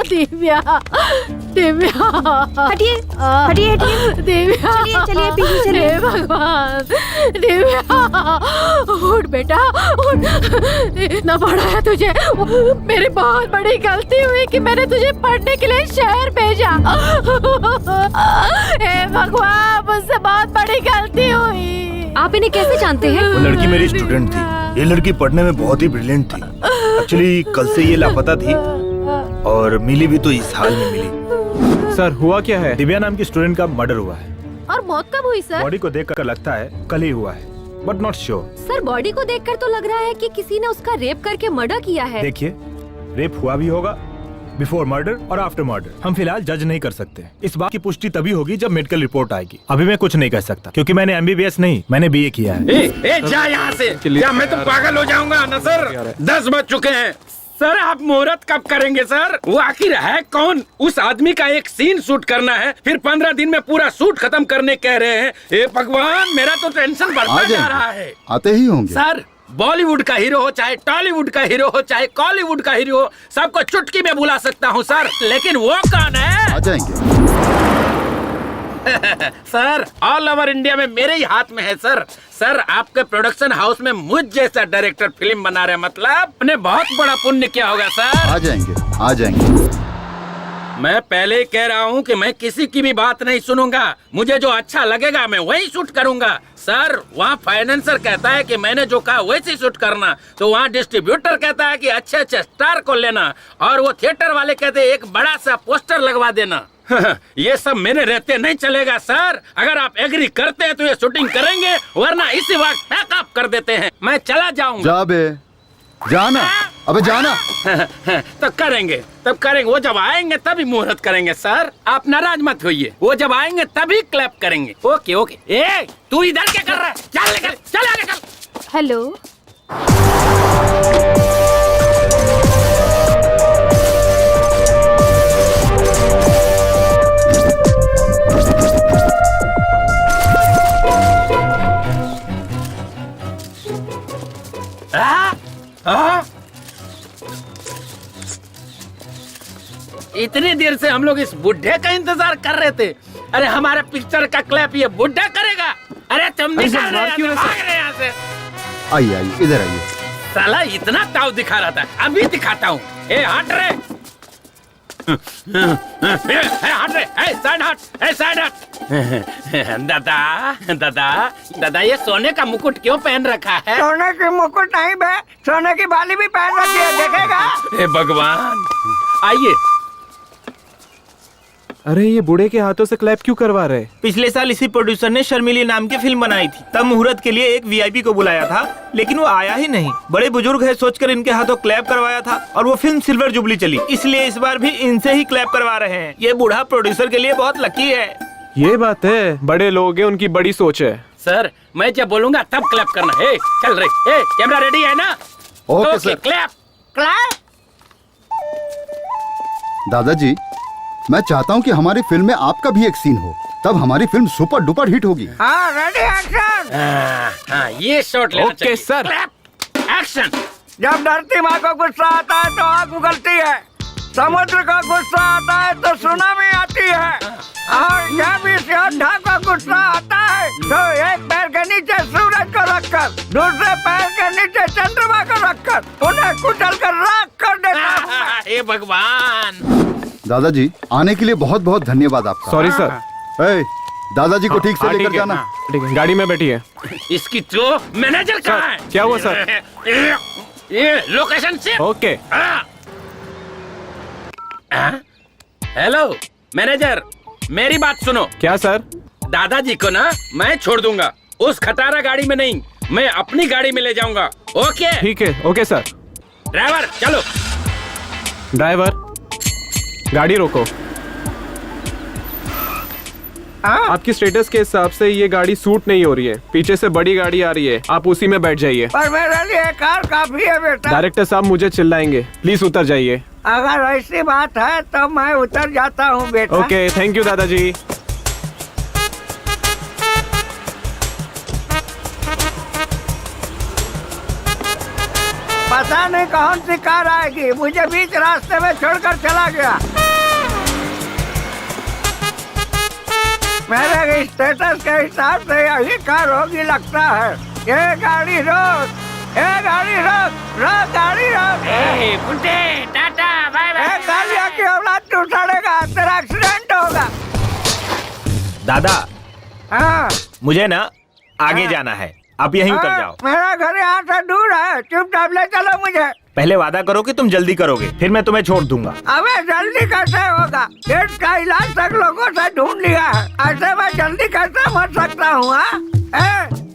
दिव्या, दिव्या, हटिए हटिए हटिए। दिव्या, चलिए चलिए पीछे चलिए। हे भगवान, दिव्या, उठ बेटा, उठ। इतना बड़ा है तुझे। मेरी बहुत बड़ी गलती हुई कि मैंने तुझे पढ़ने के लिए शहर भेजा। हे भगवान, मुझसे बहुत बड़ी गलती हुई। आप इन्हें कैसे जानते हैं? वो लड़की मेरी स्टूडेंट थी। ये लड़की पढ़ने में बहुत ही ब्रिलियंट थी। एक्चुअली कल से ये लापता थी और मिली भी तो इस हाल में मिली। सर हुआ क्या है? दिव्या नाम की स्टूडेंट का मर्डर हुआ है। और मौत कब हुई सर? बॉडी को देखकर लगता है कल ही हुआ है, but not sure. Sir body को देखकर तो लग रहा है कि किसी ने उसका रेप करके मर्डर किया है। देखिए, रेप हुआ भी होगा, बिफोर मर्डर और आफ्टर मर्डर। हम फिलहाल जज नहीं कर सकते। इस बात की पुष्टि तभी होगी जब मेडिकल रिपोर्ट आएगी। अभी मैं कुछ नहीं कह सकता क्योंकि मैंने MBBS नहीं, मैंने BA किया है। ए, जा यहाँ से। क्या मैं तो पागल हो जाऊंगा ना सर? 10 बज चुके हैं। सर आप मुहूर्त कब करेंगे सर? वो आखिर है कौन? उस आदमी का एक सीन शूट करना है, फिर 15 दिन में पूरा शूट खत्म करने कह रहे हैं। ए भगवान, मेरा तो टेंशन बढ़ता जा रहा है। आते ही होंगे सर बॉलीवुड का हीरो हो, चाहे टॉलीवुड का हीरो हो, चाहे कॉलीवुड का हीरो हो, सबको चुटकी में बुला सकता हूँ सर, लेकिन वो कौन है? आ जाएंगे। सर ऑल ओवर इंडिया में मेरे ही हाथ में है सर। सर आपके प्रोडक्शन हाउस में मुझ जैसा डायरेक्टर फिल्म बना रहे, मतलब आपने बहुत बड़ा पुण्य किया होगा सर। आ जाएंगे आ जाएंगे। मैं पहले ही कह रहा हूँ कि मैं किसी की भी बात नहीं सुनूंगा। मुझे जो अच्छा लगेगा मैं वही शूट करूंगा। सर वहाँ फाइनेंसर कहता है कि मैंने जो कहा वैसे शूट करना, तो वहाँ डिस्ट्रीब्यूटर कहता है कि अच्छे अच्छे स्टार को लेना, और वो थिएटर वाले कहते हैं एक बड़ा सा पोस्टर लगवा देना। ये सब मेरे रहते नहीं चलेगा सर। अगर आप एग्री करते हैं तो ये शूटिंग करेंगे, वरना इसी वक्त पैकअप कर देते हैं। मैं चला जाऊंगा। जा बे, जाना, अबे जाना। तब करेंगे वो जब आएंगे तभी मुहूर्त करेंगे सर। आप नाराज मत होइए, वो जब आएंगे तभी क्लैप करेंगे। Okay okay. ए तू इधर क्या कर रहा है? चल निकल, चल आगे चल। हेलो इतनी देर से हम लोग इस बुढ़े का इंतजार कर रहे थे। अरे हमारे पिक्चर का क्लैप ये बुढ़ा करेगा? अरे तुम निकल रहे यहाँ से। आइए आइए, इधर आइए। साला इतना ताव दिखा रहा था, अभी दिखाता हूँ। ए हट रे, हट रे, साइड हट, साइड हट। दादा ये सोने का मुकुट क्यों पहन रखा है? सोने की मुकुट नहीं बे, सोने की बाली भी पहन रखी है, देखेगा? हे भगवान, आइए। अरे ये बूढ़े के हाथों से क्लैप क्यों करवा रहे? पिछले साल इसी प्रोड्यूसर ने शर्मिली नाम की फिल्म बनाई थी। तब मुहूर्त के लिए एक VIP को बुलाया था, लेकिन वो आया ही नहीं। बड़े बुजुर्ग है सोचकर इनके हाथों क्लैप करवाया था, और वो फिल्म सिल्वर जुबली चली। इसलिए इस बार भी इनसे ही क्लैप करवा रहे हैं। ये बूढ़ा प्रोड्यूसर के लिए बहुत लकी है। ये बात है, बड़े लोग हैं, उनकी बड़ी सोच है। सर मैं जब बोलूंगा तब क्लैप करना है। चल रे, कैमरा रेडी है ना? Okay sir. Clap clap. दादाजी, मैं चाहता हूँ कि हमारी फिल्म में आपका भी एक सीन हो, तब हमारी फिल्म सुपर डुपर हिट होगी। हाँ रेडी एक्शन। ये शॉट लेना ओके सर। एक्शन। जब धरती माँ को गुस्सा आता है तो आग उगलती है, समुद्र को गुस्सा आता है तो सुनामी आती है, और जब इस योद्धा को गुस्सा आता है तो एक पैर के नीचे सूरज को रखकर, दूसरे पैर के नीचे चंद्रमा को रखकर उन्हें कुचल कर राख कर देता है। हे भगवान। दादाजी, आने के लिए बहुत बहुत धन्यवाद आपका। Sorry sir. ए, दादाजी को ठीक से लेकर जाना। ठीक है, गाड़ी में बैठिए। इसकी तो मैनेजर कहाँ है? क्या हुआ सर? ये लोकेशन से। ओके। हेलो मैनेजर, मेरी बात सुनो। क्या सर? दादाजी को ना मैं छोड़ दूंगा, उस खटारा गाड़ी में नहीं, मैं अपनी गाड़ी में ले जाऊंगा। ओके? ठीक है, ओके सर। ड्राइवर चलो। ड्राइवर गाड़ी रोको। आपकी स्टेटस के हिसाब से ये गाड़ी सूट नहीं हो रही है, पीछे से बड़ी गाड़ी आ रही है, आप उसी में बैठ जाइए। पर मेरे लिए कार काफी है बेटा। डायरेक्टर साहब मुझे चिल्लाएंगे, प्लीज उतर जाइए। अगर ऐसी बात है तो मैं उतर जाता हूँ बेटा। ओके, थैंक यू दादाजी। पता नहीं कौन सी कार आएगी, मुझे बीच रास्ते में छोड़कर चला गया। मेरे स्टेटस के हिसाब से यही कार होगी लगता है। ये गाड़ी रोक, ये गाड़ी रोक, रोक गाड़ी रोक। Tata bye bye. गाड़ियों की औलाद तू सड़ेगा, तेरा एक्सीडेंट होगा। दादा हाँ मुझे ना आगे जाना है, आप यहीं उतर जाओ। मेरा घर यहाँ से दूर है, चुपचाप ले चलो मुझे। पहले वादा करो कि तुम जल्दी करोगे, फिर मैं तुम्हें छोड़ दूंगा। अबे जल्दी कैसे होगा? पेट का इलाज तक लोगों से ढूंढ लिया है, ऐसे मैं जल्दी कैसे मर सकता हूँ?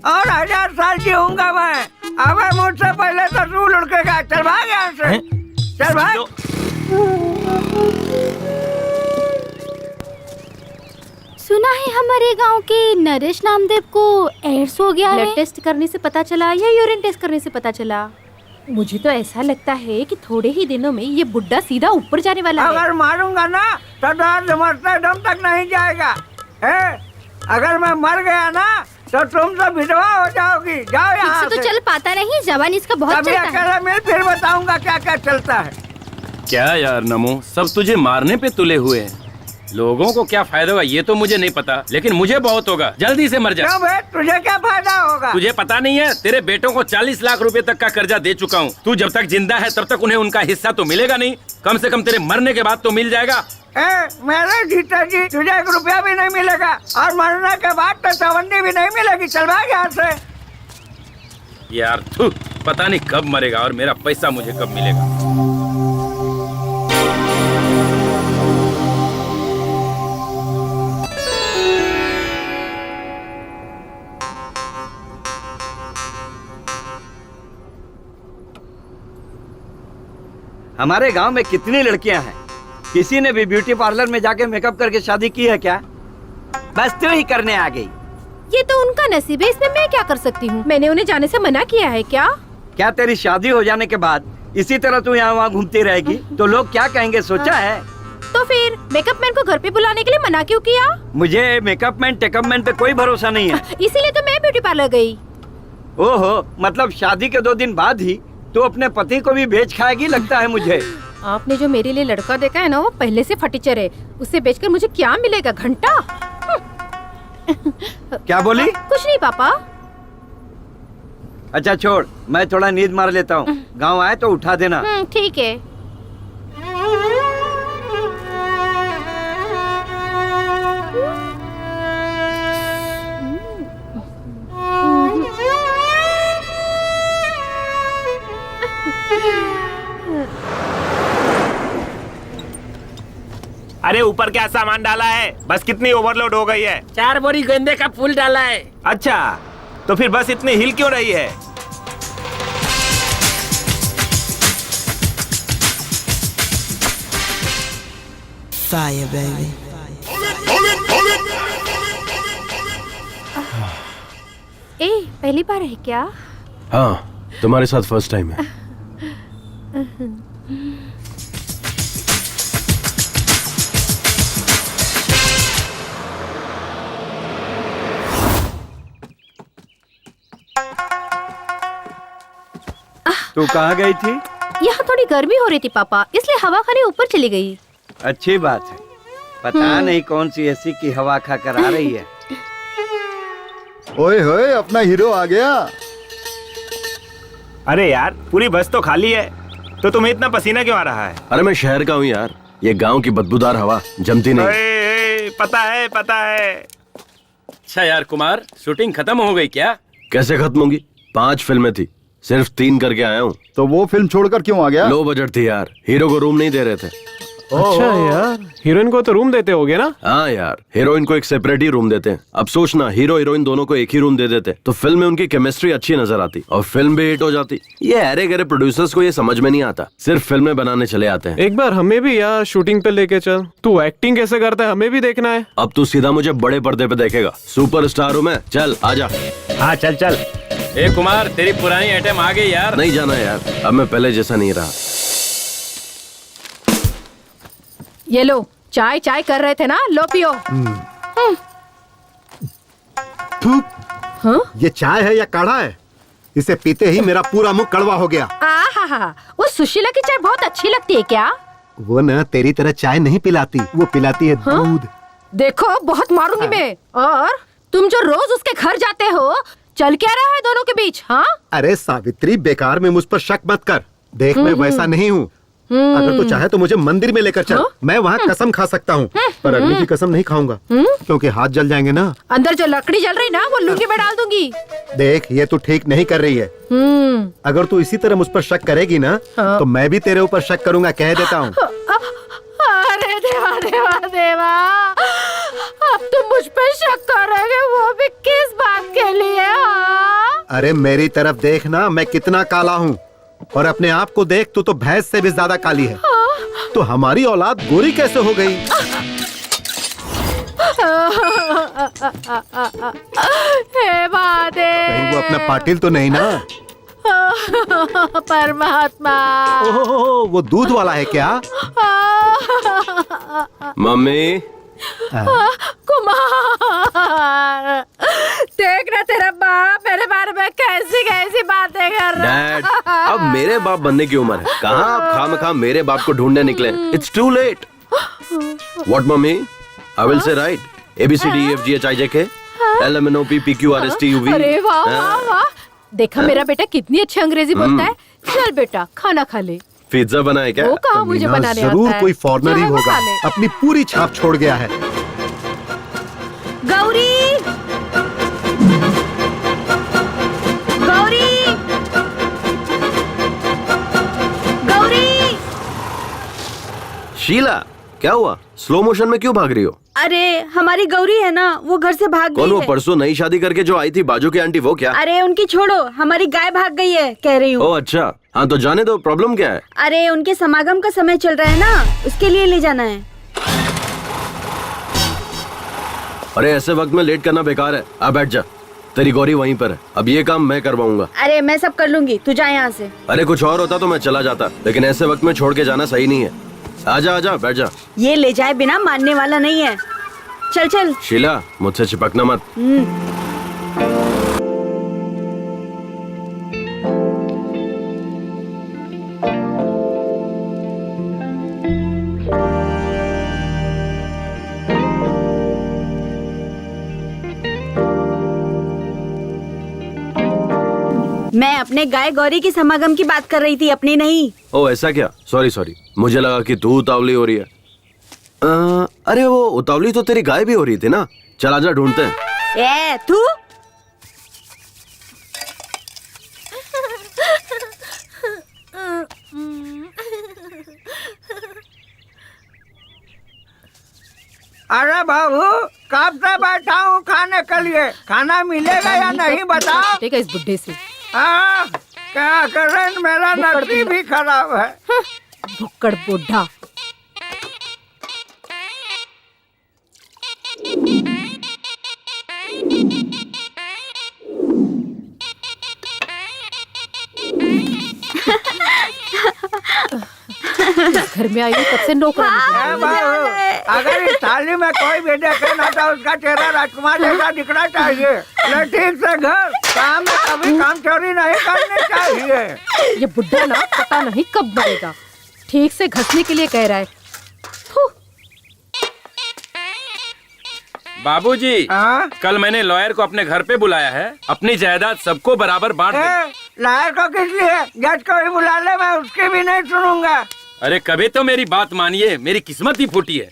और 1000 साल जीऊंगा मैं। अबे मुझसे पहले तो तू लुढ़केगा। चल भाग यहाँ से, चल भाग। सुना है हमारे गांव के नरेश नामदेव को एड्स हो गया है। ब्लड टेस्ट करने से पता चला या यूरिन टेस्ट करने से पता चला? मुझे तो ऐसा लगता है कि थोड़े ही दिनों में ये बुड्ढा सीधा ऊपर जाने वाला है। अगर मारूंगा ना तो दर्द मरते दम तक नहीं जाएगा। अगर मैं मर गया ना तो तुम सब विधवा हो जाओगी। जाओ यहाँ से। तो चल पाता नहीं, जवानी इसका बहुत कभी चलता है। अकेला मिल, फिर बताऊंगा क्या क्या चलता है। क्या यार नमो, सब तुझे मारने पे तुले हुए हैं। लोगों को क्या फायदा होगा ये तो मुझे नहीं पता, लेकिन मुझे बहुत होगा। जल्दी से मर जा। क्यों बे, तुझे क्या फायदा होगा? तुझे पता नहीं है, तेरे बेटों को 40 लाख रुपए तक का कर्जा दे चुका हूँ। तू जब तक जिंदा है तब तक उन्हें उनका हिस्सा तो मिलेगा नहीं, कम से कम तेरे मरने के बाद तो मिल जाएगा। मेरे जीता जी तुझे 1 रुपया भी नहीं मिलेगा, और मरने के बाद तो चवन्नी भी नहीं मिलेगी। चल भाग यहाँ से। यार थू, पता नहीं कब मरेगा और मेरा पैसा मुझे कब मिलेगा। हमारे गांव में कितनी लड़कियां हैं, किसी ने भी ब्यूटी पार्लर में जाके मेकअप करके शादी की है क्या? बस तू ही करने आ गई। ये तो उनका नसीब है, इसमें मैं क्या कर सकती हूँ? मैंने उन्हें जाने से मना किया है क्या? क्या तेरी शादी हो जाने के बाद इसी तरह तू यहाँ वहाँ घूमती रहेगी तो लोग क्या कहेंगे, सोचा है? तो फिर मेकअप मैन को घर पे बुलाने के लिए मना क्यों किया? मुझे मेकअप मैन टेकअप मैन पे कोई भरोसा नहीं है। इसीलिए तो मैं ब्यूटी पार्लर गई। ओहो, मतलब शादी के 2 दिन बाद ही तू अपने पति को भी बेच खाएगी लगता है मुझे। आपने जो मेरे लिए लड़का देखा है ना, वो पहले से फटीचर है। उसे बेचकर मुझे क्या मिलेगा? घंटा। क्या बोली? कुछ नहीं पापा। अच्छा छोड़, मैं थोड़ा नींद मार लेता हूँ। गाँव आए तो उठा देना। ठीक है। अरे ऊपर क्या सामान डाला है? बस कितनी ओवरलोड हो गई है? 4 बोरी गेंदे का फूल डाला है। अच्छा, तो फिर बस इतनी हिल क्यों रही है? Fire, baby. पहली बार है क्या? हाँ, तुम्हारे साथ फर्स्ट टाइम है। तू कहाँ गई थी? यहाँ थोड़ी गर्मी हो रही थी पापा, इसलिए हवा खाने ऊपर चली गई। अच्छी बात है। पता नहीं कौन सी एसी की हवा खा कर आ रही है। ओए होए, अपना हीरो आ गया। अरे यार, पूरी बस तो खाली है, तो तुम्हें इतना पसीना क्यों आ रहा है? अरे मैं शहर का हूँ यार, ये गांव की बदबूदार हवा जमती नहीं। पता है। अच्छा यार कुमार, शूटिंग खत्म हो गई क्या? कैसे खत्म होगी? 5 फिल्में थी, सिर्फ 3 करके आया हूँ। तो वो फिल्म छोड़कर क्यों आ गया? लो बजट थी यार, हीरो को रूम नहीं दे रहे थे। अच्छा यार, हीरोइन को तो रूम देते होगे ना? हाँ यार, हीरोइन को एक सेपरेट ही रूम देते हैं। अब सोचना, हीरो हीरोइन दोनों को एक ही रूम दे देते तो फिल्म में उनकी केमिस्ट्री अच्छी नजर आती और फिल्म भी हिट हो जाती। ये अरे गरे प्रोड्यूसर्स को ये समझ में नहीं आता, सिर्फ फिल्में बनाने चले आते हैं। एक बार हमें भी यार शूटिंग पे लेके चल। तू एक्टिंग कैसे करता है हमें भी देखना है। अब तू सीधा मुझे बड़े पर्दे पे देखेगा, सुपरस्टार हूँ मैं। चल आजा। हाँ चल। ए कुमार, तेरी पुरानी आइटम आ गई यार। नहीं जाना यार, अब मैं पहले जैसा नहीं रहा। ये लो, चाय कर रहे थे ना, लो पियो। ये चाय है या काढ़ा है? इसे पीते ही मेरा पूरा मुंह कड़वा हो गया। आहा, वो सुशीला की चाय बहुत अच्छी लगती है क्या? वो न तेरी तरह चाय नहीं पिलाती, वो पिलाती है दूध। देखो बहुत मारूंगी मैं। और तुम जो रोज उसके घर जाते हो, चल क्या रहा है दोनों के बीच? हाँ, अरे सावित्री, बेकार में मुझ पर शक मत कर। देख मैं वैसा नहीं हूँ। अगर तू चाहे तो मुझे मंदिर में लेकर चल, मैं वहाँ कसम खा सकता हूँ, पर अग्नि की कसम नहीं खाऊंगा क्योंकि हाथ जल जाएंगे ना। अंदर जो लकड़ी जल रही ना, वो लुंगी में डाल दूंगी। देख ये तू ठीक नहीं कर रही है। अगर तू इसी तरह मुझ पर शक करेगी ना, तो मैं भी तेरे ऊपर शक करूंगा, कह देता हूँ। अरे देवा देवा देवा, अब तुम मुझ पर शक करोगे, वो भी किस बात के लिए? अरे मेरी तरफ देख ना, मैं कितना काला हूँ, और अपने आप को देख, तू तो भैंस से भी ज्यादा काली है। तो हमारी औलाद गोरी कैसे हो गई? हे महादेव, कहीं वो अपना पाटिल तो नहीं ना? परमात्मा। ओह, वो दूध वाला है क्या? मम्मी, कुमार, देखना तेरा बाप मेरे बारे में कैसी कैसी बातें कर रहा है। डैड, अब मेरे बाप बनने की उम्र है। कहाँ आप खामखा मेरे बाप को ढूंढने निकले? It's too late. What mummy? I will say right ABCDEFGHIJK LMNOP PQRSTUV। अरे वाह वाह वाह, देखा मेरा बेटा कितनी अच्छी अंग्रेजी बोलता है। चल बेटा खाना खा ले। पिज्जा बनाए क्या? वो कहाँ मुझे बनाने आता है? जरूर कोई फॉरेनर ही चाहे वो होगा, खा ले। अपनी पूरी छाप छोड़ गया है। गौरी, गौरी, गौरी। शीला, क्या हुआ? स्लो मोशन में क्यों भाग रही हो? अरे हमारी गौरी है ना, वो घर से भाग कौन गई वो है। परसों नई शादी करके जो आई थी बाजू की आंटी, वो क्या? अरे उनकी छोड़ो, हमारी गाय भाग गई है कह रही हूँ। ओह अच्छा, हाँ तो जाने दो, प्रॉब्लम क्या है? अरे उनके समागम का समय चल रहा है ना, उसके लिए ले जाना है। अरे ऐसे वक्त में लेट करना बेकार है। आ बैठ जा, तेरी गौरी वहीं पर है। अब ये काम मैं करवाऊंगा। अरे मैं सब कर लूंगी, तू जा यहाँ से। अरे कुछ और होता तो मैं चला जाता, लेकिन ऐसे वक्त में छोड़ के जाना सही नहीं है। आजा आजा, बैठ जा। ये ले जाए बिना मानने वाला नहीं है। चल चल। शीला, मुझसे चिपकना मत। मैं अपने गाय गौरी की समागम की बात कर रही थी, अपनी नहीं। ओ ऐसा क्या? सॉरी सॉरी, मुझे लगा कि तू उतावली हो रही है। अरे वो उतावली तो तेरी गाय भी हो रही थी ना। चल आजा, ढूंढते हैं। ए तू, अरे बाबू, कब से बैठा हूँ खाने के लिए, खाना मिलेगा या नहीं बताओ। ठीक है इस बुड्ढे से। क्या करें, मेरा नसीब भी खराब है। भुक्कड़ बुढ़ा। घर में आई हूँ तब से नौकरानी। बाबू, अगर इस थाली में कोई भी देखे ना तो उसका चेहरा राजकुमार जैसा दिखना चाहिए। ले ठीक से घर काम में कभी काम चोरी नहीं करनी चाहिए। ये बुड्ढा ना पता नहीं कब बढ़ेगा। ठीक से घसने के लिए कह रहा है। बाबूजी, कल मैंने लॉयर को अपने घर पे बुलाया है। अपनी जायदाद सबको बराबर बांट दे। लॉयर को किस लिए? जज को भी बुला ले, मैं उसकी भी नहीं सुनूंगा। अरे कभी तो मेरी बात मानिए, मेरी किस्मत ही फूटी है।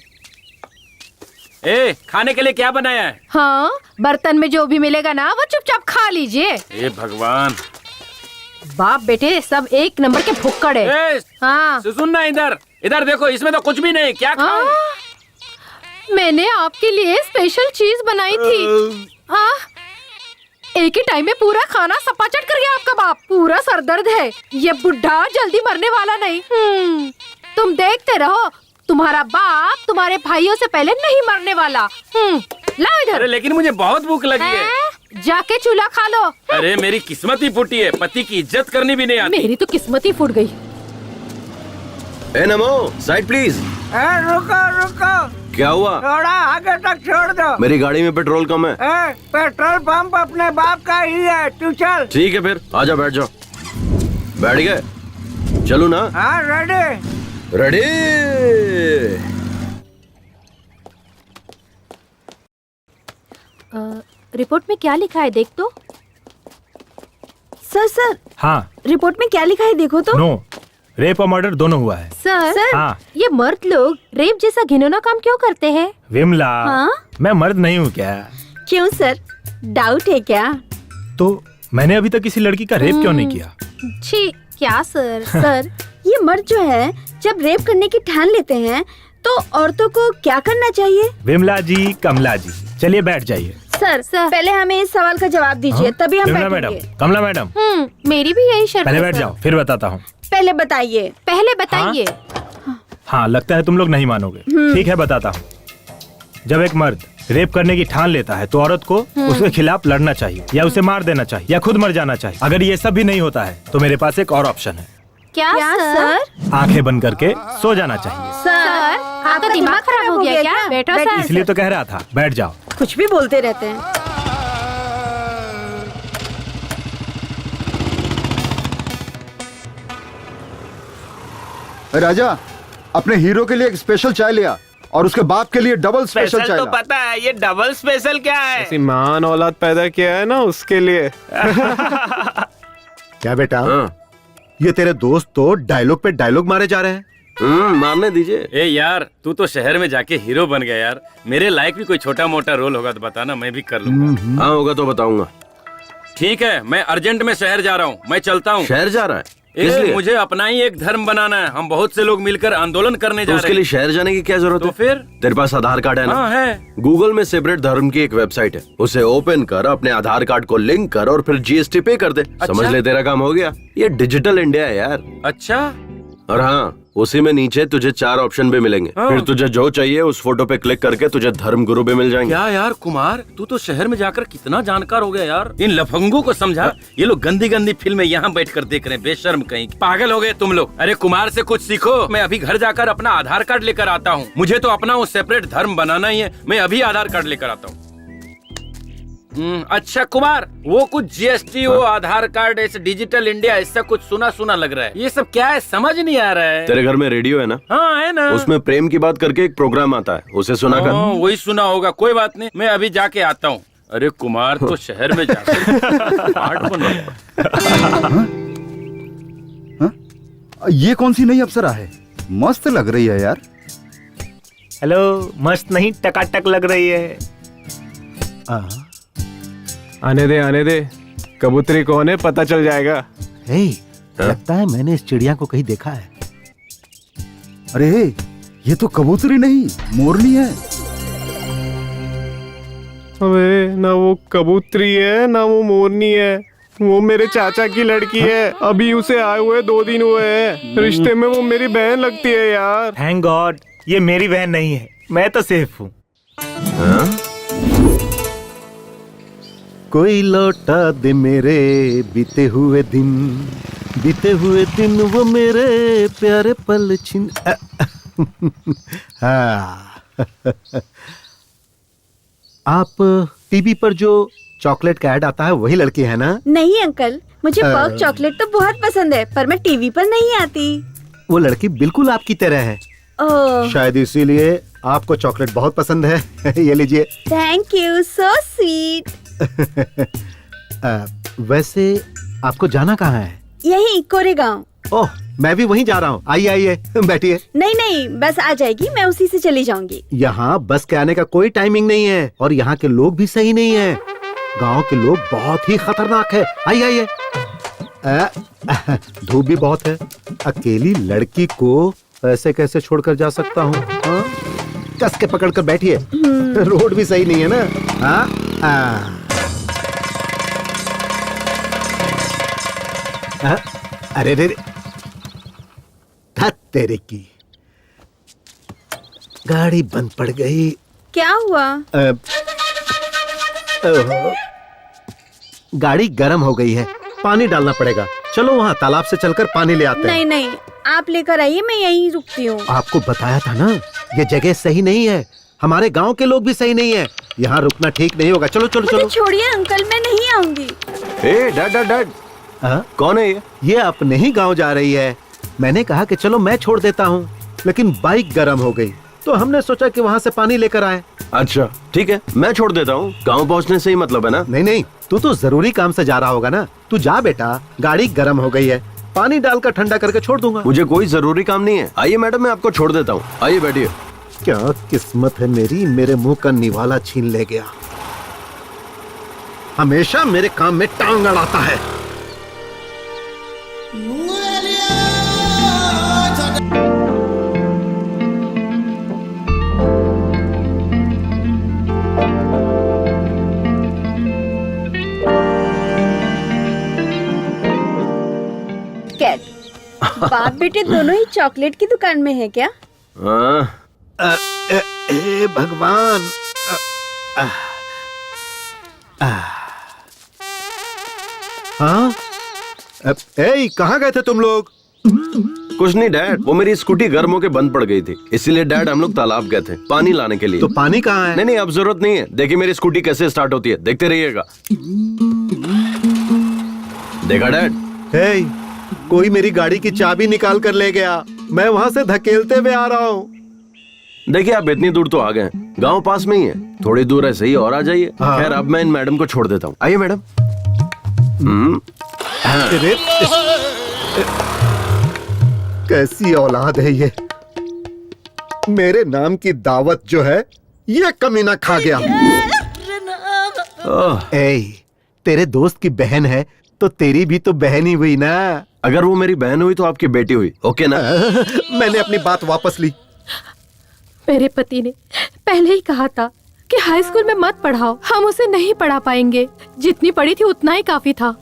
ए, खाने के लिए क्या बनाया है? हाँ, बर्तन में जो भी मिलेगा ना वो चुपचाप खा लीजिए। ए भगवान, बाप बेटे सब एक नंबर के भुक्कड़ है। हाँ, सुनना, इधर इधर देखो, इसमें तो कुछ भी नहीं। क्या खाऊं? मैंने आपके लिए स्पेशल चीज बनाई थी। एक ही टाइम में पूरा खाना सपाचट कर गया आपका बाप। पूरा सरदर्द है। ये बुढ़ा जल्दी मरने वाला नहीं। तुम देखते रहो, तुम्हारा बाप तुम्हारे भाइयों से पहले नहीं मरने वाला। ला इधर। अरे लेकिन मुझे बहुत भूख लगी है। जाके चूल्हा खा लो। अरे मेरी किस्मत ही फूटी है, पति की इज्जत करनी भी नहीं आती। मेरी तो किस्मत ही फूट गई। ए नमो, साइड प्लीज। रुको रुको, क्या हुआ? थोड़ा आगे तक छोड़ दो। मेरी गाड़ी में पेट्रोल कम है। पेट्रोल पंप अपने बाप का ही है, तू चल। ठीक है फिर, आजा बैठ जाओ। बैठ गए? चलूं ना? हाँ रेडी। रेडी। रिपोर्ट में क्या लिखा है देख तो। सर हाँ। रिपोर्ट में क्या लिखा है देखो तो। नो, रेप और मर्डर दोनों हुआ है। सर हाँ। ये मर्द लोग रेप जैसा घिनौना काम क्यों करते हैं? विमला, हाँ? मैं मर्द नहीं हूँ क्या? क्यों सर, डाउट है क्या? तो मैंने अभी तक किसी लड़की का रेप क्यों नहीं किया? छी, क्या सर? सर ये मर्द जो है जब रेप करने की ठान लेते हैं तो औरतों को क्या करना चाहिए? विमला जी, कमला जी, चलिए बैठ जाइए। सर पहले हमें इस सवाल का जवाब दीजिए, तभी हम विमला मैडम, बैठेंगे। कमला मैडम, मेरी भी यही शर्त पहले है बैठ सर। जाओ, फिर बताता हूँ। पहले बताइए। पहले बताइए। हाँ, लगता है तुम लोग नहीं मानोगे। ठीक है, बताता हूँ। जब एक मर्द रेप करने की ठान लेता है तो औरत को उसके खिलाफ लड़ना चाहिए, या उसे मार देना चाहिए, या खुद मर जाना चाहिए। अगर ये सब भी नहीं होता है तो मेरे पास एक और ऑप्शन है। क्या सर? आंखें बंद करके सो जाना चाहिए। सर आपका दिमाग खराब हो गया क्या? बैठो सर। इसलिए तो कह रहा था, बैठ जाओ। कुछ भी बोलते रहते हैं। राजा, अपने हीरो के लिए एक स्पेशल चाय लिया और उसके बाप के लिए डबल स्पेशल चाय तो ला। पता है, ये डबल स्पेशल क्या है? ऐसी महान औलाद पैदा किया है ना उसके लिए। क्या बेटा, हाँ। ये तेरे दोस्त तो डायलॉग पे डायलॉग मारे जा रहे हैं। मारने दीजिए। ए यार, तू तो शहर में जाके हीरो बन गया यार। मेरे लायक भी कोई छोटा मोटा रोल होगा तो बताना, मैं भी कर लूंगा। हाँ होगा तो बताऊंगा। ठीक है, मैं अर्जेंट में शहर जा रहा हूँ, मैं चलता हूँ। शहर जा रहा है? इसलिए मुझे अपना ही एक धर्म बनाना है। हम बहुत से लोग मिलकर आंदोलन करने तो जा उसके रहे लिए हैं। शहर जाने की क्या जरूरत तो है? फिर तेरे पास आधार कार्ड है ना? हाँ है। गूगल में सेपरेट धर्म की एक वेबसाइट है, उसे ओपन कर, अपने आधार कार्ड को लिंक कर और फिर जीएसटी पे कर दे। समझ ले, तेरा काम हो गया। ये डिजिटल इंडिया है यार। अच्छा। और हाँ, उसी में नीचे तुझे 4 ऑप्शन भी मिलेंगे। हाँ। फिर तुझे जो चाहिए उस फोटो पे क्लिक करके तुझे धर्म गुरु भी मिल जाएंगे। क्या यार कुमार, तू तो शहर में जाकर कितना जानकार हो गया यार। इन लफंगों को समझा। ये लोग गंदी गंदी फिल्में यहाँ बैठकर देख रहे हैं, बेशर्म कहीं। पागल हो गए तुम लोग। अरे कुमार से कुछ सीखो। मैं अभी घर जाकर अपना आधार कार्ड लेकर आता हूँ। मुझे तो अपना वो सेपरेट धर्म बनाना ही है। मैं अभी आधार कार्ड लेकर आता हूँ। अच्छा कुमार, वो कुछ जीएसटी, वो आधार कार्ड, ऐसे डिजिटल इंडिया, ऐसा कुछ सुना सुना लग रहा है। ये सब क्या है, समझ नहीं आ रहा है। तेरे घर में रेडियो है ना? हाँ है ना। उसमें प्रेम की बात करके एक प्रोग्राम आता है, उसे सुना कर। वही सुना होगा, कोई बात नहीं, मैं अभी जाके आता हूँ। अरे कुमार तो शहर में जाकर ये कौन सी नई अप्सरा है? मस्त लग रही है यार। हेलो, मस्त नहीं टकाटक लग रही है। आने दे, कबूतरी कौन है पता चल जाएगा। लगता है मैंने इस चिड़िया को कहीं देखा है। अरे ये तो कबूतरी नहीं, मोरनी है। अबे ना वो कबूतरी है ना वो मोरनी है, वो मेरे चाचा की लड़की है। अभी उसे आए हुए 2 दिन हुए हैं। रिश्ते में वो मेरी बहन लगती है यार। थैंक गॉड, ये मेरी बहन नहीं है, मैं तो सेफ हूँ। कोई लौटा दे मेरे बीते हुए दिन वो मेरे प्यारे पल छिन। हाँ। आप टीवी पर जो चॉकलेट का ऐड आता है वही लड़की है ना? नहीं अंकल, मुझे पर्क चॉकलेट तो बहुत पसंद है, पर मैं टीवी पर नहीं आती। वो लड़की बिल्कुल आपकी तरह है। शायद इसीलिए आपको चॉकलेट बहुत पसंद है। ये लीजिए। Thank you, so sweet. वैसे आपको जाना कहाँ है? यही कोरेगांव। ओह, मैं भी वहीं जा रहा हूँ। आइए आइए, बैठिए। नहीं, बस आ जाएगी, मैं उसी से चली जाऊंगी। यहाँ बस के आने का कोई टाइमिंग नहीं है और यहाँ के लोग भी सही नहीं है। गांव के लोग बहुत ही खतरनाक है। आइए आइए। धूप भी बहुत है। अकेली लड़की को ऐसे कैसे छोड़कर जा सकता हूँ? कस के पकड़ कर बैठिए। रोड भी सही नहीं है ना। अरे रे, तेरे की गाड़ी बंद पड़ गई। क्या हुआ? गाड़ी गर्म हो गई है, पानी डालना पड़ेगा। चलो वहाँ तालाब से चलकर पानी ले आते हैं। नहीं, आप लेकर आइए, मैं यहीं रुकती हूँ। आपको बताया था ना, ये जगह सही नहीं है। हमारे गांव के लोग भी सही नहीं है। यहाँ रुकना ठीक नहीं होगा। चलो चलो चलो। छोड़िए अंकल, मैं नहीं आऊंगी। ए डैड डैड डैड, हाँ? कौन है ये अपने ही गांव जा रही है। मैंने कहा कि चलो मैं छोड़ देता हूँ, लेकिन बाइक गर्म हो गई तो हमने सोचा कि वहाँ से पानी लेकर आए। अच्छा ठीक है, मैं छोड़ देता हूँ। गांव पहुँचने से ही मतलब है ना? नहीं नहीं, तू तो जरूरी काम से जा रहा होगा ना। तू जा बेटा, गाड़ी गर्म हो गई है, पानी डालकर ठंडा करके छोड़ दूंगा। मुझे कोई जरूरी काम नहीं है। आइए मैडम, मैं आपको छोड़ देता हूँ। आइए बैठिए। क्या किस्मत है मेरी, मेरे मुंह का निवाला छीन ले गया। हमेशा मेरे काम में टांग अड़ाता है। कैट, बाप बेटे दोनों ही चॉकलेट की दुकान में है क्या? हाँ। ए भगवान। हाँ, कहाँ गए थे तुम लोग? कुछ नहीं डैड, वो मेरी स्कूटी गर्म होके बंद पड़ गई थी, इसीलिए डैड हम लोग तालाब गए थे पानी लाने के लिए। तो पानी कहाँ है? नहीं नहीं, अब जरूरत नहीं है। देखिए मेरी स्कूटी कैसे स्टार्ट होती है, देखते रहिएगा। देखा डैड? कोई मेरी गाड़ी की चाबी निकाल कर ले गया। मैं वहाँ से धकेलते हुए आ रहा हूँ। देखिए आप इतनी दूर तो आ गए, गांव पास में ही है, थोड़ी दूर ऐसे ही और आ जाइए। हाँ। खैर अब मैं इन मैडम को छोड़ देता हूँ। आइए मैडम। अरे, कैसी औलाद है ये। मेरे नाम की दावत जो है ये कमीना खा गया। तेरे दोस्त की बहन है तो तेरी भी तो बहन ही हुई ना। अगर वो मेरी बहन हुई तो आपकी बेटी हुई, ओके ना? मैंने अपनी बात वापस ली। मेरे पति ने पहले ही कहा था कि हाई स्कूल में मत पढ़ाओ, हम उसे नहीं पढ़ा पाएंगे। जितनी पढ़ी थी उतना ही काफी था,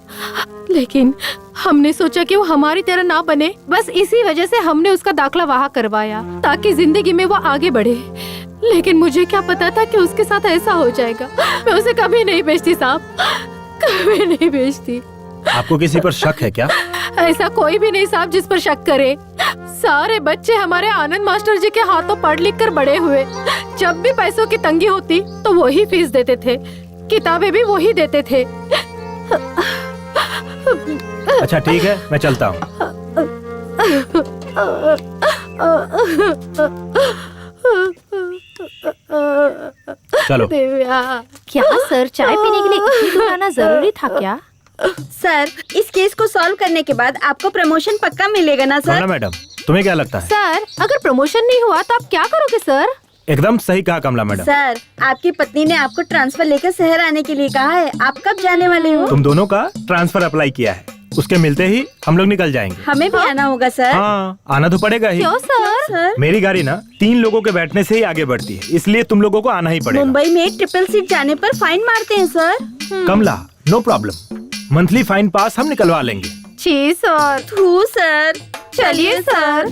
लेकिन हमने सोचा कि वो हमारी तरह ना बने। बस इसी वजह से हमने उसका दाखला वहाँ करवाया ताकि जिंदगी में वो आगे बढ़े। लेकिन मुझे क्या पता था कि उसके साथ ऐसा हो जाएगा। मैं उसे कभी नहीं भेजती साहब, कभी नहीं भेजती। आपको किसी पर शक है क्या? ऐसा कोई भी नहीं साहब जिस पर शक करे। सारे बच्चे हमारे आनंद मास्टर जी के हाथों पढ़ लिख कर बड़े हुए। जब भी पैसों की तंगी होती तो वही फीस देते थे, किताबें भी वही देते थे। अच्छा ठीक है, मैं चलता हूँ। चलो। क्या सर, चाय पीने के लिए इतनी दूर आना जरूरी था क्या? सर, इस केस को सॉल्व करने के बाद आपको प्रमोशन पक्का मिलेगा ना सर? मैडम, तुम्हें क्या लगता है? सर, अगर प्रमोशन नहीं हुआ तो आप क्या करोगे सर? एकदम सही कहा कमला मैडम। सर, आपकी पत्नी ने आपको ट्रांसफर लेकर शहर आने के लिए कहा है। आप कब जाने वाले हो? तुम दोनों का ट्रांसफर अप्लाई किया है, उसके मिलते ही हम लोग निकल जाएंगे। हमें भी आना होगा सर। हाँ, आना तो पड़ेगा ही। क्यों सर? मेरी गाड़ी ना 3 लोगों के बैठने से ही आगे बढ़ती है, इसलिए तुम लोगों को आना ही पड़ेगा। मुंबई में ट्रिपल सीट जाने पर फाइन मारते हैं सर। कमला, नो प्रॉब्लम, मंथली फाइन पास हम निकलवा लेंगे। जी सर। थू सर। चलिए सर।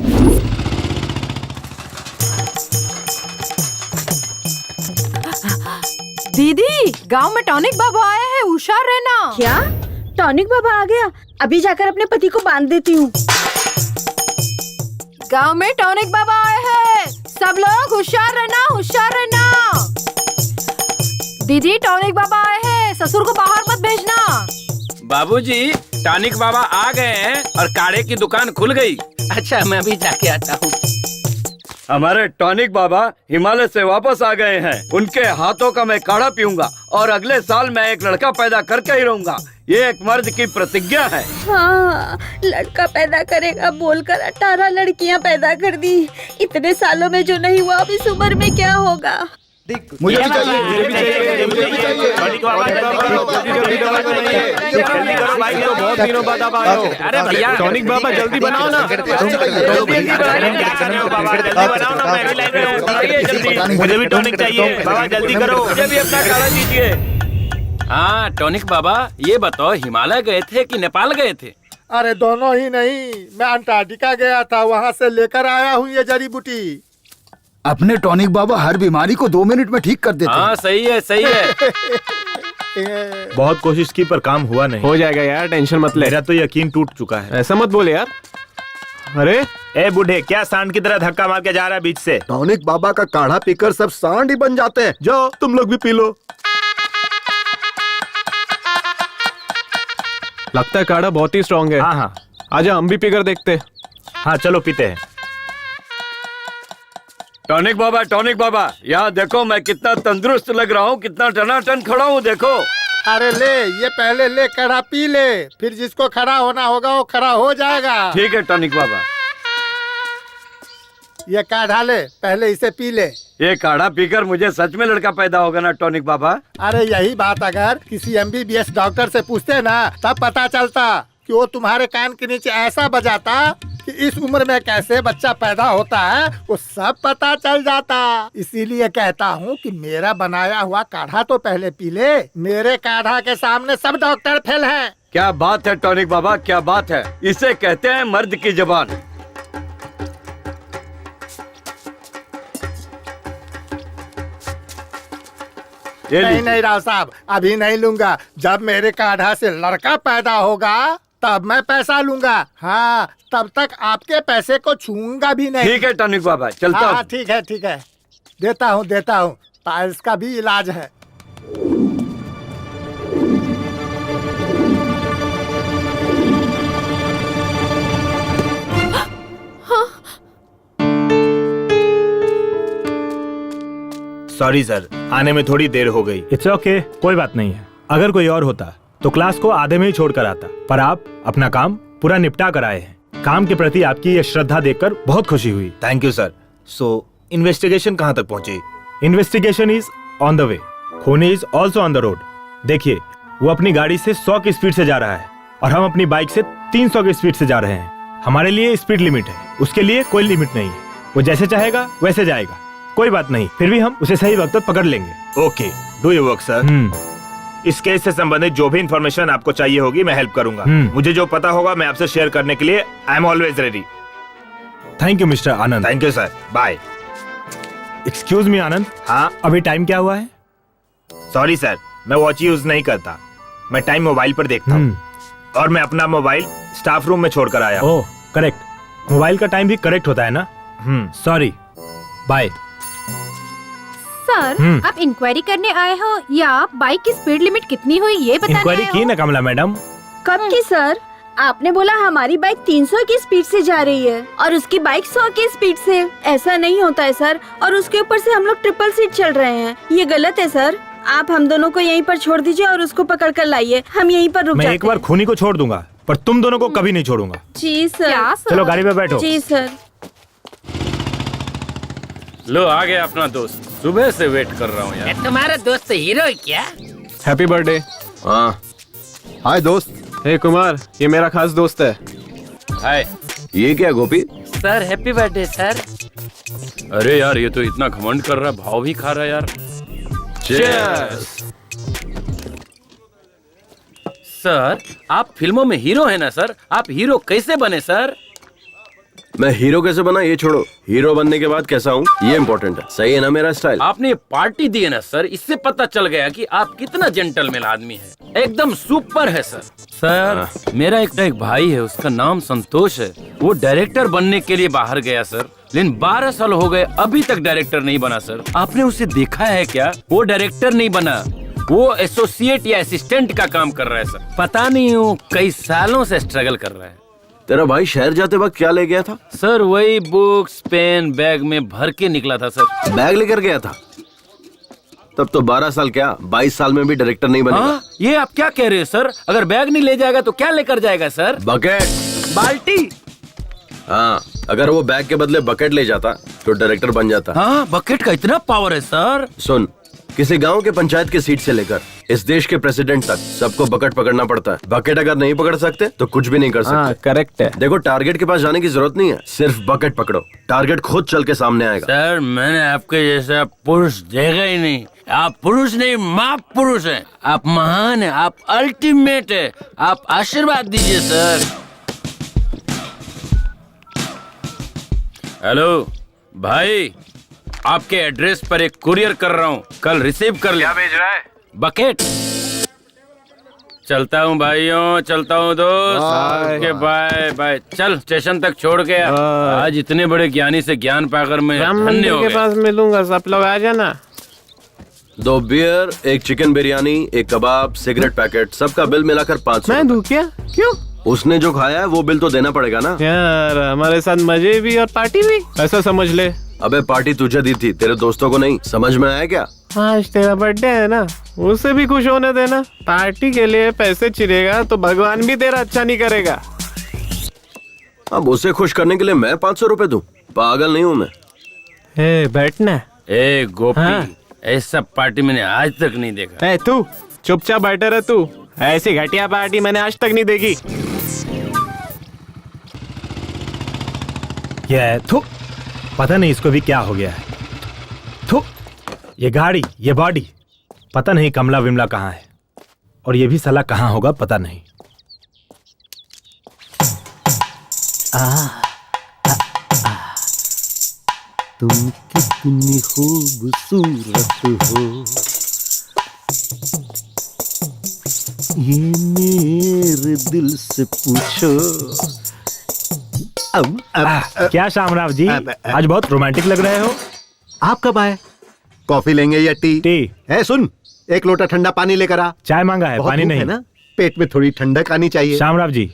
दीदी, गांव में टॉनिक बाबा आया है, होशियार रहना। क्या? टॉनिक बाबा आ गया? अभी जाकर अपने पति को बांध देती हूँ। गांव में टॉनिक बाबा आए हैं, सब लोग होशियार रहना, होशियार रहना। दीदी, टॉनिक बाबा आए हैं, ससुर को बाहर मत भेजना। बाबूजी, टॉनिक बाबा आ गए हैं और काढ़े की दुकान खुल गई। अच्छा मैं भी जाके आता हूँ। हमारे टॉनिक बाबा हिमालय से वापस आ गए हैं। उनके हाथों का मैं काढ़ा पीऊंगा और अगले साल मैं एक लड़का पैदा करके ही रहूंगा। ये एक मर्द की प्रतिज्ञा है। हाँ, लड़का पैदा करेगा बोलकर 18 लड़कियाँ पैदा कर दी। इतने सालों में जो नहीं हुआ, अब इस उम्र में क्या होगा? मुझे भी चाहिए, मुझे भी चाहिए, मुझे भी चाहिए। बहुत दिनों बाद आप आए हो। अरे भैया, टॉनिक बाबा जल्दी बनाओ ना। मुझे भी टॉनिक चाहिए बाबा, जल्दी करो। मुझे भी अपना काढ़ा दीजिए। हाँ टॉनिक बाबा, ये बताओ हिमालय गए थे कि नेपाल गए थे? अरे दोनों ही नहीं, मैं अंटार्कटिका गया था, वहाँ से लेकर आया हूँ ये जड़ी बूटी। अपने टॉनिक बाबा हर बीमारी को 2 मिनट में ठीक कर देते हैं। हाँ सही है, सही है। बहुत कोशिश की पर काम हुआ नहीं। हो जाएगा यार, टेंशन मत ले। मेरा तो यकीन टूट चुका है। ऐसा मत बोले यार। अरे ए बूढ़े, क्या सांड की तरह धक्का मार के जा रहा है बीच से? टॉनिक बाबा का काढ़ा पीकर सब सांड ही बन जाते हैं। जाओ तुम लोग भी पी लो। लगता है काढ़ा बहुत ही स्ट्रांग है। हाँ हाँ आजा हम भी पीकर देखते। हाँ, चलो पीते हैं। टॉनिक बाबा, यहाँ देखो मैं कितना तंदुरुस्त लग रहा हूँ, कितना टनाटन खड़ा हूँ, देखो। अरे ले, ये पहले ले काढ़ा पी ले, फिर जिसको खड़ा होना होगा वो खड़ा हो जाएगा। ठीक है टॉनिक बाबा। ये काढ़ा ले, पहले इसे पी ले। ये काढ़ा पीकर मुझे सच में लड़का पैदा होगा ना टॉनिक बाबा? अरे यही बात अगर किसी MBBS डॉक्टर से पूछते ना, तब पता चलता कि वो तुम्हारे कान के नीचे ऐसा बजाता कि इस उम्र में कैसे बच्चा पैदा होता है वो सब पता चल जाता। इसीलिए कहता हूँ कि मेरा बनाया हुआ काढ़ा तो पहले पी ले। मेरे काढ़ा के सामने सब डॉक्टर फेल हैं। क्या बात है टॉनिक बाबा, क्या बात है। इसे कहते हैं मर्द की जबान। नहीं राव साहब, अभी नहीं लूंगा। जब मेरे काढ़ा से लड़का पैदा होगा तब मैं पैसा लूंगा। हाँ, तब तक आपके पैसे को छूऊंगा भी नहीं। ठीक है टॉनिक बाबा, चलता हूँ। हाँ ठीक है, देता हूँ। पाइल्स का भी इलाज है। सॉरी सर, आने में थोड़ी देर हो गई। इट्स ओके, कोई बात नहीं है। अगर कोई और होता तो क्लास को आधे में ही छोड़कर आता, पर आप अपना काम पूरा निपटा कर आए हैं। काम के प्रति आपकी ये श्रद्धा देखकर बहुत खुशी हुई। Thank you sir. So investigation कहाँ तक पहुँची? Investigation is on the way, खूनी is also on the road. देखिए, वो अपनी गाड़ी से 100 की स्पीड से जा रहा है और हम अपनी बाइक से 300 की स्पीड से जा रहे हैं। हमारे लिए स्पीड लिमिट है, उसके लिए कोई लिमिट नहीं है। वो जैसे चाहेगा वैसे जाएगा, कोई बात नहीं। फिर भी हम उसे सही वक्त पर पकड़ लेंगे। Okay, do your work sir. इस केस से संबंधित जो भी इंफॉर्मेशन आपको चाहिए होगी मैं हेल्प करूंगा। मुझे जो पता होगा मैं आपसे शेयर करने के लिए I am always ready. Thank you mister Anand. Thank you sir, bye. Excuse me Anand. हाँ, अभी टाइम क्या हुआ है? सॉरी सर, मैं वॉच यूज नहीं करता। मैं टाइम मोबाइल पर देखता हूँ और मैं अपना मोबाइल स्टाफ रूम में छोड़कर आया। ओह करेक्ट, मोबाइल का टाइम भी करेक्ट होता है ना। Sorry, bye. सर, आप इंक्वायरी करने आए हो या बाइक की स्पीड लिमिट कितनी हुई ये बताने इंक्वायरी आए की हो? ना कमला मैडम। कब की सर? आपने बोला हमारी बाइक 300 की स्पीड से जा रही है और उसकी बाइक 100 की स्पीड से। ऐसा नहीं होता है सर, और उसके ऊपर से हम लोग ट्रिपल सीट चल रहे हैं। ये गलत है सर। आप हम दोनों को यहीं पर छोड़ दीजिए और उसको पकड़ कर लाइए। हम यहीं पर रुक जाते हैं। मैं एक बार खूनी को छोड़ दूंगा, पर तुम दोनों को कभी नहीं छोड़ूंगा। जी सर। क्या सर? चलो गाड़ी पे बैठो। जी सर। लो आ गया अपना दोस्त, सुबह से वेट कर रहा हूँ यार। तुम्हारा दोस्त हीरो है क्या? Happy birthday. हाँ, हाय दोस्त। हे कुमार, ये मेरा खास दोस्त है। हाय ये क्या Gopi? Sir happy birthday sir. अरे यार, ये तो इतना घमंड कर रहा है, भाव भी खा रहा है यार। Cheers! सर, आप फिल्मों में हीरो है ना सर? आप हीरो कैसे बने सर? मैं हीरो कैसे बना ये छोड़ो, हीरो बनने के बाद कैसा हूँ ये इम्पोर्टेंट है। सही है ना मेरा स्टाइल? आपने पार्टी दी है ना सर, इससे पता चल गया कि आप कितना जेंटलमैन आदमी है। एकदम सुपर है सर। सर, मेरा एक भाई है, उसका नाम संतोष है। वो डायरेक्टर बनने के लिए बाहर गया सर, लेकिन 12 साल हो गए अभी तक डायरेक्टर नहीं बना सर। आपने उसे देखा है क्या? वो डायरेक्टर नहीं बना, वो एसोसिएट या असिस्टेंट का काम कर रहा है सर। पता नहीं वो कई सालों से स्ट्रगल कर रहा है। तेरा भाई शहर जाते वक्त क्या ले गया था? सर वही बुक्स पेन बैग में भर के निकला था सर। बैग लेकर गया था? तब तो 12 साल क्या 22 साल में भी डायरेक्टर नहीं बनेगा। हाँ, ये आप क्या कह रहे हैं सर? अगर बैग नहीं ले जाएगा तो क्या लेकर जाएगा सर? बकेट। बाल्टी? हाँ, अगर वो बैग के बदले बकेट ले जाता तो डायरेक्टर बन जाता। हाँ, बकेट का इतना पावर है सर। सुन, किसी गांव के पंचायत की सीट से लेकर इस देश के प्रेसिडेंट तक सबको बकेट पकड़ना पड़ता है। बकेट अगर नहीं पकड़ सकते तो कुछ भी नहीं कर सकते। करेक्ट है। देखो, टारगेट के पास जाने की जरूरत नहीं है, सिर्फ बकेट पकड़ो, टारगेट खुद चल के सामने आएगा। सर, मैंने आपके जैसा पुरुष देखा ही नहीं। आप पुरुष नहीं, माँ पुरुष हैं। आप महान हैं, आप अल्टीमेट है। आप आशीर्वाद दीजिए सर। हेलो भाई, आपके एड्रेस पर एक कुरियर कर रहा हूँ, कल रिसीव कर ले। क्या भेज रहा है? बकेट। चलता हूँ भाइयों, चलता हूँ दोस्त। बाय। Okay bye bye. चल स्टेशन तक छोड़ के आ। बाय। आज इतने बड़े ज्ञानी से ज्ञान पाकर मैं राम धन्य मंदिर हो के गया। पास मिलूंगा, सब लोग आ जाना। 2 बियर, 1 चिकन बिरयानी, 1 कबाब, सिगरेट पैकेट, सबका बिल मिलाकर 500। मैं दूं क्या? क्यों? उसने जो खाया है वो बिल तो देना पड़ेगा ना। यार हमारे साथ मजे भी और पार्टी भी, ऐसा समझ ले। अबे पार्टी तुझे दी थी, तेरे दोस्तों को नहीं। समझ में आया क्या? आज तेरा बर्थडे है ना, उसे भी खुश होने देना। पार्टी के लिए पैसे चिरेगा तो भगवान भी तेरा अच्छा नहीं करेगा। अब उसे खुश करने के लिए मैं 500 रुपए दूं? पागल नहीं हूँ मैं। बैठना। ए गोपी, हाँ। ऐसा पार्टी मैंने आज तक नहीं देखा। तू चुपचाप बैठा रह तू। ऐसी घटिया पार्टी मैंने आज तक नहीं देखी। ये थू, पता नहीं इसको भी क्या हो गया है। थू, ये गाड़ी, ये बॉडी, पता नहीं कमला विमला कहाँ है, और ये भी साला कहाँ होगा पता नहीं। तुम कितनी खूबसूरत हो, ये मेरे दिल से पूछो। क्या शामराव जी, आज बहुत रोमांटिक लग रहे हो। आप कब आए? कॉफी लेंगे या टी? टी। है सुन, 1 लोटा ठंडा पानी लेकर आ। चाय मांगा है, बहुत पानी भूख नहीं है ना, पेट में थोड़ी ठंडक आनी चाहिए। शामराव जी,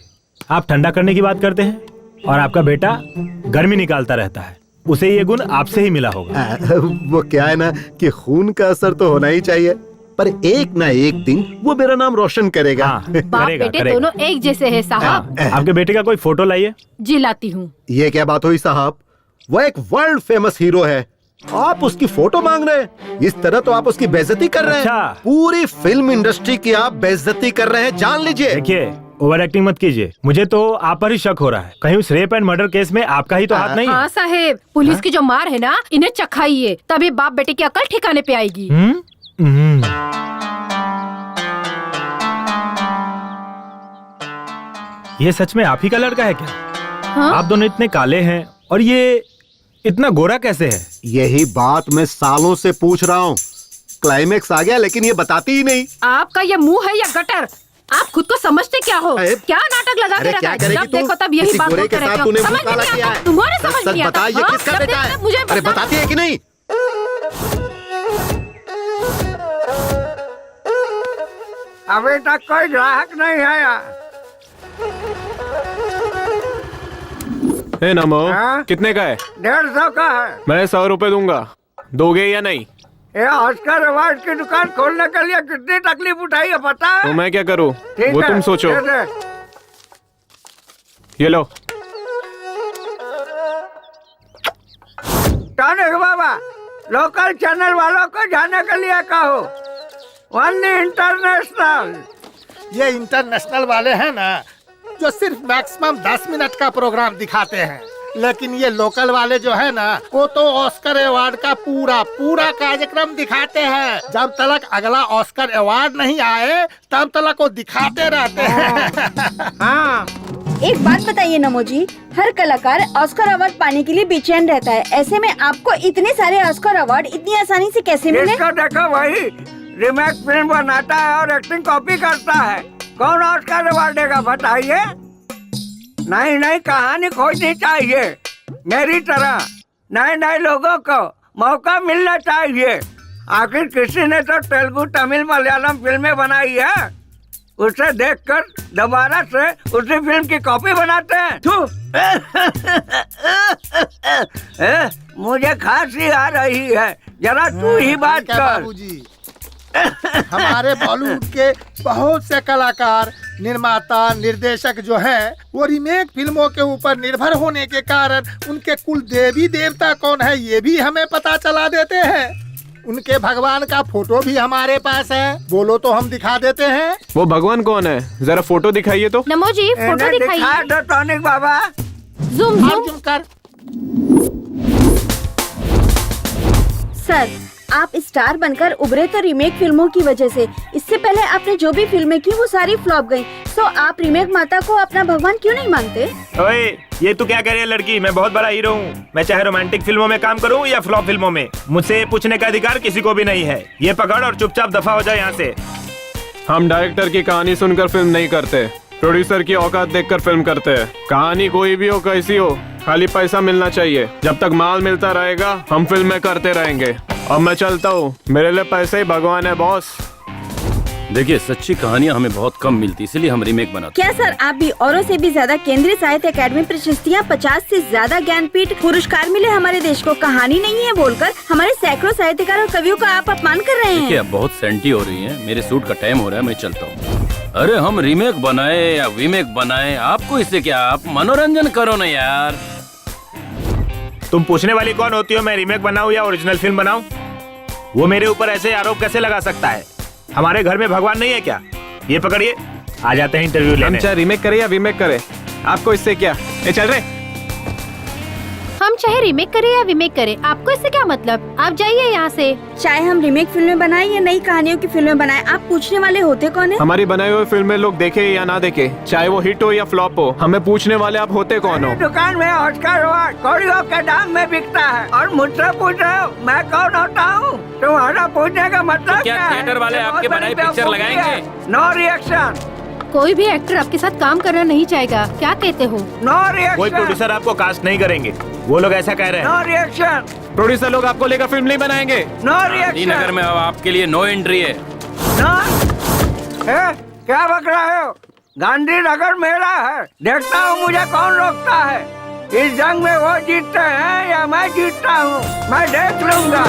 आप ठंडा करने की बात करते हैं और आपका बेटा गर्मी निकालता रहता है। उसे ये गुण आपसे ही मिला होगा। वो क्या है ना कि खून का असर तो होना ही चाहिए, पर एक ना एक दिन वो मेरा नाम रोशन करेगा। बाप बेटे दोनों एक जैसे हैं साहब। आपके बेटे का कोई फोटो लाइए। जी लाती हूँ। ये क्या बात हुई साहब? वो एक वर्ल्ड फेमस हीरो है, आप उसकी फोटो मांग रहे हैं? इस तरह तो आप उसकी बेइज्जती कर रहे हैं। अच्छा। पूरी फिल्म इंडस्ट्री की आप बेइज्जती कर रहे हैं, जान लीजिए। देखिए, ओवर एक्टिंग मत कीजिए। मुझे तो आप पर ही शक हो रहा है। कहीं उस रेप एंड मर्डर केस में आपका ही तो हाथ नहीं है। हाँ साहेब, पुलिस की जो मार है ना, इन्हें चखाइए, तभी बाप बेटे की अकल ठिकाने पे आएगी। ये सच में आप ही का लड़का है क्या? हाँ? आप दोनों इतने काले हैं और ये इतना गोरा कैसे है? यही बात मैं सालों से पूछ रहा हूँ। क्लाइमेक्स आ गया लेकिन ये बताती ही नहीं। आपका ये मुंह है या गटर? आप खुद को समझते क्या हो? क्या नाटक लगा के रखा है? जब देखो तब यही बात बोलते रहते हो। समझ नहीं आता, तुम्हारे समझ नहीं आता। बताइए किसका बेटा है? अरे बताती है कि नहीं? अभी तक कोई ग्राहक नहीं आया। हे नमो, हाँ? कितने का है? 150 का है। मैं 100 रुपए दूंगा, दोगे या नहीं? ये ऑस्कर अवार्ड की दुकान खोलने के लिए कितनी तकलीफ उठाई है पता है? तो मैं क्या करूँ, ठीक वो है, तुम सोचो। दे दे। ये लो। टॉनिक बाबा, लोकल चैनल वालों को जाने के लिए कहो। वन्नी इंटरनेशनल। ये इंटरनेशनल वाले हैं ना, जो सिर्फ मैक्सिमम 10 मिनट का प्रोग्राम दिखाते हैं, लेकिन ये लोकल वाले जो है ना, वो तो ऑस्कर अवार्ड का पूरा कार्यक्रम दिखाते हैं। जब तक अगला ऑस्कर अवार्ड नहीं आए तब तक वो दिखाते रहते हैं। हाँ। एक बात बताइए नमो जी, हर कलाकार ऑस्कर अवार्ड पाने के लिए बेचैन रहता है। ऐसे में आपको इतने सारे ऑस्कर अवार्ड इतनी आसानी से कैसे मिले? इसको देखो, वही रीमेक फिल्म बनाता है और एक्टिंग कॉपी करता है। कौन ऑस्कर अवार्ड देगा बताइए? नई नई कहानी खोजनी चाहिए। मेरी तरह नए नए लोगों को मौका मिलना चाहिए। आखिर किसी ने तो तेलुगु, तमिल, मलयालम फिल्में बनाई है, उसे देखकर दोबारा से उसी फिल्म की कॉपी बनाते हैं। मुझे खांसी आ रही है, जरा तू ही बात कर। बाबूजी, हमारे बॉलीवुड के बहुत से कलाकार, निर्माता, निर्देशक जो हैं, वो रीमेक फिल्मों के ऊपर निर्भर होने के कारण उनके कुल देवी देवता कौन है ये भी हमें पता चला देते हैं। उनके भगवान का फोटो भी हमारे पास है, बोलो तो हम दिखा देते हैं। वो भगवान कौन है, जरा फोटो दिखाइए तो। नमो जी, फोटो दिखाइए। दिखा दो टॉनिक बाबा। जूम कर। सर, आप स्टार बनकर उभरे तो रीमेक फिल्मों की वजह से। इससे पहले आपने जो भी फिल्में की वो सारी फ्लॉप गयी। तो आप रीमेक माता को अपना भगवान क्यों नहीं मानते? ओए, ये तू क्या कह रही है लड़की? मैं बहुत बड़ा हीरो हूँ। मैं चाहे रोमांटिक फिल्मों में काम करूँ या फ्लॉप फिल्मों में, मुझसे पूछने का अधिकार किसी को भी नहीं है। ये पकड़ और चुपचाप दफा हो जाए यहाँ से। हम डायरेक्टर की कहानी सुनकर फिल्म नहीं करते, प्रोड्यूसर की औकात देखकर फिल्म करते हैं। कहानी कोई भी हो, कैसी हो, खाली पैसा मिलना चाहिए। जब तक माल मिलता रहेगा हम फिल्में करते रहेंगे। अब मैं चलता हूँ, मेरे लिए पैसे ही भगवान है बॉस। देखिए, सच्ची कहानियाँ हमें बहुत कम मिलती, इसलिए हम रीमेक बनाते। क्या सर आप भी औरों से भी ज्यादा केंद्रीय साहित्य अकादमी प्रशस्तियाँ, 50 से ज्यादा ज्ञानपीठ पुरस्कार मिले हमारे देश को, कहानी नहीं है बोलकर हमारे सैकड़ों साहित्यकार और कवियों का आप अपमान कर रहे देखिए, हैं। अब बहुत सेंटी हो रही है, मेरे सूट का टाइम हो रहा है, मैं चलता हूँ। अरे हम रीमेक बनाए या वीमेक बनाए, आपको इससे क्या, आप मनोरंजन करो ना यार। तुम पूछने वाली कौन होती हो मैं रीमेक बनाऊं या ओरिजिनल फिल्म बनाऊं? वो मेरे ऊपर ऐसे आरोप कैसे लगा सकता है? हमारे घर में भगवान नहीं है क्या? ये पकड़िए, आ जाते हैं इंटरव्यू लेने। हम चाहे रीमेक करें या वीमेक करें, आपको इससे क्या? ये चल रहे। हम चाहे रीमेक करें या वीमेक करें, आपको इससे क्या मतलब? आप जाइए यहाँ से। चाहे हम रीमेक फिल्में बनाए या नई कहानियों की फिल्में बनाए, आप पूछने वाले होते कौन है? हमारी बनाई हुई फिल्में लोग देखे या ना देखे, चाहे वो हिट हो या फ्लॉप हो, हमें पूछने वाले आप होते कौन हो? दुकान में ऑस्कर अवार्ड कौड़ियों के दाम में बिकता है और मुझसे पूछ रहे हो मैं कौन होता हूँ? तुम्हारा पूछने का मतलब तो क्या थिएटर वाले आपके बनाई पिक्चर लगाएंगे? No reaction. कोई भी एक्टर आपके साथ काम करना नहीं चाहेगा, क्या कहते हो? No reaction. कोई प्रोड्यूसर आपको कास्ट नहीं करेंगे, वो लोग ऐसा कह रहे हैं। No reaction. प्रोड्यूसर लोग आपको लेकर फिल्म नहीं बनाएंगे। No reaction. नगर में अब आपके लिए नो एंट्री है। क्या बक रहे हो? गांधी नगर मेरा है, देखता हूँ मुझे कौन रोकता है। इस जंग में वो जीतते हैं या मैं जीतता हूँ, मैं देख लूंगा।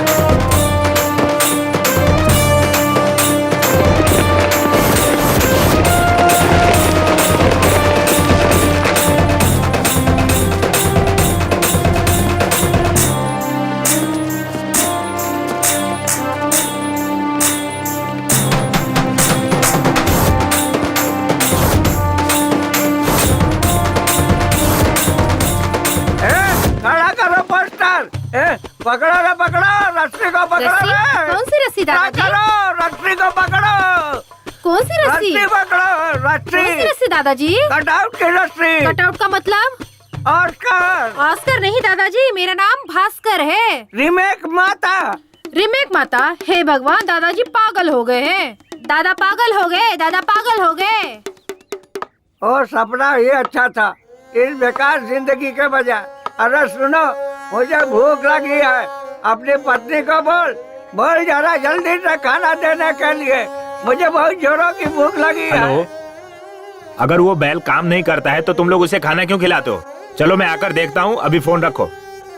पकड़ो रे, पकड़ो रस्सी को, पकड़ो रे। कौन सी रस्सी दादाजी? रस्सी को पकड़ो। कौन सी रस्सी? रस्सी पकड़ो, रस्सी। कौन सी रस्सी दादाजी? कटआउट की रस्सी। कटआउट का मतलब? ऑस्कर। ऑस्कर नहीं दादाजी, मेरा नाम भास्कर है। रीमेक माता। रीमेक माता? हे भगवान, दादाजी पागल हो गए हैं। दादा पागल हो गए, दादा पागल हो गए। ओ सपना ही अच्छा था इस बेकार जिंदगी के बजाय। अरे सुनो, मुझे भूख लगी है, अपनी पत्नी को बोल जरा जल्दी से खाना देने के लिए, मुझे बहुत जोरों की भूख लगी है। हेलो, अगर वो बैल काम नहीं करता है तो तुम लोग उसे खाना क्यों खिलाते हो? चलो मैं आकर देखता हूँ, अभी फोन रखो।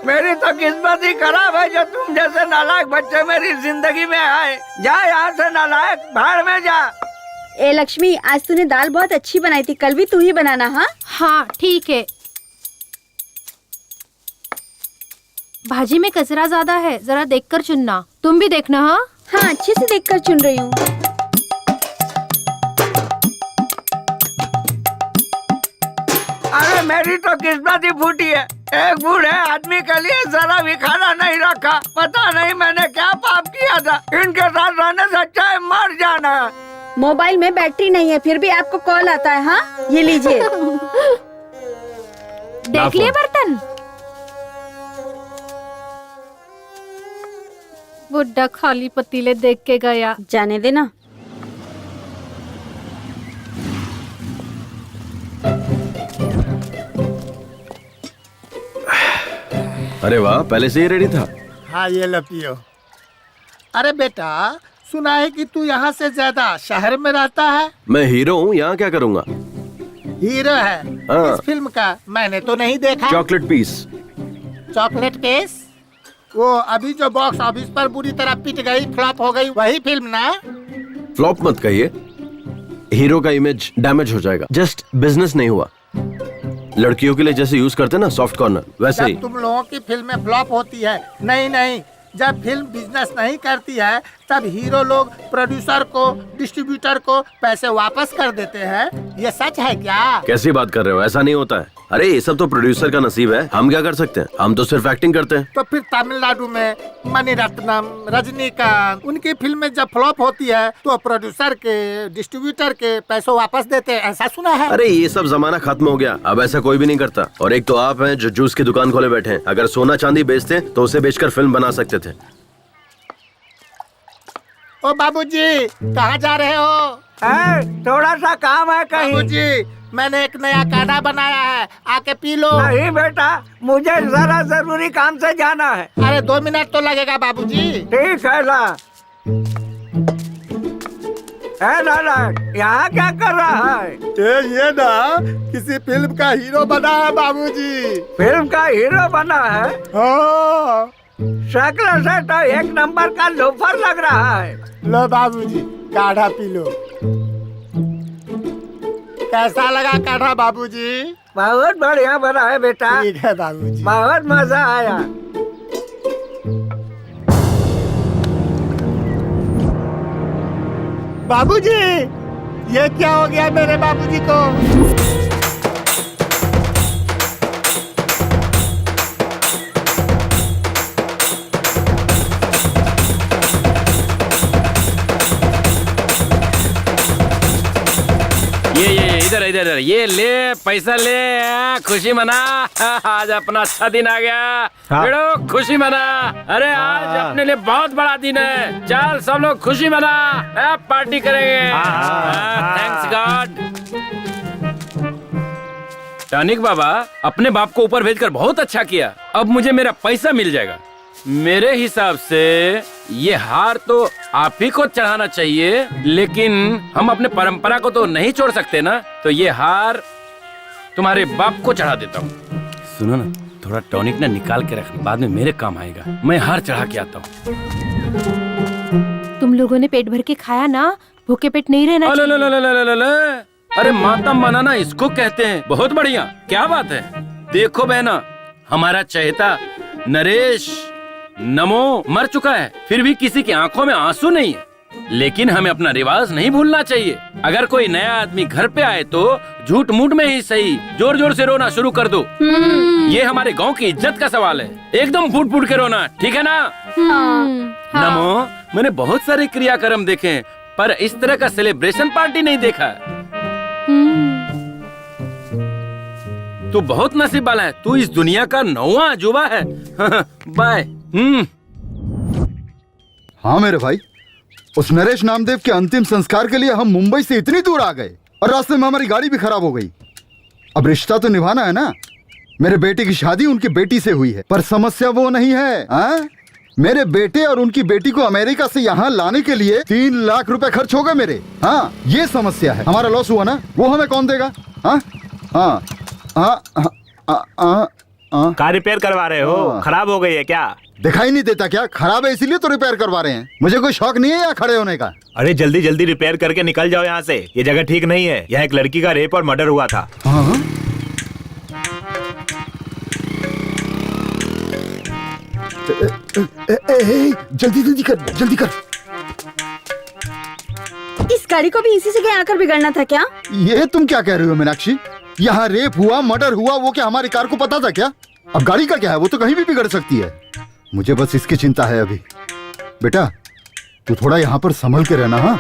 मेरी तो किस्मत ही खराब है जो तुम जैसे नालायक बच्चे मेरी जिंदगी में आए। जा यहाँ से नालायक, भाड़ में जा। ए लक्ष्मी, आज तूने दाल बहुत अच्छी बनाई थी, कल भी तू ही बनाना। हाँ हाँ ठीक है। भाजी में कचरा ज्यादा है, जरा देखकर चुनना। तुम भी देखना। हाँ हाँ, अच्छे से देखकर चुन रही हूँ। अरे मेरी तो किस्मत ही फूटी है, एक बूढ़े आदमी के लिए जरा भी खाना नहीं रखा। पता नहीं मैंने क्या पाप किया था, इनके साथ रहने से अच्छा है मर जाना। मोबाइल में बैटरी नहीं है, फिर भी आपको कॉल आता है। हाँ ये लीजिए। देख लिए बर्तन? बुड्ढा खाली पतीले देख के गया। जाने देना। अरे वाह, पहले से ही रेडी था। हाँ ये लो पियो। अरे बेटा, सुना है कि तू यहाँ से ज्यादा शहर में रहता है। मैं हीरो हूँ, यहाँ क्या करूँगा? हीरो है हाँ। इस फिल्म का? मैंने तो नहीं देखा। Chocolate piece. Chocolate piece? वो अभी जो बॉक्स ऑफिस पर बुरी तरह पिट गई, फ्लॉप हो गई, वही फिल्म ना? फ्लॉप मत कहिए, हीरो का इमेज डैमेज हो जाएगा। जस्ट बिजनेस नहीं हुआ। लड़कियों के लिए जैसे यूज करते ना सॉफ्ट कॉर्नर, वैसे ही। जब तुम लोगों की फिल्में फ्लॉप होती है, नहीं, जब फिल्म बिजनेस नहीं करती है तब हीरो लोग प्रोड्यूसर को, डिस्ट्रीब्यूटर को पैसे वापस कर देते हैं। ये सच है क्या? कैसी बात कर रहे हो? ऐसा नहीं होता है। अरे ये सब तो प्रोड्यूसर का नसीब है, हम क्या कर सकते हैं? हम तो सिर्फ एक्टिंग करते हैं। तो फिर तमिलनाडु में मणिरत्नम, रजनीकांत, उनकी फिल्में जब फ्लॉप होती है तो प्रोड्यूसर के, डिस्ट्रीब्यूटर के पैसे वापस देते हैं, ऐसा सुना है। अरे ये सब जमाना खत्म हो गया, अब ऐसा कोई भी नहीं करता। और एक तो आप हैं जो जूस की दुकान खोले बैठे हैं। अगर सोना चांदी बेचते तो उसे बेचकर फिल्म बना सकते थे। ओ बाबूजी, कहाँ जा रहे हो? थोड़ा सा काम है कहीं। बाबूजी, मैंने एक नया काढ़ा बनाया है, आके पी लो। नहीं बेटा, मुझे जरा जरूरी काम से जाना है। अरे 2 मिनट तो लगेगा बाबूजी। ठीक है ला। दादा, यहाँ क्या कर रहा है? ये ना किसी फिल्म का हीरो बना है बाबूजी। फिल्म का हीरो बना है? हाँ। शक्ल से तो एक नंबर का लोफर लग रहा है। लो बाबूजी, काढ़ा पी लो। कैसा लगा काढ़ा बाबूजी? बहुत बढ़िया बना है बेटा। ठीक है बाबूजी। बहुत मजा आया। बाबूजी, ये क्या हो गया मेरे बाबूजी को? ये इधर इधर इधर, ये ले पैसा ले, खुशी मना। आज अपना अच्छा दिन आ गया। भिड़ो खुशी मना। अरे आज अपने लिए बहुत बड़ा दिन है। चल सब लोग खुशी मना, पार्टी करेंगे। Thanks God. टॉनिक बाबा, अपने बाप को ऊपर भेजकर बहुत अच्छा किया। अब मुझे मेरा पैसा मिल जाएगा। मेरे हिसाब से ये हार तो आप ही को चढ़ाना चाहिए, लेकिन हम अपने परंपरा को तो नहीं छोड़ सकते ना। तो ये हार तुम्हारे बाप को चढ़ा देता हूँ। सुनो ना, थोड़ा टॉनिक ना निकाल के रखना, बाद में मेरे काम आएगा। मैं हार चढ़ा के आता हूँ। तुम लोगों ने पेट भर के खाया ना, भूखे पेट नहीं रहना चाहिए। अरे मातम बनाना इसको कहते हैं। बहुत बढ़िया, क्या बात है। देखो बहना, हमारा चहेता नरेश नमो मर चुका है, फिर भी किसी की आंखों में आंसू नहीं है। लेकिन हमें अपना रिवाज नहीं भूलना चाहिए। अगर कोई नया आदमी घर पे आए तो झूठ मूठ में ही सही जोर जोर से रोना शुरू कर दो। ये हमारे गांव की इज्जत का सवाल है। एकदम फूट फूट के रोना, ठीक है ना? नमो, मैंने बहुत सारे क्रियाक्रम देखे हैं, पर इस तरह का सेलिब्रेशन पार्टी नहीं देखा। तू बहुत नसीब वाला है। तू इस दुनिया का 9वां अजूबा है। बाय। हाँ मेरे भाई, उस नरेश नामदेव के अंतिम संस्कार के लिए हम मुंबई से इतनी दूर आ गए और रास्ते में हमारी गाड़ी भी खराब हो गई। अब रिश्ता तो निभाना है ना। मेरे बेटे की शादी उनकी बेटी से हुई है, पर समस्या वो नहीं है। हाँ? मेरे बेटे और उनकी बेटी को अमेरिका से यहाँ लाने के लिए 3 लाख रुपए खर्च हो गए मेरे। हाँ, ये समस्या है। हमारा लॉस हुआ ना, वो हमें कौन देगा? हाँ हाँ हाँ। कार रिपेयर करवा रहे हो? खराब हो गई है क्या? दिखाई नहीं देता क्या? खराब है इसीलिए तो रिपेयर करवा रहे हैं। मुझे कोई शौक नहीं है यहाँ खड़े होने का। अरे जल्दी जल्दी रिपेयर करके निकल जाओ यहाँ से। ये जगह ठीक नहीं है। यहाँ एक लड़की का रेप और मर्डर हुआ था। हाँ? जल्दी जल्दी कर, जल्दी कर। इस गाड़ी को भी इसी जगह आकर बिगड़ना था क्या? ये तुम क्या कह रही हो मीनाक्षी? यहाँ रेप हुआ, मर्डर हुआ, वो क्या हमारी कार को पता था क्या? अब गाड़ी का क्या है, वो तो कहीं भी बिगड़ सकती है। मुझे बस इसकी चिंता है अभी। बेटा, तू थोड़ा यहाँ पर संभल के रहना। हाँ,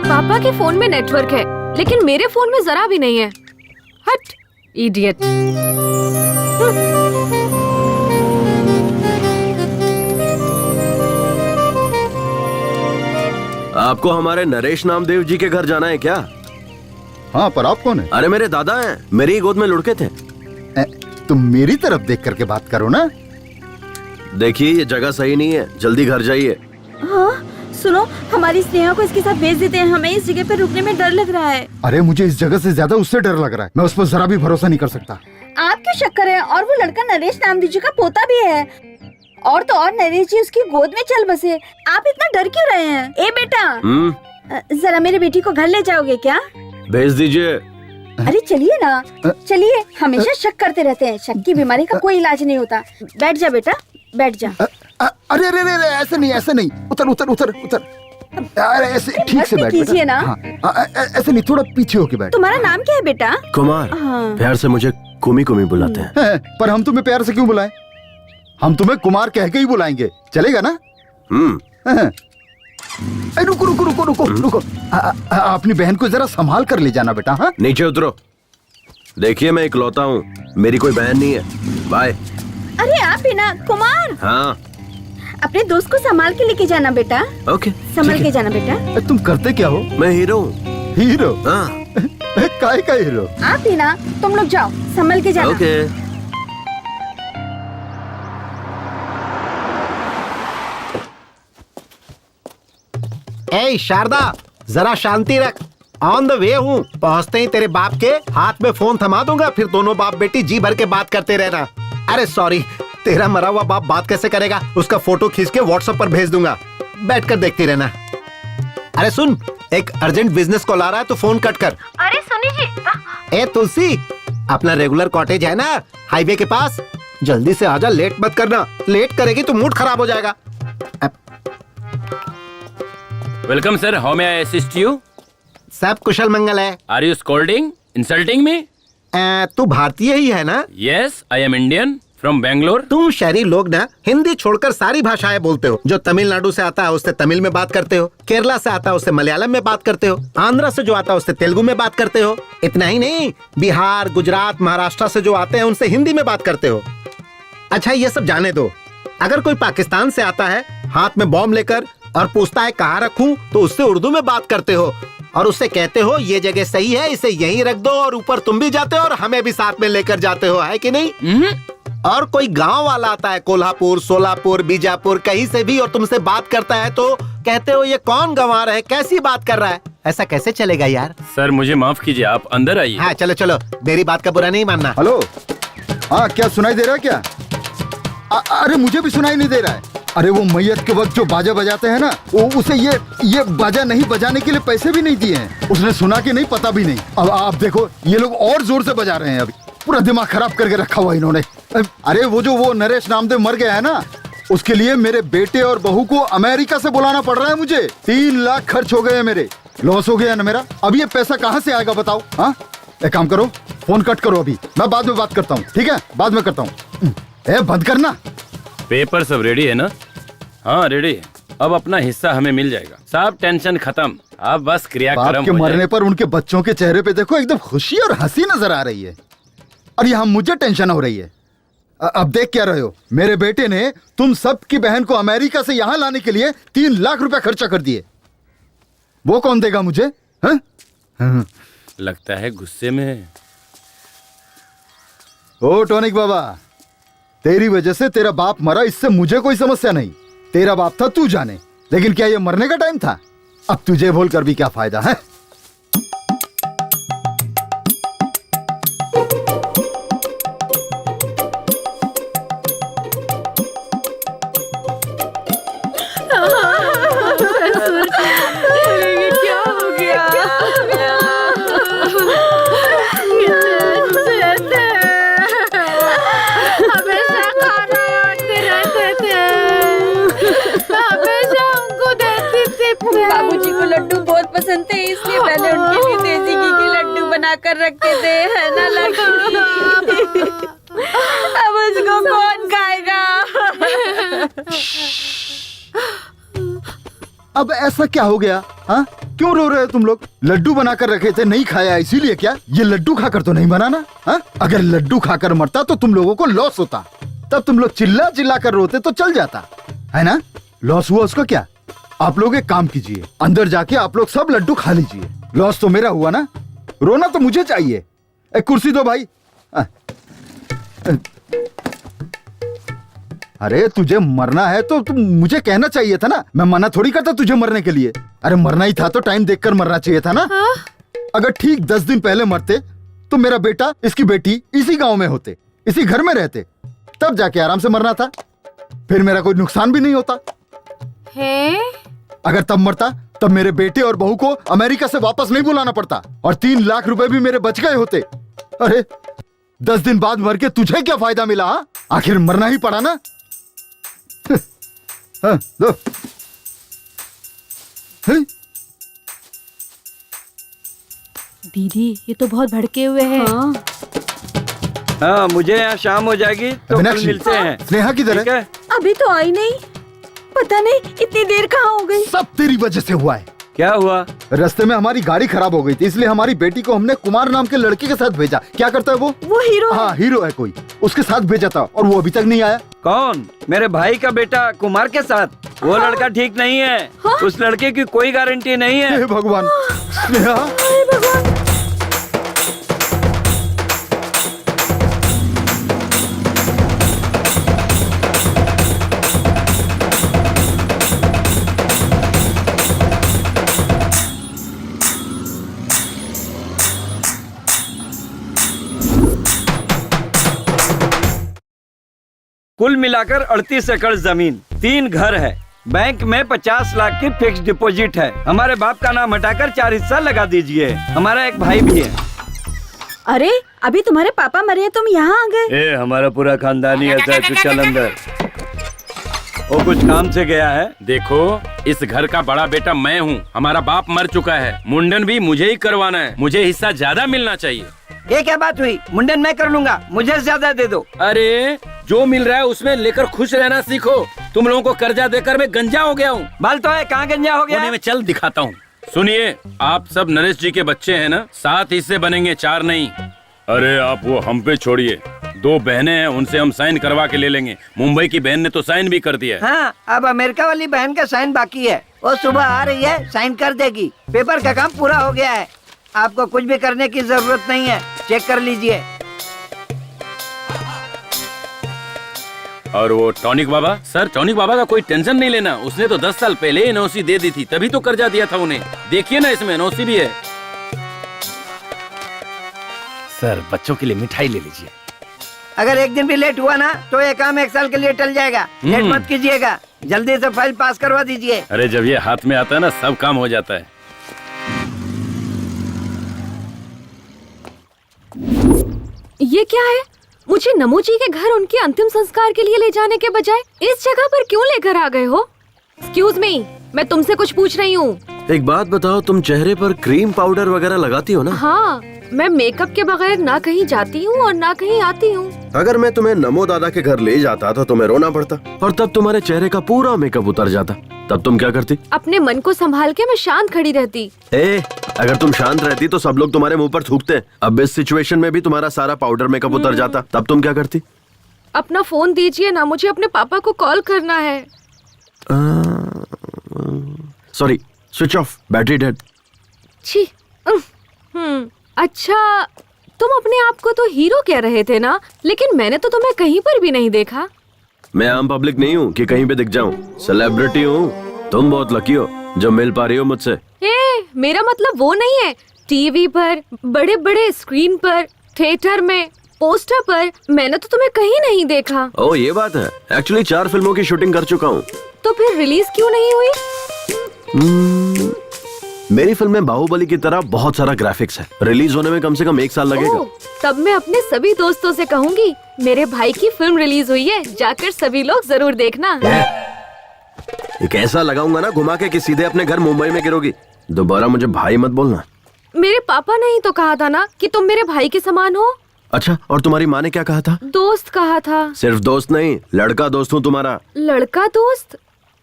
पापा के फोन में नेटवर्क है, लेकिन मेरे फोन में जरा भी नहीं है। हट, इडियट। आपको हमारे नरेश नामदेव जी के घर जाना है क्या? हाँ, पर आप कौन है? अरे मेरे दादा हैं, मेरी ही गोद में लुढ़के थे। तुम मेरी तरफ देख करके बात करो ना। देखिए, ये जगह सही नहीं है, जल्दी घर जाइए। हाँ, सुनो, हमारी स्नेहा को इसके साथ भेज देते हैं। हमें इस जगह पे रुकने में डर लग रहा है। अरे मुझे इस जगह से ज्यादा उससे डर लग रहा है। मैं उस पर जरा भी भरोसा नहीं कर सकता। आप क्यों शक कर रहे हैं? और वो लड़का नरेश नामदेव जी का पोता भी है। और तो और नरेश जी उसकी गोद में चल बसे। आप इतना डर क्यों रहे हैं? ए बेटा, जरा मेरी बेटी को घर ले जाओगे क्या? भेज दीजिए। अरे चलिए ना, चलिए। हमेशा शक करते रहते हैं। शक की बीमारी का कोई इलाज नहीं होता। बैठ जा बेटा, बैठ जा। अरे अरे अरे, ऐसे नहीं, ऐसे नहीं। उतर उतर उतर उतर। अरे ऐसे ठीक से बैठ कीजिए ना। हाँ, ऐसे नहीं, थोड़ा पीछे होके बैठ। तुम्हारा नाम क्या है बेटा? कुमार। प्यार से मुझे कुमी कुमी बुलाते हैं। पर हम तुम्हें प्यार से क्यों बुलाएं? हम तुम्हें कुमार कह के ही बुलाएंगे, चलेगा ना? रुको रुको रुको रुको रुको। अपनी बहन को जरा संभाल कर ले जाना बेटा। हाँ, नीचे उतरो। देखिए मैं इकलौता हूँ, मेरी कोई बहन नहीं है। बाय। अरे आप ही ना कुमार, हाँ अपने दोस्त को संभाल के लेके जाना बेटा। ओके। संभाल के जाना बेटा। तुम करते क्या हो? मैं हीरो हूँ। हीरो? हाँ। काय का हीरो? आप ही ना, तुम लोग जाओ, संभल के जाना। ओके। ए शारदा, जरा शांति रख। ऑन द वे हूँ, पहुँचते ही तेरे बाप के हाथ में फोन थमा दूंगा, फिर दोनों बाप बेटी जी भर के बात करते रहना। अरे सॉरी, तेरा मरा हुआ बाप बात कैसे करेगा? उसका फोटो खींच के व्हाट्सएप पर भेज दूंगा, बैठकर देखती रहना। अरे सुन, एक अर्जेंट बिजनेस कॉल आ रहा है तो फोन कट कर। अरे सुनी जी। ए तुलसी, अपना रेगुलर कॉटेज है ना हाईवे के पास, जल्दी से आजा, लेट मत करना। लेट करेगी तो मूड खराब हो जाएगा। Welcome sir, how may I assist you? सब कुशल मंगल है। Are you scolding, insulting me? तू भारतीय ही है ना? Yes, I am Indian from Bangalore. तुम शहरी लोग ना हिंदी छोड़कर सारी भाषाएं बोलते हो। जो तमिलनाडु से आता है उससे तमिल में बात करते हो, केरला से आता है उससे मलयालम में बात करते हो, आंध्र से जो आता है उससे तेलुगु में बात करते हो। इतना ही नहीं, बिहार, गुजरात, महाराष्ट्र से जो आते हैं उनसे हिंदी में बात करते हो। अच्छा ये सब जाने दो, अगर कोई पाकिस्तान से आता है हाथ में बॉम्ब लेकर और पूछता है कहाँ रखूं, तो उससे उर्दू में बात करते हो और उससे कहते हो ये जगह सही है, इसे यहीं रख दो, और ऊपर तुम भी जाते हो और हमें भी साथ में लेकर जाते हो, है कि नहीं? और कोई गांव वाला आता है कोल्हापुर, सोलापुर, बीजापुर, कहीं से भी, और तुमसे बात करता है तो कहते हो ये कौन गंवार है, कैसी बात कर रहा है? ऐसा कैसे चलेगा यार? सर मुझे माफ कीजिए, आप अंदर आइए। हाँ चलो चलो, मेरी बात का बुरा नहीं मानना। हेलो, हाँ क्या सुनाई दे रहा है क्या? अरे मुझे भी सुनाई नहीं दे रहा है। अरे वो मैयत के वक्त जो बाजा बजाते हैं ना, वो उसे ये बाजा नहीं बजाने के लिए पैसे भी नहीं दिए हैं। उसने सुना कि नहीं, पता भी नहीं। अब आप देखो, ये लोग और जोर से बजा रहे हैं। अभी पूरा दिमाग खराब करके रखा हुआ इन्होंने। अरे वो नरेश नामदेव मर गया है ना, उसके लिए मेरे बेटे और बहू को अमेरिका से बुलाना पड़ रहा है मुझे। 3 लाख खर्च हो गए मेरे, लॉस हो गया ना मेरा। अब ये पैसा कहाँ से आएगा बताओ? हाँ एक काम करो, फोन कट करो, अभी मैं बाद में बात करता हूँ। ठीक है, बाद में करता हूँ। बंद करना। पेपर सब रेडी है ना? हाँ रेडी है। अब अपना हिस्सा हमें मिल जाएगा। सब टेंशन खत्म, अब बस क्रियाक्रम बाप के मरने पर उनके बच्चों के चेहरे पे देखो, एकदम खुशी और हंसी नजर आ रही है। और यहाँ मुझे टेंशन हो रही है। अब देख क्या रहे हो, मेरे बेटे ने तुम सब की बहन को अमेरिका से यहाँ लाने के लिए 3 लाख रुपया खर्चा कर दिए। वो कौन देगा मुझे? हाँ? लगता है गुस्से में है। ओ टॉनिक बाबा, तेरी वजह से तेरा बाप मरा, इससे मुझे कोई समस्या नहीं। तेरा बाप था, तू जाने, लेकिन क्या ये मरने का टाइम था? अब तुझे भूल कर भी क्या फायदा है? क्या हो गया? हमेशा खाना बांटते रहते थे, हमेशा उनको देती थी। बाबूजी को लड्डू बहुत पसंद थे, इसलिए मैंने उनके लिए देसी घी के लड्डू बनाकर रखे थे, है ना लड्डू? अब उसको कौन खाएगा? अब ऐसा क्या हो गया? हाँ क्यों रो रहे हो तुम लोग? लड्डू बनाकर रखे थे, नहीं खाया इसीलिए क्या? ये लड्डू खाकर तो नहीं मरा ना? हाँ अगर लड्डू खाकर मरता तो तुम लोगों को लॉस होता, तब तुम लोग चिल्ला चिल्ला कर रोते तो चल जाता, है ना? लॉस हुआ उसका क्या? आप लोग एक काम कीजिए, अंदर जाके आप लोग सब लड्डू खा लीजिए। लॉस तो मेरा हुआ ना, रोना तो मुझे चाहिए। एक कुर्सी दो भाई। अरे तुझे मरना है तो तुम मुझे कहना चाहिए था ना, मैं मना थोड़ी करता तुझे मरने के लिए। अरे मरना ही था तो टाइम देखकर मरना चाहिए था ना। अगर ठीक 10 दिन पहले मरते तो मेरा बेटा, इसकी बेटी इसी गांव में होते, इसी घर में रहते, तब जाके आराम से मरना था, फिर मेरा कोई नुकसान भी नहीं होता है? अगर तब मरता तब मेरे बेटे और बहू को अमेरिका से वापस नहीं बुलाना पड़ता और 3 लाख रुपए भी मेरे बच गए होते। अरे 10 दिन बाद मर के तुझे क्या फायदा मिला? हा? आखिर मरना ही पड़ा ना। हाँ, दो। दीदी ये तो बहुत भड़के हुए हैं। हाँ मुझे यहाँ शाम हो जाएगी तो कल मिलते हैं। स्नेहा किधर है? अभी तो आई नहीं, पता नहीं इतनी देर कहाँ हो गई। सब तेरी वजह से हुआ है। क्या हुआ? रास्ते में हमारी गाड़ी खराब हो गई थी, इसलिए हमारी बेटी को हमने कुमार नाम के लड़के के साथ भेजा। क्या करता है वो? हीरो है। हाँ, हीरो है कोई, उसके साथ भेजा था और वो अभी तक नहीं आया। कौन? मेरे भाई का बेटा कुमार के साथ? वो लड़का ठीक नहीं है। उस लड़के की कोई गारंटी नहीं है। हे भगवान। स्नेहा, कुल मिलाकर 38 एकड़ जमीन, 3 घर है, बैंक में 50 लाख की फिक्स डिपॉजिट है। हमारे बाप का नाम हटाकर 4 हिस्सा लगा दीजिए। हमारा एक भाई भी है। अरे अभी तुम्हारे पापा मरे हैं, तुम यहाँ आ गए? ए, हमारा पूरा खानदान ही ऐसा है। तू चल अंदर। वो कुछ काम से गया है। देखो, इस घर का बड़ा बेटा मैं हूँ। हमारा बाप मर चुका है, मुंडन भी मुझे ही करवाना है। मुझे हिस्सा ज्यादा मिलना चाहिए। ये क्या बात हुई? मुंडन मैं कर लूंगा, मुझे ज्यादा दे दो। अरे जो मिल रहा है उसमें लेकर खुश रहना सीखो। तुम लोगों को कर्जा देकर मैं गंजा हो गया हूँ। बाल तो है, कहाँ गंजा हो गया? मैं चल दिखाता हूँ। सुनिए, आप सब नरेश जी के बच्चे हैं ना? 7 हिस्से बनेंगे, 4 नहीं। अरे आप वो हम पे छोड़िए, 2 बहनें हैं, उनसे हम साइन करवा के ले लेंगे। मुंबई की बहन ने तो साइन भी कर दिया है। हाँ, अब अमेरिका वाली बहन का साइन बाकी है। वो सुबह आ रही है, साइन कर देगी। पेपर का काम पूरा हो गया है। आपको कुछ भी करने की जरूरत नहीं है, चेक कर लीजिए। और वो टॉनिक बाबा, सर टॉनिक बाबा का कोई टेंशन नहीं लेना। उसने तो 10 साल पहले ही एनओसी दे दी थी, तभी तो कर्जा दिया था उन्हें। देखिए ना, इसमें एनओसी भी है। सर बच्चों के लिए मिठाई ले लीजिए। अगर एक दिन भी लेट हुआ ना तो ये काम 1 साल के लिए टल जाएगा। लेट मत कीजिएगा, जल्दी से फाइल पास करवा दीजिए। अरे जब ये हाथ में आता है ना, सब काम हो जाता है। ये क्या है? मुझे नमो जी के घर उनके अंतिम संस्कार के लिए ले जाने के बजाय इस जगह पर क्यों लेकर आ गए हो? एक्सक्यूज मी, मैं तुमसे कुछ पूछ रही हूँ। एक बात बताओ, तुम चेहरे पर क्रीम पाउडर वगैरह लगाती हो ना? हाँ, मैं मेकअप के बगैर ना कहीं जाती हूँ और ना कहीं आती हूँ। अगर मैं तुम्हें नमो दादा के घर ले जाता तो तुम्हें रोना पड़ता और तब तुम्हारे चेहरे का पूरा मेकअप उतर जाता। तब तुम क्या करती? अपने मन को संभाल के मैं शांत खड़ी रहती। अगर तुम शांत रहती तो सब लोग तुम्हारे मुंह पर थूकते। अब इस सिचुएशन में भी तुम्हारा सारा पाउडर मेकअप उतर जाता, तब तुम क्या करती? अपना फोन दीजिए ना, मुझे अपने पापा को कॉल करना है। Sorry, switch off, battery dead. छी। अच्छा, तुम अपने आप को तो हीरो कह रहे थे ना, लेकिन मैंने तो तुम्हें कहीं पर भी नहीं देखा। मैं आम पब्लिक नहीं हूँ कि कहीं पे दिख जाऊँ, सेलिब्रिटी हूँ। तुम बहुत लकी हो जो मिल पा रही हो मुझसे। मेरा मतलब वो नहीं है। टीवी पर, बड़े बड़े स्क्रीन पर, थिएटर में, पोस्टर पर, मैंने तो तुम्हें कहीं नहीं देखा। ओह, ये बात है। एक्चुअली 4 फिल्मों की शूटिंग कर चुका हूँ। तो फिर रिलीज क्यों नहीं हुई? मेरी फिल्म में बाहुबली की तरह बहुत सारा ग्राफिक्स है। रिलीज होने में कम से कम 1 साल लगेगा। तब मैं अपने सभी दोस्तों से कहूँगी, मेरे भाई की फिल्म रिलीज हुई है, जाकर सभी लोग जरूर देखना। एक ऐसा लगाऊंगा ना घुमा के कि सीधे अपने घर मुंबई में गिरोगी। दोबारा मुझे भाई मत बोलना। मेरे पापा ने ही तो कहा था ना कि तुम मेरे भाई के समान हो। अच्छा, और तुम्हारी माँ ने क्या कहा था? दोस्त कहा था। सिर्फ दोस्त नहीं, लड़का दोस्त हूँ तुम्हारा। लड़का दोस्त?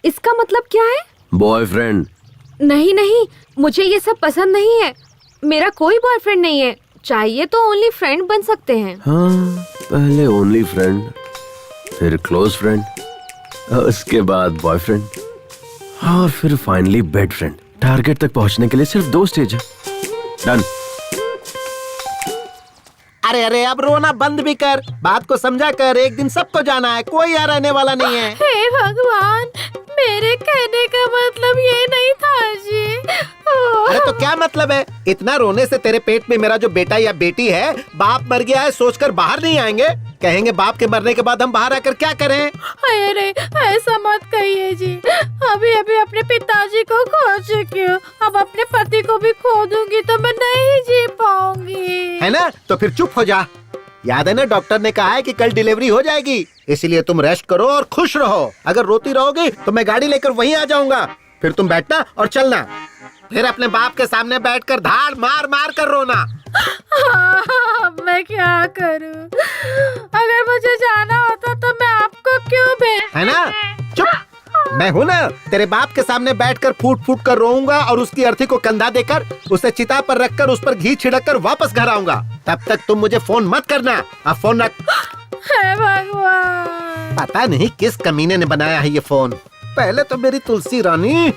इसका मतलब क्या है? बॉयफ्रेंड। नहीं नहीं, मुझे ये सब पसंद नहीं है। मेरा कोई बॉयफ्रेंड नहीं है। चाहिए तो ओनली फ्रेंड बन सकते हैं। हाँ, पहले ओनली फ्रेंड, फिर क्लोज फ्रेंड, उसके बाद बॉयफ्रेंड, और फिर फाइनली बेड फ्रेंड। टारगेट तक पहुंचने के लिए सिर्फ 2 स्टेज है। डन। अरे अरे, अब रोना बंद भी कर, बात को समझा कर। एक दिन सबको जाना है, कोई यहाँ रहने वाला नहीं है। हे भगवान, मेरे कहने का मतलब ये नहीं था जी। अरे तो क्या मतलब है? इतना रोने से तेरे पेट में मेरा जो बेटा या बेटी है, बाप मर गया है सोचकर बाहर नहीं आएंगे? कहेंगे बाप के मरने के बाद हम बाहर आकर क्या करें? अरे ऐसा मत कहिए जी। अभी अभी अपने पिताजी को खो चुकी हूँ, अब अपने पति को भी खो दूंगी तो मैं नहीं जी पाऊंगी। है ना? तो फिर चुप हो जा। याद है ना, डॉक्टर ने कहा है कि कल डिलीवरी हो जाएगी, इसलिए तुम रेस्ट करो और खुश रहो। अगर रोती रहोगी तो मैं गाड़ी लेकर वहीं आ जाऊंगा, फिर तुम बैठना और चलना, फिर अपने बाप के सामने बैठकर धाड़ मार मार कर रोना। मैं क्या करूं? अगर मुझे जाना होता तो मैं आपको क्यों भेज? है ना? चुप। मैं हूँ ना, तेरे बाप के सामने बैठकर फूट फूट कर रोऊंगा और उसकी अर्थी को कंधा देकर उसे चिता पर रखकर उस पर घी छिड़क कर वापस घर आऊंगा। तब तक तुम मुझे फोन मत करना। अब फोन रख। हे भगवान, पता नहीं किस कमीने ने बनाया है ये फोन। पहले तो मेरी तुलसी रानी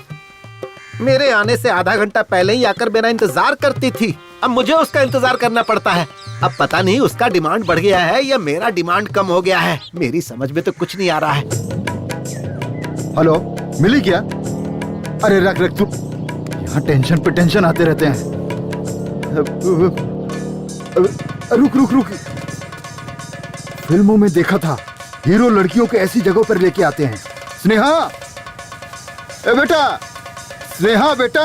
मेरे आने से आधा घंटा पहले ही आकर मेरा इंतजार करती थी, अब मुझे उसका इंतजार करना पड़ता है। अब पता नहीं उसका डिमांड बढ़ गया है या मेरा डिमांड कम हो गया है, मेरी समझ में तो कुछ नहीं आ रहा है। हेलो, मिली क्या? अरे रख रख तू, यहाँ टेंशन पे टेंशन आते रहते हैं। रुक रुक रुक, फिल्मों में देखा था हीरो लड़कियों को ऐसी जगहों पर लेके आते हैं। स्नेहा, ए बेटा, स्नेहा बेटा,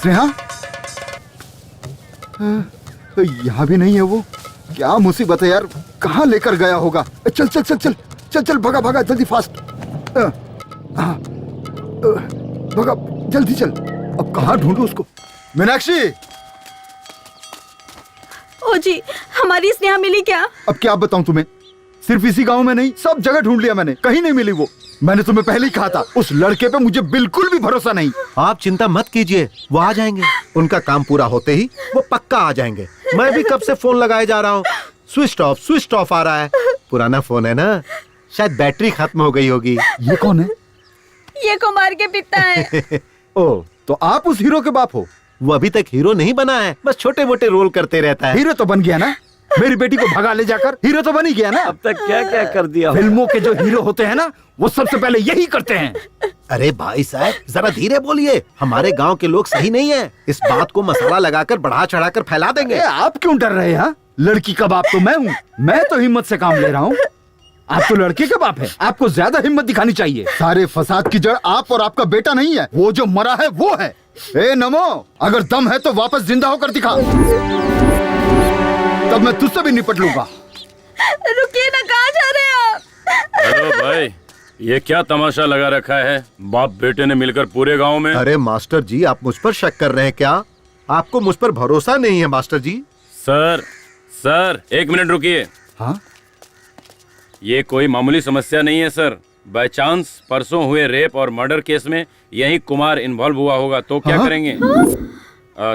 स्नेहा, यहाँ भी नहीं है वो। क्या मुसीबत है यार, कहाँ लेकर गया होगा? चल चल चल चल चल चल, भगा भगा जल्दी, फास्ट भगा जल्दी चल। अब कहाँ ढूंढूं उसको? मीनाक्षी, ओ जी, हमारी स्नेहा मिली क्या? अब क्या बताऊं तुम्हें, सिर्फ इसी गांव में नहीं, सब जगह ढूंढ लिया मैंने, कहीं नहीं मिली वो। मैंने तुम्हें पहले ही कहा था, उस लड़के पे मुझे बिल्कुल भी भरोसा नहीं। आप चिंता मत कीजिए, वो आ जाएंगे। उनका काम पूरा होते ही वो पक्का आ जाएंगे। मैं भी कब से फोन लगाए जा रहा हूँ, स्विच ऑफ आ रहा है। पुराना फोन है ना, शायद बैटरी खत्म हो गई होगी। ये कौन है? ये कुमार के पिता है। ओ, तो आप उस हीरो के बाप हो? वो अभी तक हीरो नहीं बना है, बस छोटे मोटे रोल करते रहता है। हीरो तो बन गया ना, मेरी बेटी को भगा ले जाकर हीरो तो बन ही गया ना। अब तक क्या क्या कर दिया। फिल्मों के जो हीरो होते हैं ना, वो सबसे पहले यही करते हैं। अरे भाई साहब, जरा धीरे बोलिए, हमारे गांव के लोग सही नहीं है। इस बात को मसाला लगाकर बढ़ा चढ़ाकर फैला देंगे। आप क्यों डर रहे हैं? लड़की का बाप तो मैं हूँ, मैं तो हिम्मत से काम ले रहा हूँ। आप तो लड़के का बाप है, आपको ज्यादा हिम्मत दिखानी चाहिए। सारे फसाद की जड़ आप और आपका बेटा नहीं है, वो जो मरा है वो है। ए नमो, अगर दम है तो वापस जिंदा होकर दिखा, तब मैं तुझसे भी निपट लूंगा। रुकिए ना, कहाँ जा रहे हैं आप? हेलो भाई, ये क्या तमाशा लगा रखा है? बाप बेटे ने मिलकर पूरे गांव में। अरे मास्टर जी, आप मुझ पर शक कर रहे हैं क्या? आपको मुझ पर भरोसा नहीं है मास्टर जी? सर एक मिनट रुकिए। हाँ? ये कोई मामूली समस्या नहीं है सर। बाय चांस परसों हुए रेप और मर्डर केस में यही कुमार इन्वॉल्व हुआ होगा तो क्या करेंगे?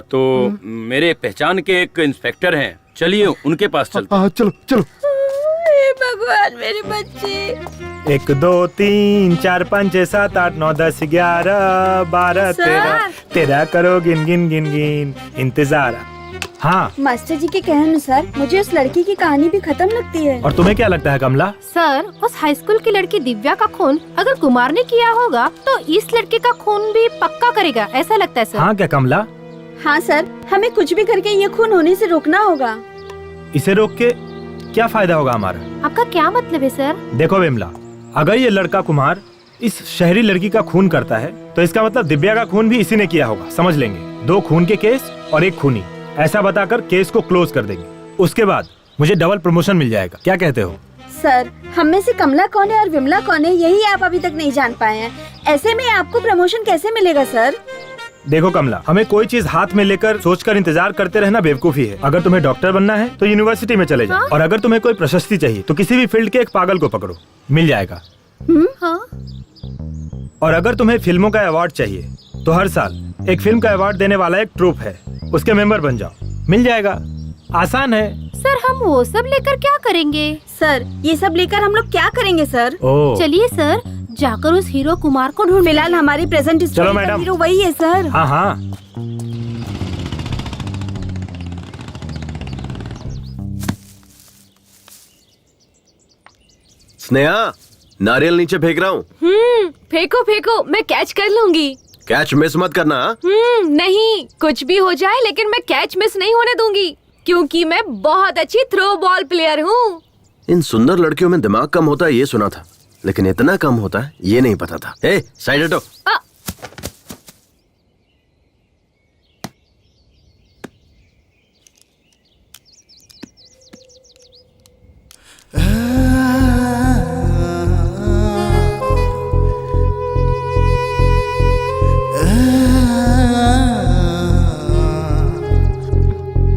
तो मेरे पहचान के एक इंस्पेक्टर हैं, चलिए उनके पास चलते हैं। चलो चलो। हे भगवान, मेरे बच्चे। 1 2 3 4 5 6 7 8 9 10 11 12 13 करो गिन गिन गिन गिन इंतजार। हाँ मास्टर जी के कहने अनुसार मुझे उस लड़की की कहानी भी खत्म लगती है। और तुम्हें क्या लगता है कमला? सर, उस हाई स्कूल की लड़की दिव्या का खून अगर कुमार ने किया होगा तो इस लड़के का खून भी पक्का करेगा, ऐसा लगता है सर। हाँ क्या कमला? हाँ सर, हमें कुछ भी करके ये खून होने से रोकना होगा। इसे रोक के क्या फायदा होगा हमारा? आपका क्या मतलब है सर? देखो विमला, अगर ये लड़का कुमार इस शहरी लड़की का खून करता है तो इसका मतलब दिव्या का खून भी इसी ने किया होगा, समझ लेंगे। 2 खून के केस और 1 खूनी, ऐसा बताकर केस को क्लोज कर देंगे। उसके बाद मुझे डबल प्रमोशन मिल जाएगा, क्या कहते हो? सर, हम में से कमला कौन है और विमला कौन है, यही आप अभी तक नहीं जान पाए हैं। ऐसे में आपको प्रमोशन कैसे मिलेगा सर? देखो कमला, हमें कोई चीज हाथ में लेकर सोचकर इंतजार करते रहना बेवकूफी है। अगर तुम्हें डॉक्टर बनना है तो यूनिवर्सिटी में चले जाओ। और अगर तुम्हें कोई प्रशस्ति चाहिए तो किसी भी फील्ड के एक पागल को पकड़ो, मिल जाएगा। हाँ? और अगर तुम्हें फिल्मों का अवार्ड चाहिए तो हर साल एक फिल्म का अवार्ड देने वाला एक ट्रूप है, उसके मेंबर बन जाओ, मिल जाएगा। आसान है। सर, हम वो सब लेकर क्या करेंगे? सर, ये सब लेकर हम लोग क्या करेंगे सर? चलिए सर, जाकर उस हीरो कुमार को ढूंढ। फिलहाल हमारी प्रेजेंट चलो मैडम, हीरो वही है सर। हाँ हाँ। स्नेहा, नारियल नीचे फेंक रहा हूँ। फेंको फेंको, मैं कैच कर लूंगी। कैच मिस मत करना। नहीं, कुछ भी हो जाए लेकिन मैं कैच मिस नहीं होने दूंगी, क्योंकि मैं बहुत अच्छी थ्रो बॉल प्लेयर हूँ। इन सुंदर लड़कियों में दिमाग कम होता है ये सुना था, लेकिन इतना कम होता है ये नहीं पता था। ए, साइड हटो।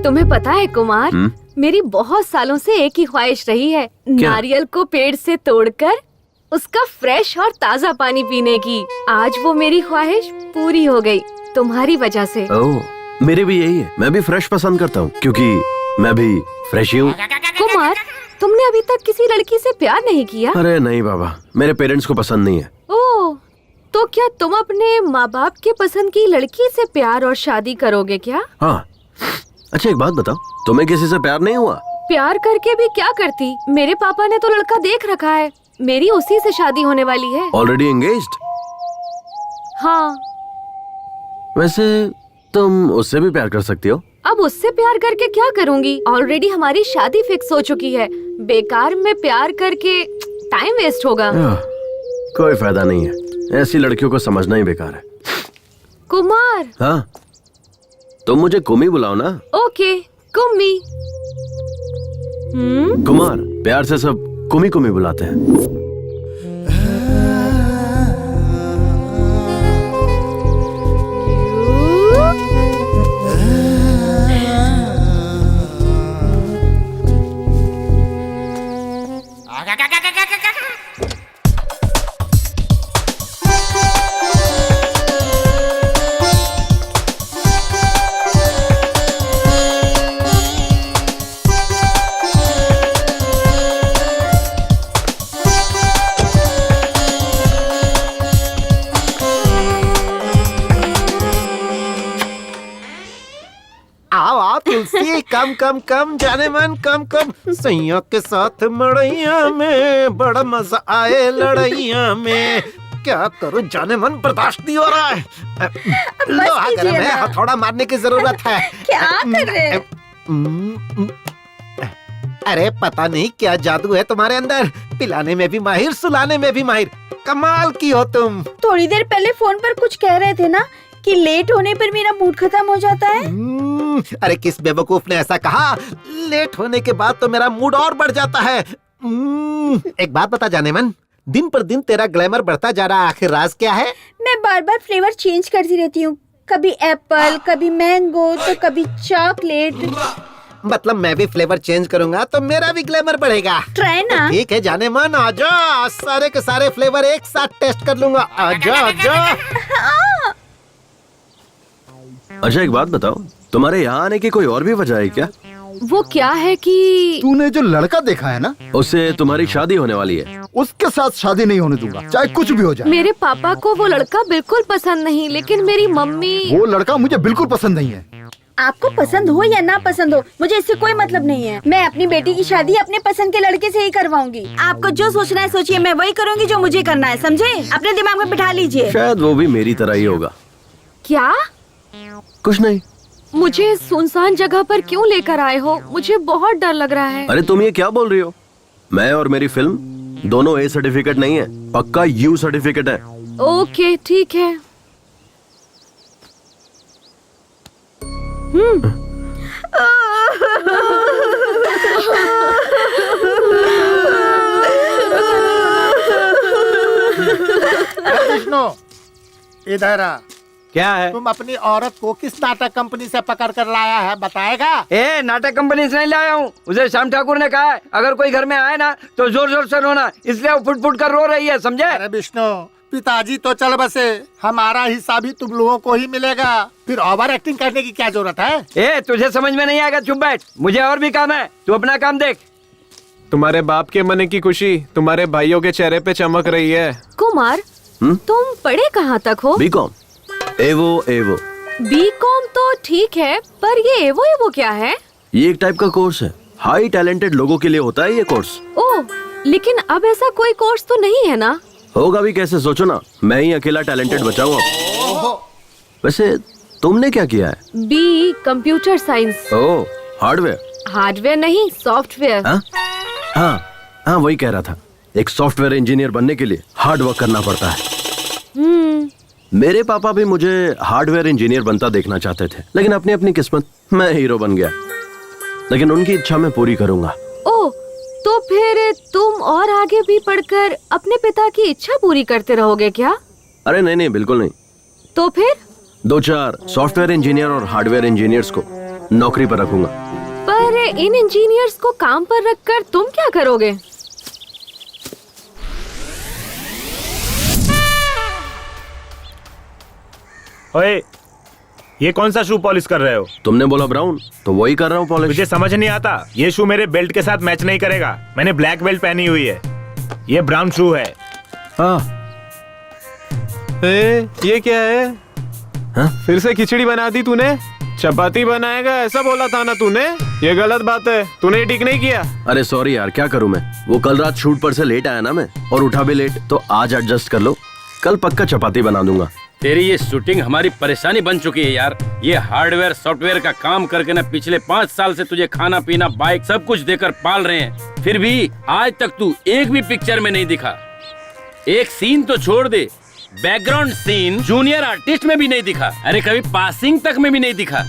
तुम्हें पता है कुमार, मेरी बहुत सालों से एक ही ख्वाहिश रही है, नारियल को पेड़ से तोड़कर उसका फ्रेश और ताज़ा पानी पीने की। आज वो मेरी ख्वाहिश पूरी हो गई तुम्हारी वजह से। ओह, मेरी भी यही है। मैं भी फ्रेश पसंद करता हूँ क्योंकि मैं भी फ्रेश ही हूँ। कुमार, तुमने अभी तक किसी लड़की से प्यार नहीं किया? अरे नहीं बाबा, मेरे पेरेंट्स को पसंद नहीं है। ओह, तो क्या तुम अपने माँ बाप के पसंद की लड़की से प्यार और शादी करोगे क्या? हाँ। अच्छा एक बात बताओ, तुम्हें किसी से प्यार नहीं हुआ? प्यार करके भी क्या करती? मेरे पापा ने तो लड़का देख रखा है, मेरी उसी से शादी होने वाली है। Already engaged? हाँ। वैसे तुम उससे भी प्यार कर सकती हो। अब उससे प्यार करके क्या करूँगी? ऑलरेडी हमारी शादी फिक्स हो चुकी है। बेकार में प्यार करके टाइम वेस्ट होगा। कोई फायदा नहीं है, ऐसी लड़कियों को समझना ही बेकार है। कुमार। हाँ, तुम मुझे कुमी बुलाओ ना। ओके, कुम्मी। कुमार, प्यार से सब कुमी कुमी बुलाते हैं। तुलसी कम कम कम जाने मन कम कम, सैया के साथ मड़ैया में बड़ा मजा आए लड़ैया में। क्या करूं जाने मन, बर्दाश्त नहीं हो रहा है। लोहा गर्म है, हथौड़ा मारने की जरूरत है। क्या कर रहे हैं? अरे पता नहीं क्या जादू है तुम्हारे अंदर, पिलाने में भी माहिर, सुलाने में भी माहिर। कमाल की हो तुम। थोड़ी देर पहले फोन पर कुछ कह रहे थे ना कि लेट होने पर मेरा मूड खत्म हो जाता है। अरे किस बेवकूफ ने ऐसा कहा? लेट होने के बाद तो मेरा मूड और बढ़ जाता है। एक बात बता जाने मन, दिन पर दिन तेरा ग्लैमर बढ़ता जा रहा है, आखिर राज क्या है? मैं बार बार फ्लेवर चेंज करती रहती हूँ, कभी एप्पल, कभी मैंगो, तो कभी चॉकलेट। मतलब मैं भी फ्लेवर चेंज करूंगा तो मेरा भी ग्लैमर बढ़ेगा। ट्राई ना। ठीक है जाने मन, आजा, सारे के सारे फ्लेवर एक साथ टेस्ट कर लूंगा। आजा आजा। अच्छा एक बात बताओ, तुम्हारे यहाँ आने की कोई और भी वजह है क्या? वो क्या है कि तूने जो लड़का देखा है ना, उससे तुम्हारी शादी होने वाली है। उसके साथ शादी नहीं होने दूंगा, चाहे कुछ भी हो जाए। मेरे पापा को वो लड़का बिल्कुल पसंद नहीं, लेकिन मेरी मम्मी। वो लड़का मुझे बिल्कुल पसंद नहीं है। आपको पसंद हो या ना पसंद हो, मुझे इससे कोई मतलब नहीं है। मैं अपनी बेटी की शादी अपने पसंद के लड़के से ही करवाऊंगी। आपको जो सोचना है सोचिए, मैं वही करूँगी जो मुझे करना है, समझे? अपने दिमाग में बिठा लीजिए। शायद वो भी मेरी तरह ही होगा। क्या? कुछ नहीं। मुझे सुनसान जगह पर क्यों लेकर आए हो? मुझे बहुत डर लग रहा है। अरे तुम ये क्या बोल रही हो? मैं और मेरी फिल्म दोनों ए सर्टिफिकेट नहीं है, पक्का यू सर्टिफिकेट है। ओके ठीक है। विष्णु इधर आ। क्या है? तुम अपनी औरत को किस नाटक कंपनी से पकड़ कर लाया है, बताएगा? ए, नाटक कंपनी से नहीं लाया हूँ। उसे श्याम ठाकुर ने कहा है अगर कोई घर में आए ना तो जोर जोर से रोना, इसलिए वो फुट फुट कर रो रही है, समझे? अरे विष्णु, पिताजी तो चल बसे, हमारा हिस्सा भी तुम लोगों को ही मिलेगा, फिर ओवर एक्टिंग करने की क्या जरूरत है? ए, तुझे समझ में नहीं आएगा, चुप बैठ, मुझे और भी काम है, तू अपना काम देख। तुम्हारे बाप के मन की खुशी तुम्हारे भाइयों के चेहरे पे चमक रही है। कुमार, तुम पढ़े कहाँ तक हो? बीकॉम। एवो एवो। बीकॉम तो ठीक है, पर ये एवो एवो क्या है? ये एक टाइप का कोर्स है, हाई टैलेंटेड लोगों के लिए होता है ये कोर्स। ओह, लेकिन अब ऐसा कोई कोर्स तो नहीं है ना? होगा भी कैसे, सोचो ना, मैं ही अकेला टैलेंटेड बचा हूँ अब। वैसे तुमने क्या किया है? B computer science. Oh, hardware. Hardware नहीं, सॉफ्टवेयर। हाँ, वही कह रहा था। एक सॉफ्टवेयर इंजीनियर बनने के लिए हार्ड वर्क करना पड़ता है। मेरे पापा भी मुझे हार्डवेयर इंजीनियर बनता देखना चाहते थे, लेकिन अपनी अपनी किस्मत, मैं हीरो बन गया। लेकिन उनकी इच्छा मैं पूरी करूंगा। ओह, तो फिर तुम और आगे भी पढ़कर अपने पिता की इच्छा पूरी करते रहोगे क्या? अरे नहीं, बिल्कुल नहीं। तो फिर 2-4 सॉफ्टवेयर इंजीनियर और हार्डवेयर इंजीनियर्स को नौकरी पर रखूंगा। पर इन इंजीनियर्स को काम पर रखकर तुम क्या करोगे? ओए, ये कौन सा शू पॉलिश कर रहे हो? तुमने बोला ब्राउन तो वही कर रहा हूँ पॉलिश। मुझे समझ नहीं आता, ये शू मेरे बेल्ट के साथ मैच नहीं करेगा। मैंने ब्लैक बेल्ट पहनी हुई है, ये ब्राउन शू है। हाँ। ये क्या है? हाँ? फिर से खिचड़ी बना दी तूने? चपाती बनाएगा ऐसा बोला था ना तूने? ये गलत बात है, तूने ठीक नहीं किया। अरे सॉरी यार, क्या करूँ मैं, वो कल रात शूट पर से लेट आया ना मैं, और उठा भी लेट, तो आज एडजस्ट कर लो, कल पक्का चपाती बना दूंगा। तेरी ये शूटिंग हमारी परेशानी बन चुकी है यार। ये हार्डवेयर सॉफ्टवेयर का काम करके ना पिछले 5 साल से तुझे खाना पीना बाइक सब कुछ देकर पाल रहे हैं, फिर भी आज तक तू एक भी पिक्चर में नहीं दिखा। एक सीन तो छोड़ दे, बैकग्राउंड सीन जूनियर आर्टिस्ट में भी नहीं दिखा। अरे कभी पासिंग तक में भी नहीं दिखा।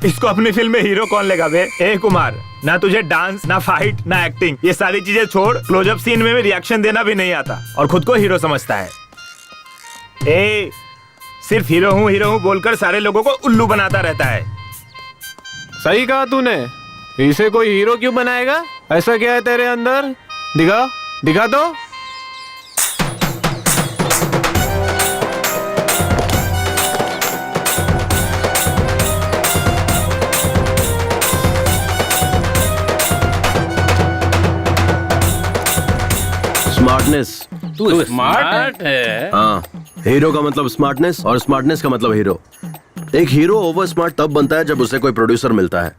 इसको अपनी फिल्म में हीरो कौन लेगा बे? कुमार, ना तुझे डांस, ना फाइट, ना एक्टिंग, ये सारी चीजें छोड़, क्लोजअप सीन में भी रिएक्शन देना भी नहीं आता और खुद को हीरो समझता है। सिर्फ हीरो हूँ बोलकर सारे लोगों को उल्लू बनाता रहता है। सही कहा तूने, इसे कोई हीरो क्यों बनाएगा? ऐसा क्या है तेरे अंदर? दिखा तो। स्मार्टनेस। तू स्मार्ट है? हाँ, हीरो का मतलब स्मार्टनेस और स्मार्टनेस का मतलब हीरो। एक हीरो ओवर स्मार्ट तब बनता है जब उसे कोई प्रोड्यूसर मिलता है,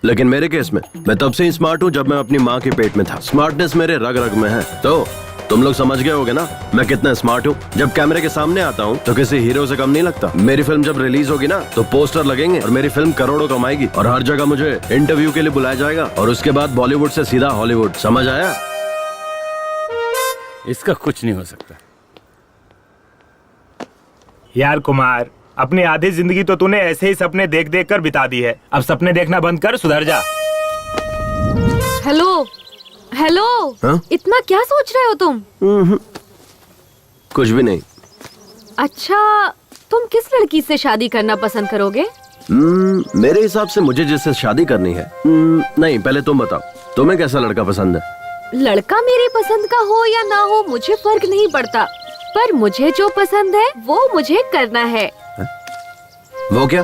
लेकिन मेरे केस में मैं तब से ही स्मार्ट हूँ जब मैं अपनी माँ के पेट में था। स्मार्टनेस मेरे रग रग में है। तो तुम लोग समझ गए होगे ना मैं कितना स्मार्ट हूँ। जब कैमरे के सामने आता हूँ तो किसी हीरो से कम नहीं लगता। मेरी फिल्म जब रिलीज होगी ना तो पोस्टर लगेंगे और मेरी फिल्म करोड़ों कमाएगी और हर जगह मुझे इंटरव्यू के लिए बुलाया जाएगा और उसके बाद बॉलीवुड से सीधा हॉलीवुड। समझ आया? इसका कुछ नहीं हो सकता। यार कुमार, अपनी आधी जिंदगी तो तूने ऐसे ही सपने देख देख कर बिता दी है। अब सपने देखना बंद कर, सुधर जा। हेलो हेलो, इतना क्या सोच रहे हो तुम? कुछ भी नहीं। अच्छा, तुम किस लड़की से शादी करना पसंद करोगे? मेरे हिसाब से मुझे जिससे शादी करनी है। नहीं, पहले तुम बताओ, तुम्हें कैसा लड़का पसंद है? लड़का मेरी पसंद का हो या ना हो मुझे फर्क नहीं पड़ता, पर मुझे जो पसंद है वो मुझे करना है। वो क्या?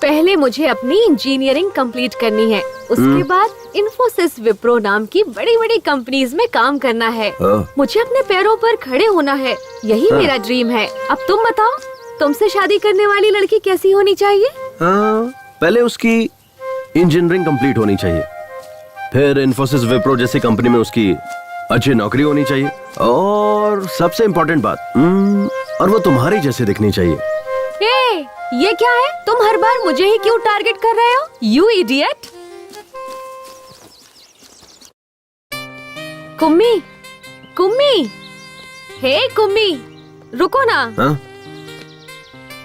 पहले मुझे अपनी इंजीनियरिंग कंप्लीट करनी है, उसके बाद इन्फोसिस विप्रो नाम की बड़ी बड़ी कंपनीज में काम करना है। मुझे अपने पैरों पर खड़े होना है, यही मेरा ड्रीम है। अब तुम बताओ, तुमसे शादी करने वाली लड़की कैसी होनी चाहिए? पहले उसकी इंजीनियरिंग कंप्लीट होनी चाहिए, फिर इन्फोसिस विप्रो जैसी कंपनी में उसकी अच्छी नौकरी होनी चाहिए, और सबसे इम्पोर्टेंट बात, और वो तुम्हारी जैसे दिखनी चाहिए। ये क्या है? तुम हर बार मुझे ही क्यों टारगेट कर रहे हो? You idiot! Kummi, Kummi, hey Kummi, रुको ना।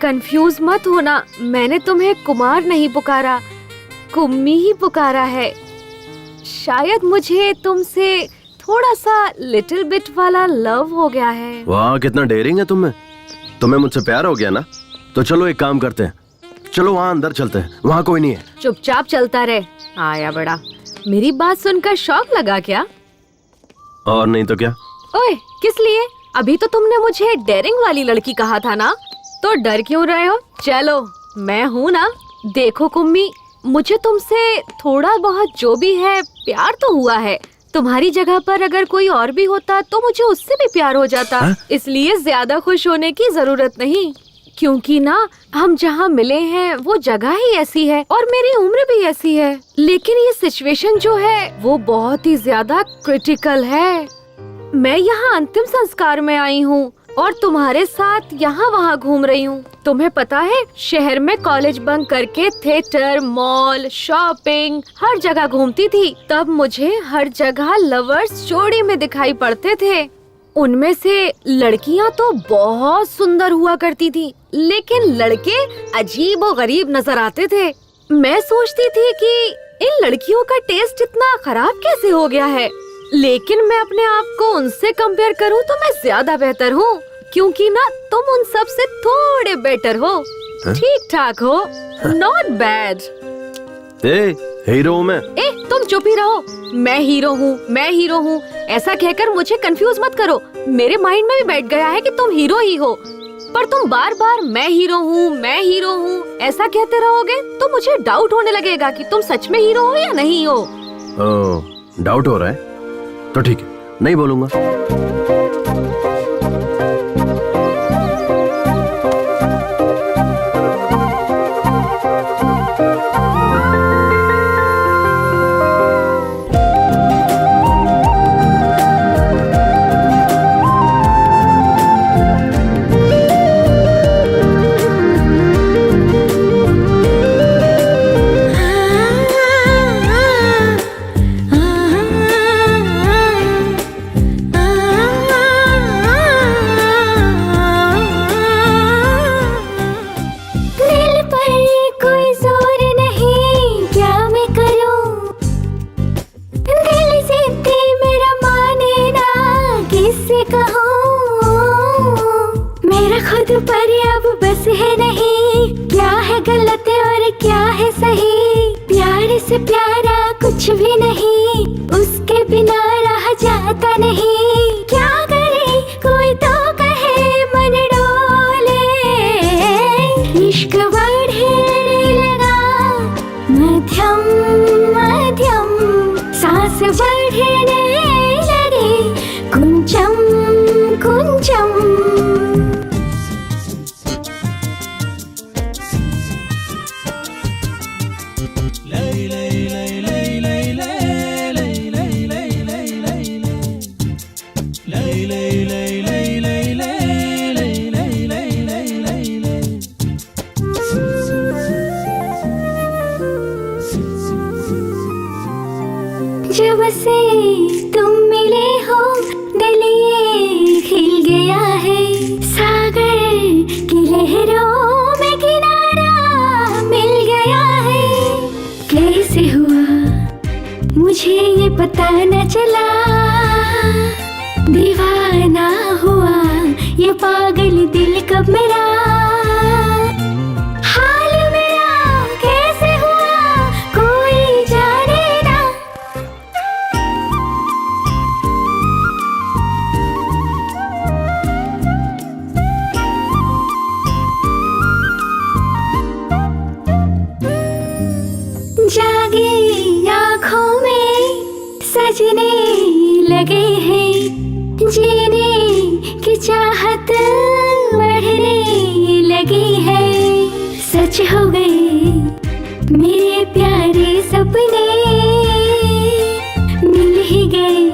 कंफ्यूज मत होना, मैंने तुम्हें कुमार नहीं पुकारा, कुम्मी ही पुकारा है। शायद मुझे तुमसे थोड़ा सा लिटिल बिट वाला लव हो गया है। वाह, कितना डेयरिंग है तुम्हें मुझसे प्यार हो गया ना? तो चलो एक काम करते हैं, चलो वहाँ अंदर चलते हैं, वहाँ कोई नहीं है। चुपचाप चलता रहे, आया बड़ा। मेरी बात सुनकर शौक लगा क्या? और नहीं तो क्या। ओए, किस लिए? अभी तो तुमने मुझे डेयरिंग वाली लड़की कहा था ना, तो डर क्यों रहे हो? चलो, मैं हूँ ना। देखो कुम्मी, मुझे तुमसे थोड़ा बहुत जो भी है प्यार तो हुआ है। तुम्हारी जगह पर अगर कोई और भी होता तो मुझे उससे भी प्यार हो जाता। इसलिए ज्यादा खुश होने की जरूरत नहीं, क्योंकि ना हम जहाँ मिले हैं वो जगह ही ऐसी है और मेरी उम्र भी ऐसी है। लेकिन ये सिचुएशन जो है वो बहुत ही ज्यादा क्रिटिकल है। मैं यहाँ अंतिम संस्कार में आई हूँ और तुम्हारे साथ यहाँ वहाँ घूम रही हूँ। तुम्हें पता है, शहर में कॉलेज बंक करके थिएटर, मॉल, शॉपिंग हर जगह घूमती थी। तब मुझे हर जगह लवर्स जोड़ी में दिखाई पड़ते थे। उनमें से लड़कियाँ तो बहुत सुंदर हुआ करती थी, लेकिन लड़के अजीब और गरीब नजर आते थे। मैं सोचती थी कि इन लड़कियों का टेस्ट इतना खराब कैसे हो गया है, लेकिन मैं अपने आप को उनसे कंपेयर करूं तो मैं ज्यादा बेहतर हूँ, क्योंकि ना तुम उन सब से थोड़े बेटर हो, ठीक ठाक हो, नॉट बैड। हीरो मैं। तुम चुप ही रहो। मैं हीरो हूँ, मैं हीरो हूँ, ऐसा कहकर मुझे कंफ्यूज मत करो। मेरे माइंड में भी बैठ गया है कि तुम हीरो ही हो। पर तुम बार बार मैं हीरो हूँ ऐसा कहते रहोगे तो मुझे डाउट होने लगेगा कि तुम सच में हीरो हो या नहीं हो। डाउट हो रहा है तो ठीक है, नहीं बोलूंगा। जब से तुम मिले हो दिल ये खिल गया है, सागर की लहरों में किनारा मिल गया है। कैसे हुआ मुझे ये पता न चला, दीवाना हुआ ये पागल दिल कब मेरा। जागे आँखों में सजने लगे हैं, जीने की चाहत बढ़ने लगी है। सच हो गए मेरे प्यारे सपने, मिल ही गए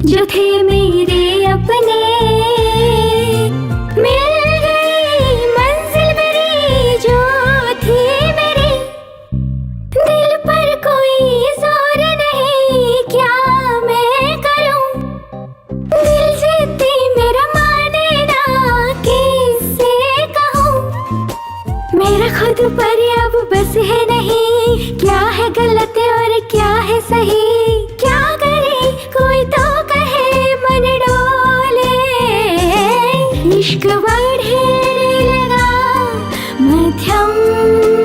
जो थे मेरे अपने। खुद पर अब बस है नहीं, क्या है गलत और क्या है सही। क्या करे कोई तो कहे मन डोले, इश्क बढ़ने लगा मध्यम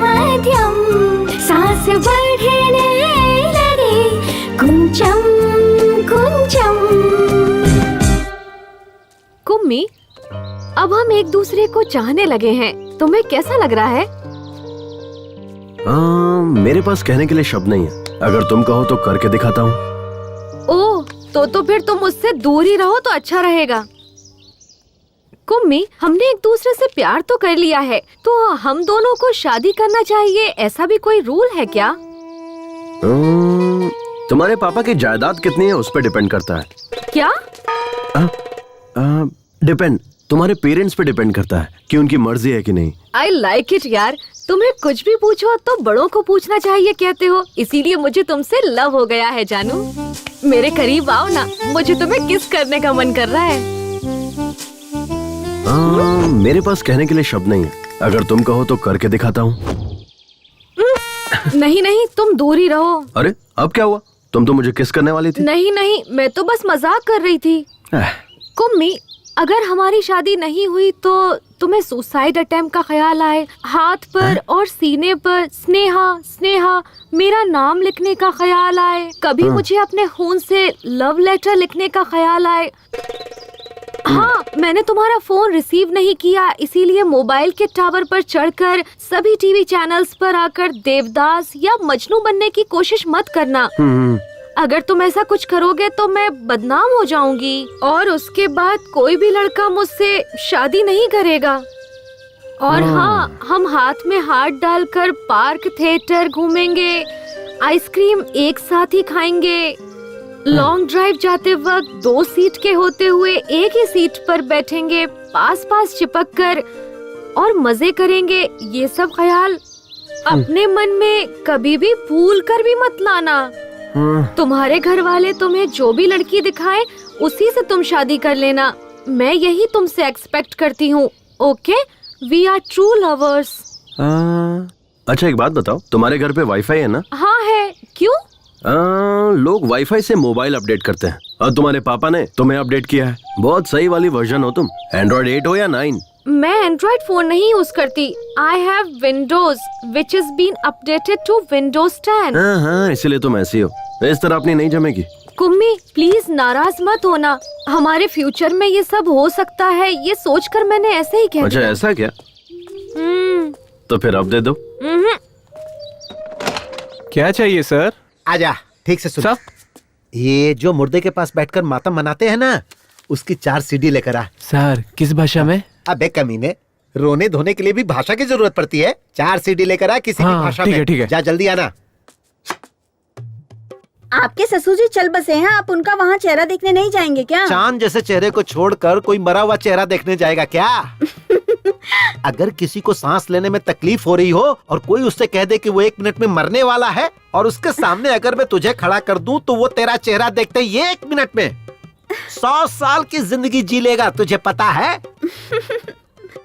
मध्यम, सांस बढ़ने लगे कुंचम कुंचम। कुम्मी, अब हम एक दूसरे को चाहने लगे हैं, तुम्हें कैसा लग रहा है? मेरे पास कहने के लिए शब्द नहीं है, अगर तुम कहो तो करके दिखाता हूँ। ओह, तो फिर तुम मुझसे दूर ही रहो तो अच्छा रहेगा। कुम्मी, हमने एक दूसरे से प्यार तो कर लिया है, तो हम दोनों को शादी करना चाहिए, ऐसा भी कोई रूल है क्या? तुम्हारे पापा की जायदाद कितनी है उस पर डिपेंड करता है। क्या? डिपेंड, तुम्हारे पेरेंट्स पे डिपेंड करता है कि उनकी मर्जी है कि नहीं। I like it यार, तुम्हें कुछ भी पूछो तो बड़ों को पूछना चाहिए कहते हो, इसीलिए मुझे तुमसे लव हो गया है जानू। मेरे करीब आओ ना, मुझे तुम्हें किस करने का मन कर रहा है। मेरे पास कहने के लिए शब्द नहीं है, अगर तुम कहो तो करके दिखाता हूँ। नहीं नहीं, तुम दूर ही रहो। अरे अब क्या हुआ, तुम तो मुझे किस करने वाली थी। नहीं नहीं, मैं तो बस मजाक कर रही थी। कुम्मी, अगर हमारी शादी नहीं हुई तो तुम्हें सुसाइड अटेम्प्ट का ख्याल आए, हाथ पर और सीने पर स्नेहा स्नेहा मेरा नाम लिखने का ख्याल आए, कभी मुझे अपने खून से लव लेटर लिखने का ख्याल आए, हाँ, मैंने तुम्हारा फोन रिसीव नहीं किया, इसीलिए मोबाइल के टावर पर चढ़कर सभी टीवी चैनल्स पर आकर देवदास या मजनू बनने की कोशिश मत करना। अगर तुम ऐसा कुछ करोगे तो मैं बदनाम हो जाऊंगी और उसके बाद कोई भी लड़का मुझसे शादी नहीं करेगा। और हाँ, हम हाथ में हाथ डालकर पार्क थिएटर घूमेंगे, आइसक्रीम एक साथ ही खाएंगे, लॉन्ग ड्राइव जाते वक्त 2 सीट के होते हुए एक ही सीट पर बैठेंगे, पास पास चिपक कर और मजे करेंगे। ये सब ख्याल अपने मन में कभी भी भूल कर भी मत लाना। तुम्हारे घर वाले तुम्हें जो भी लड़की दिखाए उसी से तुम शादी कर लेना। मैं यही तुमसे एक्सपेक्ट करती हूँ। Okay, we are true lovers. अच्छा एक बात बताओ, तुम्हारे घर पे वाईफाई है ना? हाँ है। क्यों? लोग वाईफाई से मोबाइल अपडेट करते हैं और तुम्हारे पापा ने तुम्हें अपडेट किया है। बहुत सही वाली वर्जन हो तुम। एंड्रॉइड 8 हो या 9? मैं एंड्रॉइड फोन नहीं यूज करती। I have Windows which is been updated to Windows 10। हाँ, इसीलिए तुम ऐसी हो। इस तरह अपनी नहीं जमेगी। कुम्मी प्लीज नाराज मत होना, हमारे फ्यूचर में ये सब हो सकता है, ये सोचकर मैंने ऐसे ही कह अच्छा दिया। ऐसा क्या? तो फिर अब दे दो। क्या चाहिए सर? आजा, ठीक से सुन। ये जो मुर्दे के पास बैठकर मातम मनाते हैं ना, उसकी 4 सीडी लेकर आ। सर किस भाषा में? अबे कमीने, रोने धोने के लिए भी भाषा की जरूरत पड़ती है। 4 सीडी लेकर आ किसी भी भाषा में। ठीक है। जा जल्दी आना। आपके ससुर जी चल बसे हैं, आप उनका वहाँ चेहरा देखने नहीं जाएंगे क्या? चांद जैसे चेहरे को छोड़कर कोई मरा हुआ चेहरा देखने जाएगा क्या? अगर किसी को सांस लेने में तकलीफ हो रही हो और कोई उससे कह दे कि वो 1 मिनट में मरने वाला है और उसके सामने अगर मैं तुझे खड़ा कर दूं तो वो तेरा चेहरा देखते ही 1 मिनट में 100 साल की जिंदगी जी लेगा, तुझे पता है?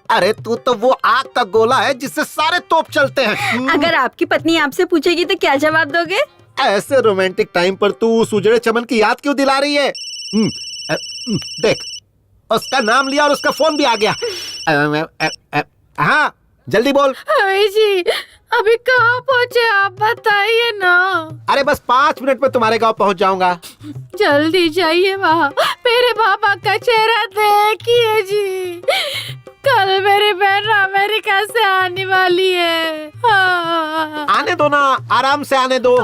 अरे तू तो वो आग का गोला है जिससे सारे तोप चलते हैं। अगर आपकी पत्नी आपसे पूछेगी तो क्या जवाब दोगे? ऐसे रोमांटिक टाइम पर तू उस उजड़े चमन की याद क्यों दिला रही है? देख, उसका नाम लिया और उसका फोन भी आ गया। हाँ जल्दी बोल। जी अभी कहाँ पहुँचे आप बताइए ना। अरे बस 5 मिनट में तुम्हारे गांव पहुंच जाऊंगा। जल्दी जाइए वहाँ, मेरे पापा का चेहरा देखिए जी। कल मेरी बहन अमेरिका से आने वाली है। हाँ। आने दो ना, आराम से आने दो।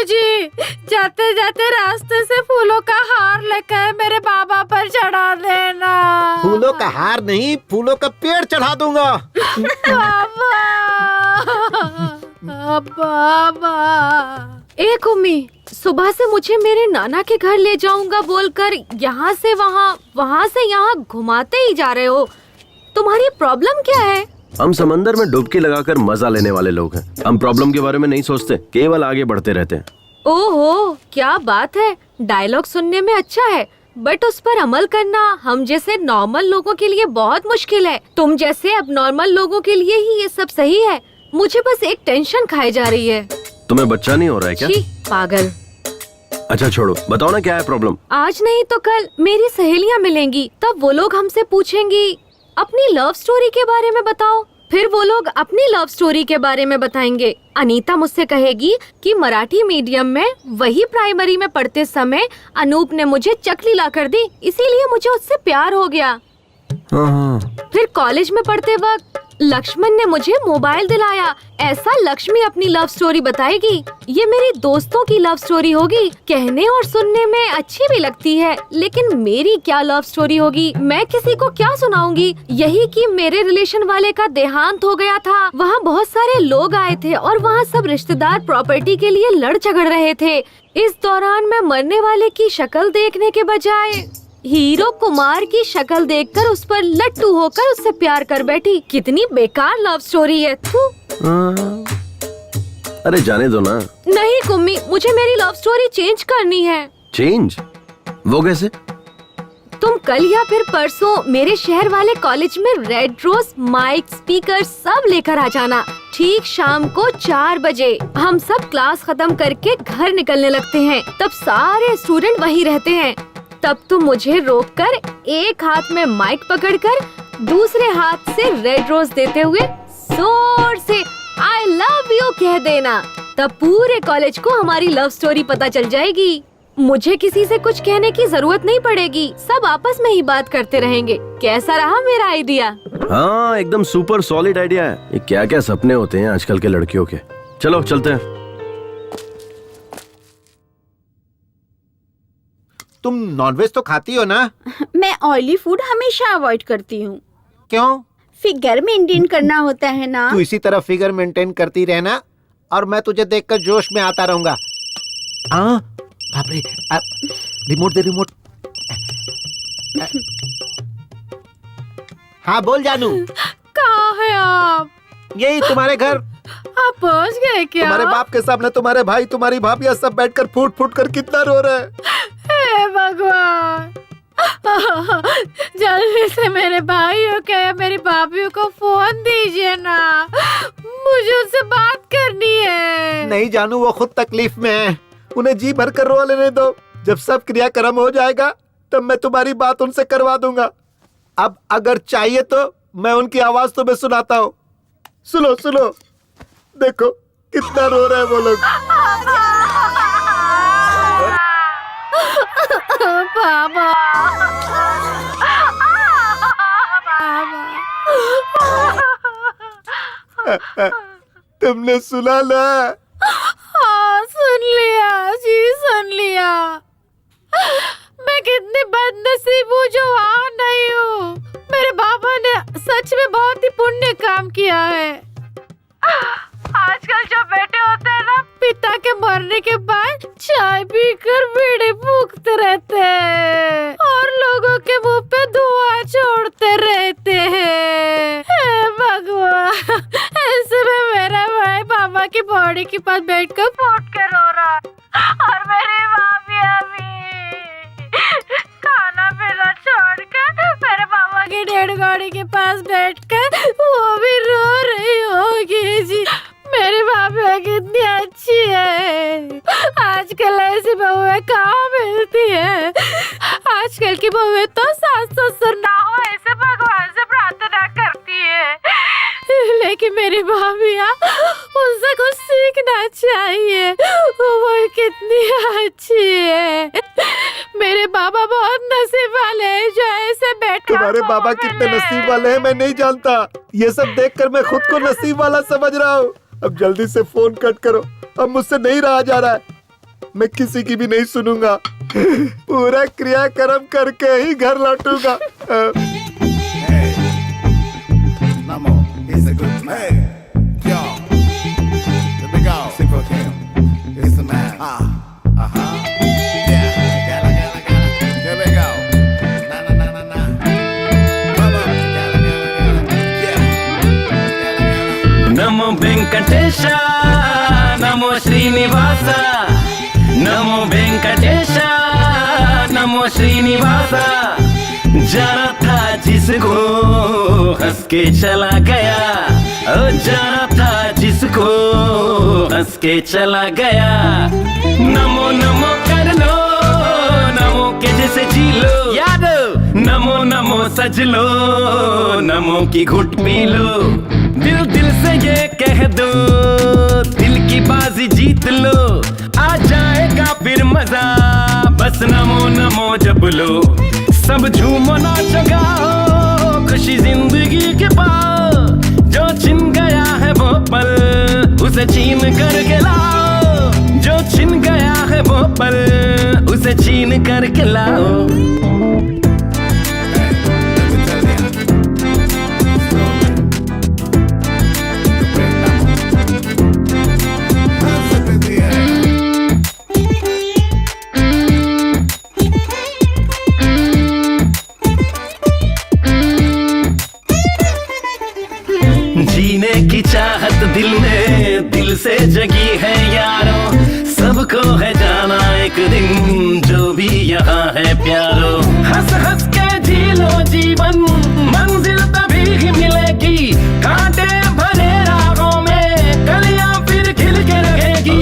जी जाते जाते रास्ते से फूलों का हार लेकर मेरे बाबा पर चढ़ा देना। फूलों का हार नहीं, फूलों का पेड़ चढ़ा दूंगा। बाबा एक उम्मी, सुबह से मुझे मेरे नाना के घर ले जाऊंगा बोलकर यहाँ से वहाँ, वहाँ से यहाँ घुमाते ही जा रहे हो। तुम्हारी प्रॉब्लम क्या है? हम समंदर में डुबकी लगाकर मजा लेने वाले लोग हैं। हम प्रॉब्लम के बारे में नहीं सोचते, केवल आगे बढ़ते रहते हैं। ओहो, क्या बात है। डायलॉग सुनने में अच्छा है, बट उस पर अमल करना हम जैसे नॉर्मल लोगों के लिए बहुत मुश्किल है। तुम जैसे अब नॉर्मल लोगों के लिए ही ये सब सही है। मुझे बस एक टेंशन खाई जा रही है। तुम्हें बच्चा नहीं हो रहा है क्या? छी, पागल। अच्छा छोड़ो, बताओ ना क्या है प्रॉब्लम। आज नहीं तो कल मेरी सहेलियाँ मिलेंगी, तब वो लोग हमसे पूछेंगी अपनी लव स्टोरी के बारे में बताओ। फिर वो लोग अपनी लव स्टोरी के बारे में बताएंगे। अनीता मुझसे कहेगी कि मराठी मीडियम में वही प्राइमरी में पढ़ते समय अनूप ने मुझे चकली ला कर दी, इसीलिए मुझे उससे प्यार हो गया। फिर कॉलेज में पढ़ते वक्त लक्ष्मण ने मुझे मोबाइल दिलाया। ऐसा लक्ष्मी अपनी लव स्टोरी बताएगी। ये मेरी दोस्तों की लव स्टोरी होगी। कहने और सुनने में अच्छी भी लगती है, लेकिन मेरी क्या लव स्टोरी होगी? मैं किसी को क्या सुनाऊंगी? यही कि मेरे रिलेशन वाले का देहांत हो गया था। वहाँ बहुत सारे लोग आए थे और वहाँ सब रिश्तेदार प्रॉपर्टी के लिए लड़ झगड़ रहे थे। इस दौरान मैं मरने वाले की शक्ल देखने के बजाय हीरो कुमार की शक्ल देखकर उस पर लट्टू होकर उससे प्यार कर बैठी। कितनी बेकार लव स्टोरी है। अरे जाने दो ना। नहीं कुम्मी, मुझे मेरी लव स्टोरी चेंज करनी है। चेंज? वो कैसे? तुम कल या फिर परसों मेरे शहर वाले कॉलेज में रेड रोज, माइक, स्पीकर सब लेकर आ जाना। ठीक शाम को 4 बजे हम सब क्लास खत्म करके घर निकलने लगते हैं। तब सारे स्टूडेंट वहीं रहते हैं। तब तुम मुझे रोककर एक हाथ में माइक पकड़कर दूसरे हाथ से रेड रोज देते हुए जोर से आई लव यू कह देना। तब पूरे कॉलेज को हमारी लव स्टोरी पता चल जाएगी। मुझे किसी से कुछ कहने की जरूरत नहीं पड़ेगी, सब आपस में ही बात करते रहेंगे। कैसा रहा मेरा आइडिया? हाँ एकदम सुपर सॉलिड आइडिया है। ये क्या क्या सपने होते हैं आजकल के लड़कियों के। चलो चलते हैं। तुम नॉनवेज तो खाती हो ना? मैं ऑयली फूड हमेशा अवॉइड करती हूँ। क्यों? फिगर मेंटेन करना होता है ना। तू इसी तरह फिगर मेंटेन करती रहना और मैं तुझे देखकर जोश में आता रहूंगा। हाँ बाप रे, रिमोट दे रिमोट। हाँ बोल जानू। कहाँ है आप? यही तुम्हारे घर। आप पहुँच गए क्या? तुम्हारे बाप के सामने तुम्हारे भाई तुम्हारी भाभी सब बैठकर फूट फूट कर कितना रो रहे हैं। हे भगवान, जल्दी से मेरे भाइयों के या मेरी भाभीयों को फोन दीजिए ना, मुझे उनसे बात करनी है। नहीं जानू, वो खुद तकलीफ में है, उन्हें जी भर कर रो लेने दो। जब सब क्रियाक्रम हो जाएगा तब मैं तुम्हारी बात उनसे करवा दूंगा। अब अगर चाहिए तो मैं उनकी आवाज तुम्हें सुनाता हूँ। सुनो सुनो, देखो कितना रो रहे हैं वो लोग। बाबा, तुमने सुना ना? हाँ सुन लिया जी, सुन लिया। मैं कितनी बदनसीब हूँ जो वहाँ नहीं हूँ। मेरे बाबा ने सच में बहुत ही पुण्य काम किया है। आजकल जो बेटे होते हैं ना, पिता के मरने के बाद चाय पीकर बीड़ी फूकते रहते हैं और लोगों के मुंह पे धुआं छोड़ते रहते हैं। हे भगवान, ऐसे में मेरा भाई पापा की बॉडी के पास बैठकर फूट के रो रहा और मेरी भाभी अभी खाना पीना छोड़कर मेरे पापा की डेड बॉडी के पास बैठकर वो भी रो रही होगी जी। मेरी भाभी कितनी अच्छी है। आजकल ऐसी बहुएं कहाँ मिलती है। आजकल की बहुएं तो सास ससुर ना हो ऐसे भगवान से प्रार्थना करती है, लेकिन मेरी भाभियाँ उनसे कुछ सीखना चाहिए। वो कितनी अच्छी है। मेरे बाबा बहुत नसीब वाले हैं जो ऐसे बैठे। तुम्हारे बाबा कितने नसीब वाले हैं मैं नहीं जानता। ये सब देखकर मैं खुद को नसीब वाला समझ रहा हूँ। अब जल्दी से फोन कट करो, अब मुझसे नहीं रहा जा रहा है। मैं किसी की भी नहीं सुनूंगा, पूरा क्रियाक्रम करके ही घर लौटूंगा। नमो वेंकटेश, नमो श्रीनिवास, नमो वेंकटेश, नमो श्रीनिवास। जाना था जिसको हंस के चला गया, ओ जाना था जिसको हंस के चला गया। नमो नमो कर लो, नमो के जैसे जी लो याद, नमो नमो सज लो, नमो की घुट पी लो। दिल दिल से ये कह दो, दिल की बाजी जीत लो, आ जाएगा फिर मजा, बस नमो नमो जप लो। सब झूमो नाचो गाओ, खुशी जिंदगी के पाओ। जो छिन गया है वो पल, उसे छीन कर के लाओ। जो छिन गया है वो पल, उसे छीन कर के लाओ। जीने की चाहत दिल में दिल से जगी है यारो, सबको है जाना एक दिन जो भी यहाँ है प्यारो। हंस हंस के जी लो जीवन, मंजिल तभी ही मिलेगी, कांटे भरे राहों में कलियां फिर खिल के रहेगी।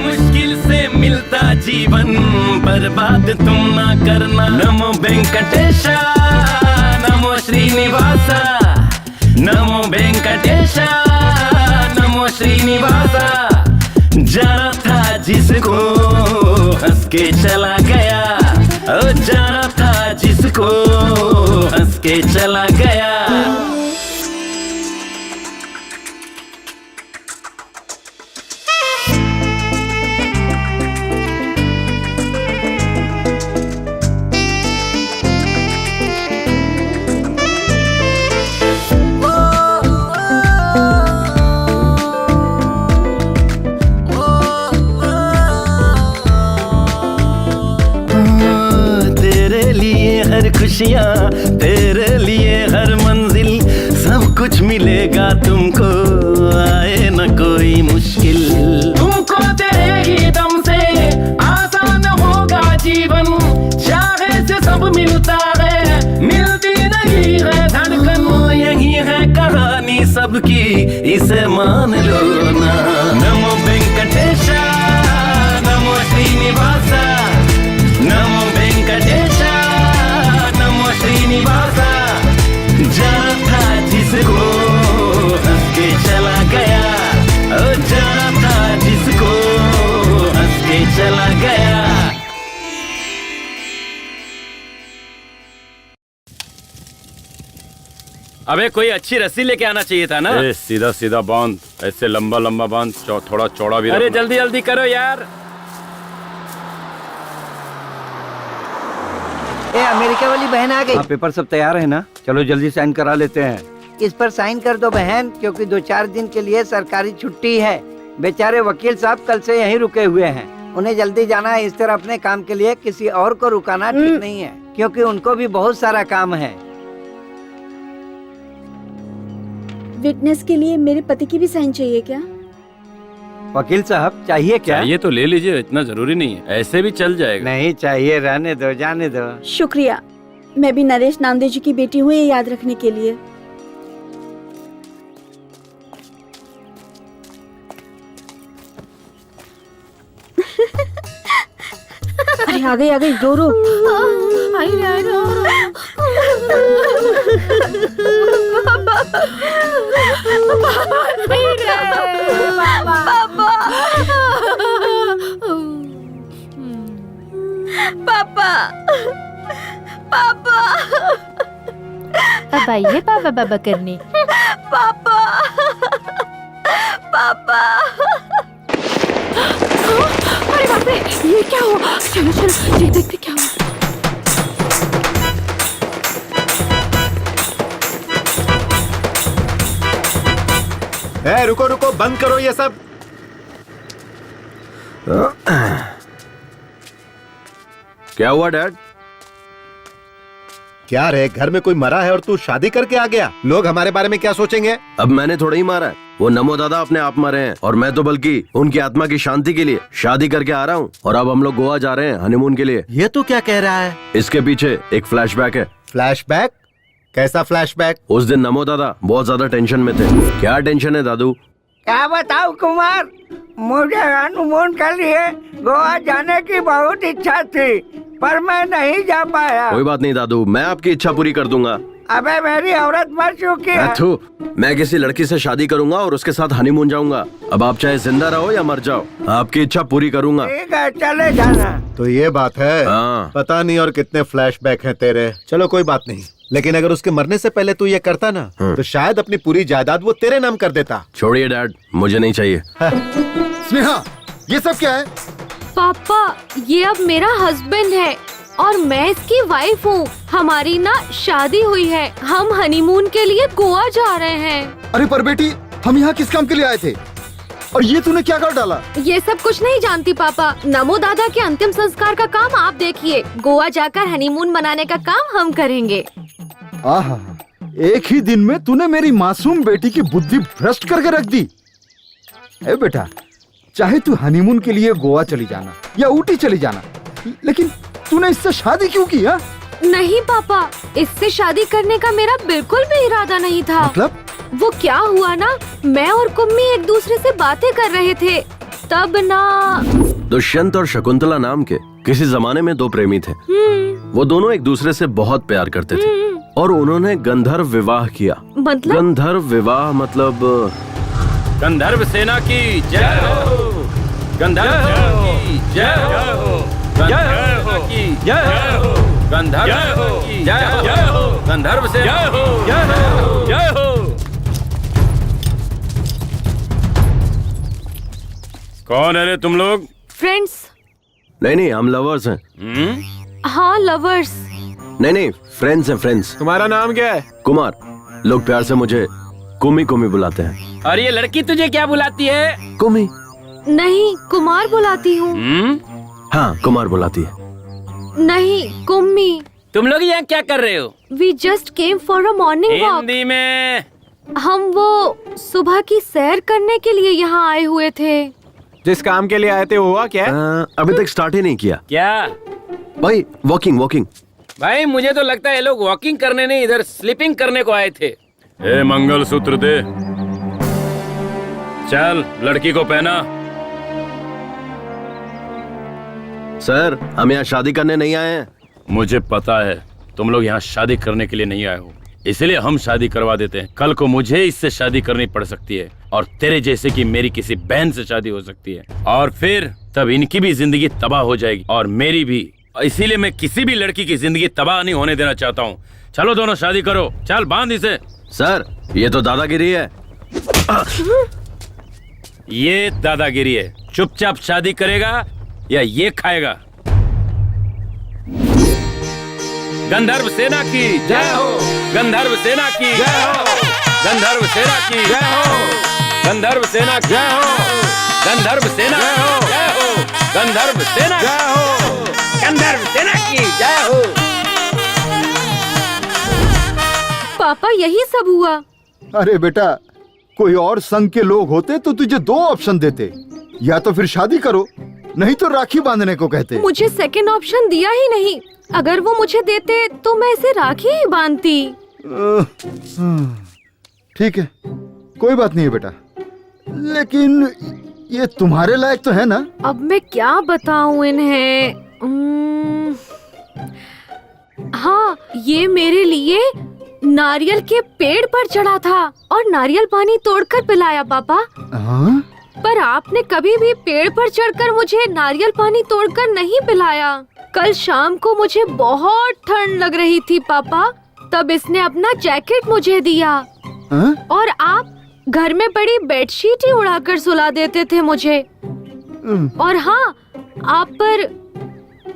मुश्किल से मिलता जीवन, बर्बाद तुम ना करना। नमो वेंकटेश, नमो श्रीनिवास, नमो वेंकटेश, नमो श्रीनिवास। जाना था जिसको हंस के चला गया, ओ जाना था जिसको हंस के चला गया। हर खुशियाँ तेरे लिए, हर मंजिल सब कुछ मिलेगा तुमको, आए न कोई मुश्किल। तुमको तेरे ही दम से आसान होगा जीवन, चाहे से सब मिलता है, मिलती नहीं है धड़कन। यही है कहानी सबकी, इसे मान लो ना। नमो वेंकटेशा, नमो श्रीनिवासा, नमो वेंकटेशा, श्रीनिवासा। जाना था जिसको हंस के चला गया, ओ जाना था जिसको हंस के चला गया। अबे कोई अच्छी रस्सी लेके आना चाहिए था ना। सीधा सीधा बांध, ऐसे लंबा लंबा बांध, थोड़ा चौड़ा भी। अरे जल्दी जल्दी करो यार। ए, अमेरिका वाली बहन आ गई। पेपर सब तैयार है ना? चलो जल्दी साइन करा लेते हैं। इस पर साइन कर दो बहन, क्योंकि 2-4 दिन के लिए सरकारी छुट्टी है। बेचारे वकील साहब कल से यहीं रुके हुए हैं, उन्हें जल्दी जाना है। इस तरह अपने काम के लिए किसी और को रुकाना ठीक नहीं है, क्योंकि उनको भी बहुत सारा काम है। विटनेस के लिए मेरे पति की भी साइन चाहिए क्या? वकील साहब चाहिए क्या? चाहिए तो ले लीजिए, इतना जरूरी नहीं है, ऐसे भी चल जाएगा। नहीं चाहिए, रहने दो, जाने दो। शुक्रिया, मैं भी नरेश नामदेव जी की बेटी हूँ, ये याद रखने के लिए। अरे आ गई रो रो। पापा पापा अब आइए पापा बाबा करने। पापा पापा। अरे बाप रे, ये क्या हुआ? चलो चलो देखते क्या हुआ। रुको रुको, बंद करो ये सब। क्या हुआ डैड? क्या रे, घर में कोई मरा है और तू शादी करके आ गया? लोग हमारे बारे में क्या सोचेंगे? अब मैंने थोड़ा ही मारा है, वो नमो दादा अपने आप मरे हैं, और मैं तो बल्कि उनकी आत्मा की शांति के लिए शादी करके आ रहा हूँ। और अब हम लोग गोवा जा रहे हैं हनीमून के लिए। ये तो क्या कह रहा है? इसके पीछे एक फ्लैशबैक है। फ्लैशबैक? कैसा फ्लैशबैक? उस दिन नमो दादा बहुत ज्यादा टेंशन में थे। क्या टेंशन है दादू? क्या बताऊं कुमार, मुझे हनीमून के लिए गोवा जाने की बहुत इच्छा थी, पर मैं नहीं जा पाया। कोई बात नहीं दादू, मैं आपकी इच्छा पूरी कर दूंगा। अबे मेरी औरत मर चुकी है। मैं किसी लड़की से शादी करूंगा और उसके साथ हनीमून जाऊंगा। अब आप चाहे जिंदा रहो या मर जाओ, आपकी इच्छा पूरी करूंगा। ठीक है, चले जाना। तो ये बात है। हाँ। पता नहीं और कितने फ्लैशबैक हैं तेरे। चलो कोई बात नहीं, लेकिन अगर उसके मरने से पहले तू ये करता ना, तो शायद अपनी पूरी जायदाद वो तेरे नाम कर देता। छोड़िए डैड, मुझे नहीं चाहिए। स्नेहा, ये सब क्या है? पापा, ये अब मेरा हस्बैंड है और मैं इसकी वाइफ हूँ। हमारी ना शादी हुई है, हम हनीमून के लिए गोवा जा रहे हैं। अरे पर बेटी, हम यहाँ किस काम के लिए आए थे? और ये तूने क्या कर डाला? ये सब कुछ नहीं जानती पापा। नमो दादा के अंतिम संस्कार का काम आप देखिए, गोवा जाकर हनीमून मनाने का काम हम करेंगे। आहा, एक ही दिन में तूने मेरी मासूम बेटी की बुद्धि भ्रष्ट करके रख दी। ए बेटा, चाहे तू हनीमून के लिए गोवा चली जाना या ऊटी चली जाना, लेकिन तूने इससे शादी क्यों की? हा? नहीं पापा, इससे शादी करने का मेरा बिल्कुल भी इरादा नहीं था। मतलब? वो क्या हुआ ना, मैं और कुम्मी एक दूसरे से बातें कर रहे थे, तब ना दुष्यंत और शकुंतला नाम के किसी जमाने में दो प्रेमी थे। वो दोनों एक दूसरे से बहुत प्यार करते थे और उन्होंने गंधर्व विवाह किया। मतलब? गंधर्व विवाह मतलब गंधर्व सेना की जय हो, गंधर्व सेना की जय हो, गंधर्व सेना की जय हो, गंधर्व की जय हो, गंधर्व सेना की जय हो। कौन है रे तुम लोग? फ्रेंड्स। नहीं हम लवर्स हैं। हाँ लवर्स। नहीं फ्रेंड्स हैं फ्रेंड्स। तुम्हारा नाम क्या है? कुमार। लोग प्यार से मुझे कुमी कुमी बुलाते हैं। और ये लड़की तुझे क्या बुलाती है? कुमी। नहीं कुमार बुलाती हूँ। हाँ कुमार बुलाती है। नहीं कुम्मी। तुम लोग यहाँ क्या कर रहे हो? We just came for a morning walk. Hindi में। हम वो सुबह की सैर करने के लिए यहाँ आए हुए थे। जिस काम के लिए आए थे हुआ क्या? अभी तक स्टार्ट ही नहीं किया। क्या भाई? वॉकिंग। भाई मुझे तो लगता है ये लोग वॉकिंग करने नहीं, इधर स्लीपिंग करने को आए थे। ए मंगलसूत्र दे। चल लड़की को पहना। सर हम यहाँ शादी करने नहीं आए हैं। मुझे पता है तुम लोग यहाँ शादी करने के लिए नहीं आए हो, इसलिए हम शादी करवा देते हैं। कल को मुझे इससे शादी करनी पड़ सकती है और तेरे जैसे कि मेरी किसी बहन से शादी हो सकती है, और फिर तब इनकी भी जिंदगी तबाह हो जाएगी और मेरी भी। इसीलिए मैं किसी भी लड़की की जिंदगी तबाह नहीं होने देना चाहता हूँ। चलो दोनों शादी करो। चल बांध इसे। सर ये तो दादागिरी है। ये दादागिरी है। चुपचाप शादी करेगा या ये खाएगा? गंधर्व सेना की जय हो, गंधर्व सेना की जय हो, गंधर्व सेना की जय हो, गंधर्व सेना की जय हो, गंधर्व सेना जय हो, गंधर्व सेना जय हो, गंधर्व सेना की जय हो। पापा यही सब हुआ। अरे बेटा, कोई और संघ के लोग होते तो तुझे 2 ऑप्शन देते, या तो फिर शादी करो, नहीं तो राखी बांधने को कहते। मुझे सेकंड ऑप्शन दिया ही नहीं। अगर वो मुझे देते तो मैं इसे राखी ही बांधती। ठीक है, कोई बात नहीं है बेटा, लेकिन ये तुम्हारे लायक तो है ना? अब मैं क्या बताऊं इन्हें। हाँ, ये मेरे लिए नारियल के पेड़ पर चढ़ा था और नारियल पानी तोड़कर पिलाया पापा। हाँ? पर आपने कभी भी पेड़ पर चढ़कर मुझे नारियल पानी तोड़कर नहीं पिलाया। कल शाम को मुझे बहुत ठंड लग रही थी पापा, तब इसने अपना जैकेट मुझे दिया। हाँ? और आप घर में पड़ी बेडशीट ही उड़ाकर सुला देते थे मुझे। और हाँ, आप पर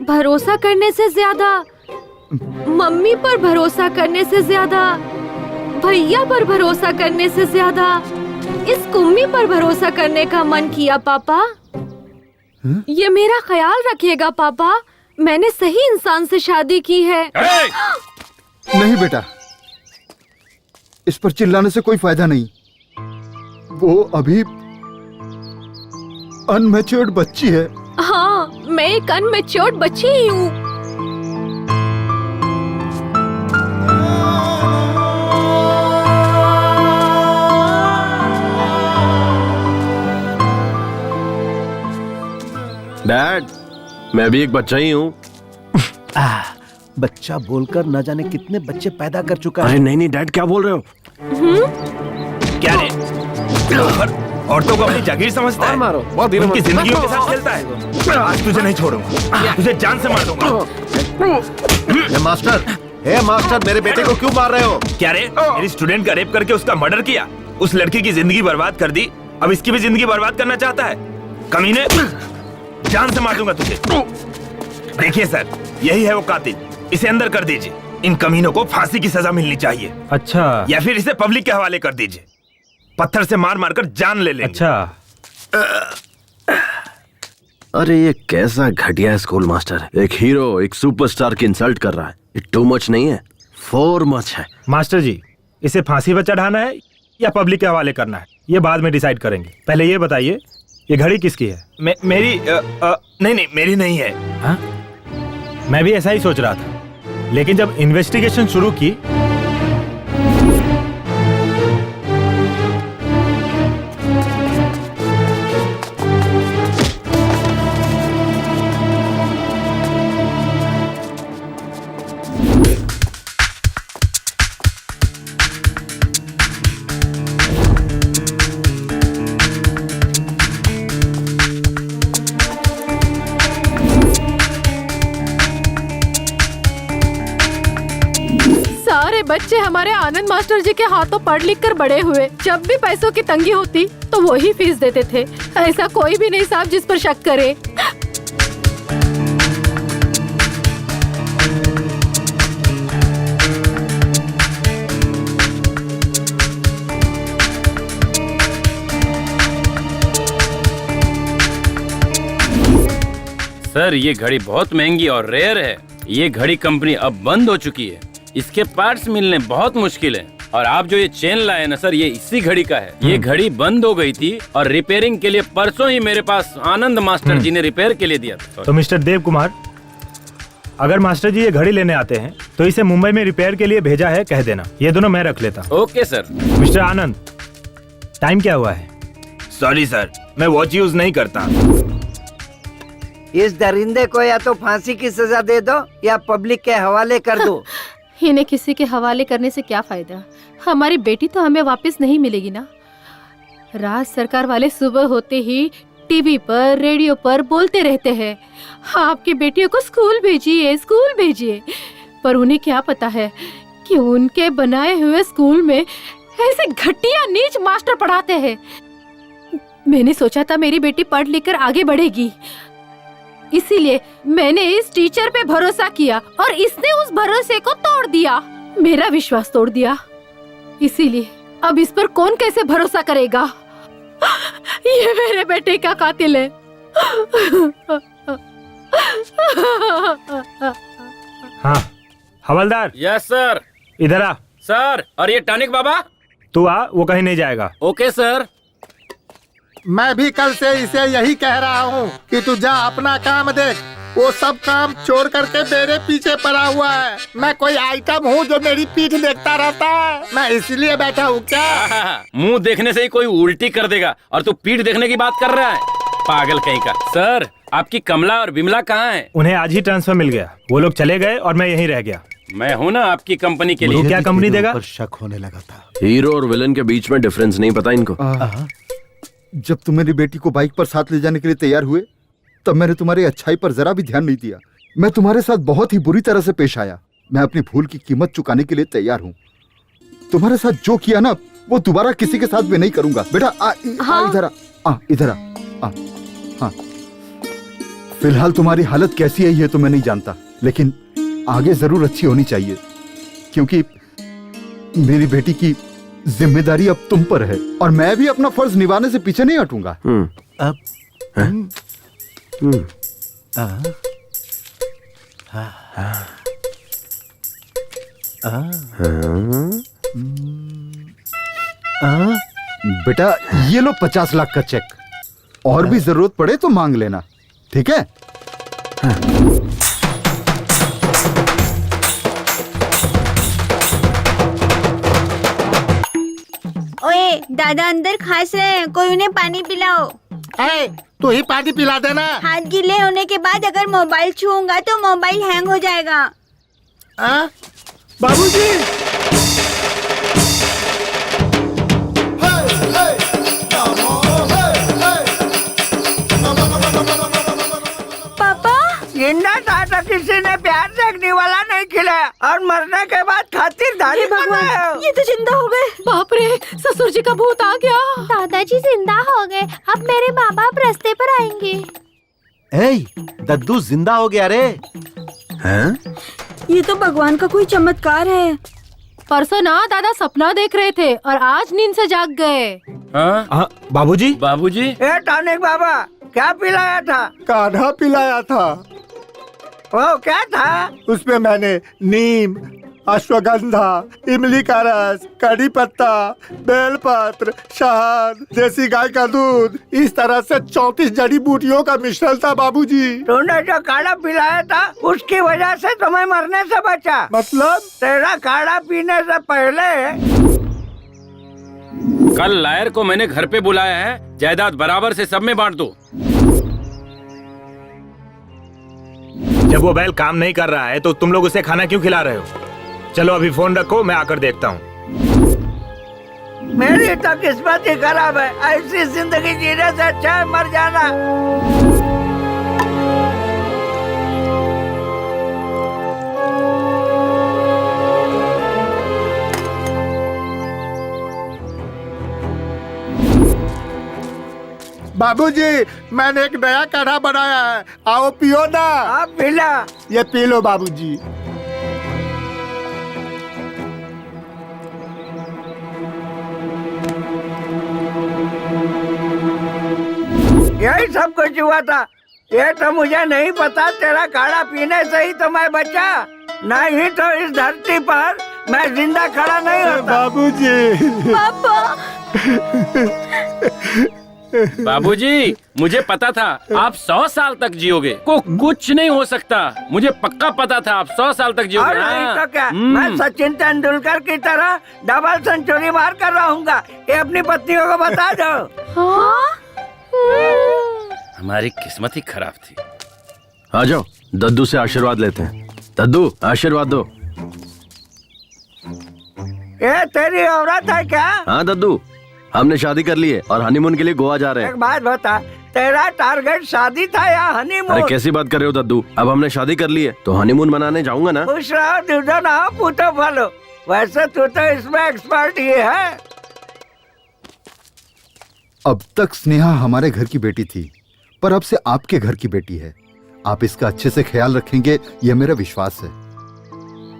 भरोसा करने से ज्यादा, मम्मी पर भरोसा करने से ज्यादा, भैया पर भरोसा करने से ज्यादा इस कुम्मी पर भरोसा करने का मन किया पापा। ये मेरा ख्याल रखिएगा पापा, मैंने सही इंसान से शादी की है। नहीं बेटा, इस पर चिल्लाने से कोई फायदा नहीं। वो अभी अनमैच्योर्ड बच्ची है। हाँ, मैं एक अनमैच्योर्ड बच्ची ही हूँ। डैड, मैं भी एक बच्चा ही हूँ। बच्चा बोलकर न जाने कितने बच्चे पैदा कर चुका अरे है। नहीं डैड, क्या बोल रहे हो? क्या रे? औरतों को अपनी जागीर समझता है, मारो, बहुत उनकी जिंदगियों के साथ खेलता है। आज तुझे नहीं छोड़ूंगा, तुझे जान से मार दूंगा। मास्टर, मेरे बेटे को क्यों मार रहे हो? क्या रे? मेरी स्टूडेंट का रेप करके उसका मर्डर किया, उस लड़की की जिंदगी बर्बाद कर दी, अब इसकी भी जिंदगी बर्बाद करना चाहता है? कमीने, जान से मार दूंगा तुझे। देखिए सर, यही है वो कातिल, इसे अंदर कर दीजिए। इन कमीनों को फांसी की सजा मिलनी चाहिए। अच्छा, या फिर इसे पब्लिक के हवाले कर दीजिए, पत्थर से मार मार कर जान ले लेंगे। अच्छा। अरे ये कैसा घटिया स्कूल मास्टर है। एक हीरो एक सुपरस्टार की इंसल्ट कर रहा है। ये टू मच नहीं है, 4 मच है। मास्टर जी, इसे फांसी पर चढ़ाना है या पब्लिक के हवाले करना है, ये बाद में डिसाइड करेंगे। पहले ये बताइए, ये घड़ी किसकी है? मेरी नहीं, मेरी नहीं है। हाँ? मैं भी ऐसा ही सोच रहा था, लेकिन जब इन्वेस्टिगेशन शुरू की बच्चे हमारे आनंद मास्टर जी के हाथों पढ़ लिख कर बड़े हुए। जब भी पैसों की तंगी होती तो वही फीस देते थे। ऐसा कोई भी नहीं साहब जिस पर शक करे। सर ये घड़ी बहुत महंगी और रेयर है। ये घड़ी कंपनी अब बंद हो चुकी है। इसके पार्ट्स मिलने बहुत मुश्किल है। और आप जो ये चेन लाए ना सर, ये इसी घड़ी का है। ये घड़ी बंद हो गई थी और रिपेयरिंग के लिए परसों ही मेरे पास आनंद मास्टर जी ने रिपेयर के लिए दिया था। तो मिस्टर देव कुमार, अगर मास्टर जी ये घड़ी लेने आते हैं तो इसे मुंबई में रिपेयर के लिए भेजा है, कह देना। ये दोनों मैं रख लेता। Okay sir. मिस्टर आनंद, टाइम क्या हुआ है? सॉरी सर, मैं वॉच यूज नहीं करता। इस दरिंदे को या तो फांसी की सजा दे दो या पब्लिक के हवाले कर दो। इन्हें किसी के हवाले करने से क्या फायदा? हमारी बेटी तो हमें वापस नहीं मिलेगी ना। राज सरकार वाले सुबह होते ही टीवी पर, रेडियो पर बोलते रहते हैं, आपकी बेटियों को स्कूल भेजिए, स्कूल भेजिए। पर उन्हें क्या पता है कि उनके बनाए हुए स्कूल में ऐसे घटिया नीच मास्टर पढ़ाते हैं। मैंने सोचा था मेरी बेटी पढ़ लिख कर आगे बढ़ेगी, इसीलिए मैंने इस टीचर पे भरोसा किया और इसने उस भरोसे को तोड़ दिया, मेरा विश्वास तोड़ दिया। इसीलिए अब इस पर कौन कैसे भरोसा करेगा? ये मेरे बेटे का कातिल है। हाँ हवलदार। Yes sir. इधर आ। सर, और ये टॉनिक बाबा? तू आ, वो कहीं नहीं जाएगा। Okay sir. मैं भी कल से इसे यही कह रहा हूँ कि तू जा अपना काम देख। वो सब काम छोड़ करके मेरे पीछे पड़ा हुआ है। मैं कोई आइटम हूँ जो मेरी पीठ देखता रहता है? मैं इसलिए बैठा हूँ क्या? मुंह देखने से ही कोई उल्टी कर देगा और तू पीठ देखने की बात कर रहा है, पागल कहीं का। सर, आपकी कमला और बिमला कहाँ है? उन्हें आज ही ट्रांसफर मिल गया। वो लोग चले गए और मैं यहीं रह गया। मैं हूँ ना आपकी कंपनी के वो लिए। क्या कंपनी देगा? शक होने लगा था। हीरो और विलन के बीच में डिफरेंस नहीं पता इनको। जब तुम मेरी बेटी को बाइक पर साथ ले जाने के लिए तैयार हुए तब मैंने तुम्हारी अच्छाई पर जरा भी ध्यान नहीं दिया। मैं तुम्हारे साथ बहुत ही बुरी तरह से पेश आया। मैं अपनी भूल की कीमत चुकाने के लिए तैयार हूँ। तुम्हारे साथ जो किया ना वो दोबारा किसी के साथ भी नहीं करूंगा। बेटा इधर आ, इधर आ। हाँ, फिलहाल तुम्हारी हालत कैसी है ये तो मैं नहीं जानता, लेकिन आगे जरूर अच्छी होनी चाहिए, क्योंकि मेरी बेटी की जिम्मेदारी अब तुम पर है और मैं भी अपना फर्ज निभाने से पीछे नहीं हटूंगा। बेटा ये लो 50 लाख का चेक, और भी जरूरत पड़े तो मांग लेना, ठीक है? ओए दादा अंदर खास रहे हैं, कोई उन्हें पानी पिलाओ। तू ही पानी पिला देना। हाथ गीले होने के बाद अगर मोबाइल छूऊंगा तो मोबाइल हैंग हो जाएगा। बाबूजी, पापा जिंदा था तो किसी ने प्यार देखने वाला नहीं खिलाया और मरने के बाद खातिरदारी बनाया। ये तो जिंदा हो गए। बाप रे, ससुर जी का भूत आ गया। दादाजी जिंदा हो गए, अब मेरे माँ बाप रास्ते पर आएंगे। दद्दू जिंदा हो गया रे। हैं? ये तो भगवान का कोई चमत्कार है। परसों ना दादा सपना देख रहे थे और आज नींद से जाग गए। हाँ? बाबूजी। बाबूजी? ए टॉनिक बाबा, क्या पिलाया था? काढ़ा पिलाया था। वो क्या था? उसमें मैंने नीम, अश्वगंधा, इमली का रस, कड़ी पत्ता, बेलपत्र, शहद, देसी गाय का दूध, इस तरह से 34 जड़ी बूटियों का मिश्रण था बाबूजी। तूने जो काढ़ा पिलाया था उसकी वजह से तुम्हें मरने से बचा। मतलब? तेरा काढ़ा पीने से पहले कल लायर को मैंने घर पे बुलाया है, जायदाद बराबर से सब में बांट दो। जब वो बैल काम नहीं कर रहा है तो तुम लोग उसे खाना क्यों खिला रहे हो? चलो अभी फोन रखो, मैं आकर देखता हूँ। मेरी तो किस्मत ही खराब है, ऐसी जिंदगी जीने से अच्छा है मर जाना। बाबूजी, मैंने एक नया काढ़ा बनाया है, आओ पियो ना। आप पिला। ये पी लो बाबूजी। यही सब कुछ हुआ था। ये तो मुझे नहीं पता, तेरा काढ़ा पीने से ही तो मैं बचा, नहीं तो इस धरती पर मैं जिंदा खड़ा नहीं होता। बाबूजी। पापा। बाबूजी, मुझे पता था आप 100 साल तक जियोगे, को कुछ नहीं हो सकता। मुझे पक्का पता था आप 100 साल तक और जियोगे। नहीं हाँ। तो क्या, मैं सचिन तेंदुलकर की तरह डबल सेंचुरी मार कर रहूंगा। ये अपनी पत्नियों को बता दो। हमारी किस्मत ही खराब थी। आ जाओ, दद्दू से आशीर्वाद लेते हैं। दद्दू, आशीर्वाद दो। ये तेरी औरत है क्या? हाँ दद्दू, हमने शादी कर ली है और हनीमून के लिए गोवा जा रहे एक हैं। बात बता, तेरा टारगेट शादी था या अरे हनीमून? कैसी बात कर रहे हो दद्दू, अब हमने शादी कर ली है तो हनीमून मनाने जाऊंगा ना। खुश रहो, दूधो ना हो, पूतो फलो। वैसे तू तो इसमें एक्सपर्ट ही है। अब तक स्नेहा हमारे घर की बेटी थी, पर अब से आपके घर की बेटी है। आप इसका अच्छे से ख्याल रखेंगे, यह मेरा विश्वास है।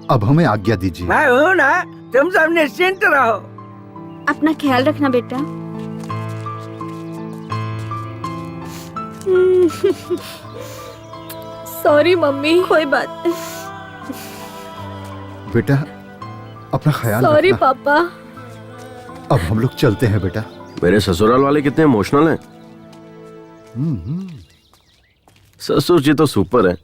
अब हमें आज्ञा दीजिए। मैं हूँ ना, तुम सब निश्चिंत रहो। अपना ख्याल रखना बेटा। Sorry mummy. कोई बात नहीं। बेटा, अपना ख्याल सॉरी रखना। पापा। अब हम लोग चलते हैं बेटा। मेरे ससुराल वाले कितने इमोशनल हैं। ससुर जी तो सुपर है।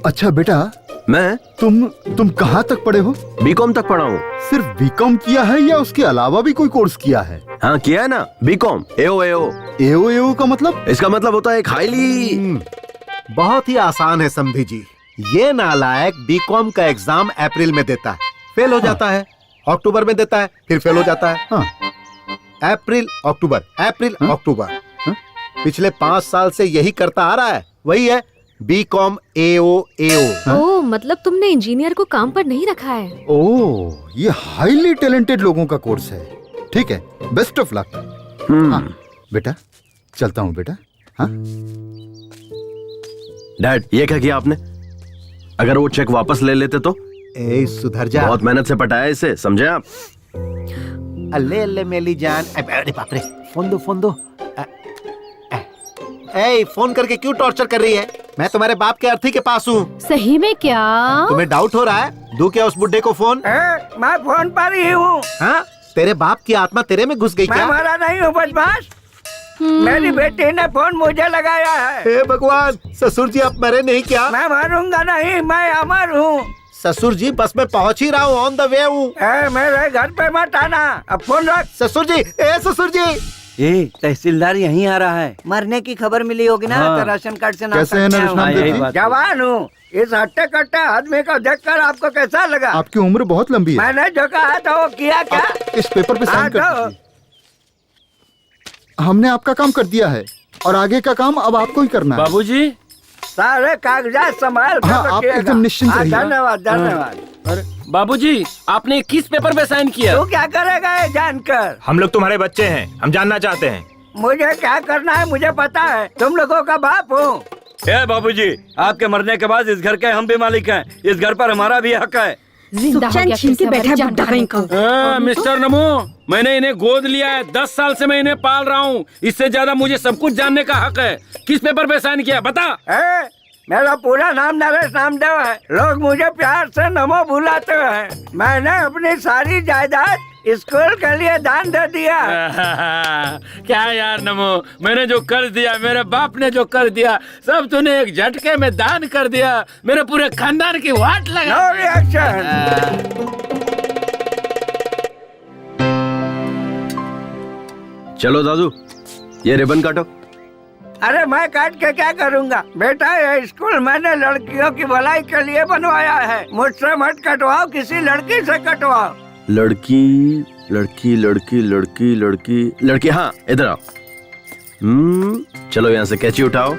अच्छा बेटा, मैं तुम कहाँ तक पढ़े हो? बीकॉम तक पढ़ा हूँ। सिर्फ बीकॉम किया है या उसके अलावा भी कोई कोर्स किया है? हाँ किया है ना, बीकॉम। एओ एओ। एओ एओ का मतलब? इसका मतलब होता है एक हाईली। बहुत ही आसान है समधी जी। ये नालायक बीकॉम का एग्जाम अप्रैल में देता है, फेल हो जाता है, अक्टूबर में देता है, फिर फेल हो जाता है। अप्रैल अक्टूबर, अप्रैल अक्टूबर। पिछले 5 साल से यही करता आ रहा है। वही है बीकॉम एओ एओ। ओह, मतलब तुमने इंजीनियर को काम पर नहीं रखा है। ओह, ये हाईली टैलेंटेड लोगों का कोर्स है। ठीक है, बेस्ट ऑफ लक। हाँ, बेटा चलता हूँ बेटा। हाँ डैड, ये क्या किया आपने? अगर वो चेक वापस ले लेते तो? सुधर जा। बहुत मेहनत से पटाया इसे, समझे आप? अल्ले अल्ले मेली जान। अरे बाप रे, फोन दो फोन दो। ए, फोन करके क्यों टॉर्चर कर रही है? मैं तुम्हारे बाप के अर्थी के पास हूँ। सही में क्या? तुम्हें डाउट हो रहा है? दूं क्या उस बुड्ढे को फोन? मैं फोन पर ही हूँ। हाँ, तेरे बाप की आत्मा तेरे में घुस गई मैं क्या? मरा नहीं हूँ बदमाश। मेरी बेटी ने फोन मुझे लगाया है। हे भगवान, ससुर जी आप मरे नहीं क्या? मैं मरूंगा नहीं, मैं अमर हूँ। ससुर जी बस मैं पहुँच ही रहा हूँ, ऑन द वे हूँ। मेरे घर पे मत आना, अब फोन रख। ससुर जी, ए ससुर जी। ये तहसीलदार यहीं आ रहा है। मरने की खबर मिली होगी ना, तो राशन कार्ड से नाम कैसे है नरेश नामदेव जी? जवान हूँ। इस हट्टे कट्टे आदमी को देखकर आपको कैसा लगा? आपकी उम्र बहुत लंबी है। मैंने जो कहा था वो किया क्या? इस पेपर पे साइन कर दीजिए। हमने आपका काम कर दिया है और आगे का काम अब आपको ही करना है। बाबूजी, सारे कागजात संभाल कर हाँ, आप रखिएगा। एकदम निश्चिंत हाँ, रहिए। धन्यवाद धन्यवाद। अरे बाबूजी, आपने किस पेपर पे साइन किया? तू क्या करेगा ये जानकर? हम लोग तुम्हारे बच्चे हैं, हम जानना चाहते हैं। मुझे क्या करना है मुझे पता है, तुम लोगों का बाप हूँ। बाबूजी, आपके मरने के बाद इस घर के हम भी मालिक हैं। इस घर पर हमारा भी हक है। जिंदा हो गया छीन के कैसे बैठा हमारी जान बुड्ढा बचाने कहीं को। का। मिस्टर नमो, मैंने इन्हें गोद लिया है। 10 साल से मैं इन्हें पाल रहा हूँ। इससे ज्यादा मुझे सब कुछ जानने का हक है। किस पेपर पे साइन किया बता? मेरा पूरा नाम नरेश नामदेव है। लोग मुझे प्यार से नमो बुलाते हैं। मैंने अपनी सारी जायदाद स्कूल के लिए दान दे दिया। क्या यार नमो, मैंने जो कर दिया, मेरे बाप ने जो कर दिया, सब तूने एक झटके में दान कर दिया। मेरे पूरे खानदान की वाट लगा। No reaction. चलो दादू, ये रिबन काटो। अरे मैं काट के क्या करूँगा बेटा, ये स्कूल मैंने लड़कियों की भलाई के लिए बनवाया है। मुझसे मत कटवाओ, किसी लड़की से कटवाओ। लड़की लड़की लड़की लड़की लड़की लड़की, हाँ इधर आओ। चलो यहाँ से कैची उठाओ।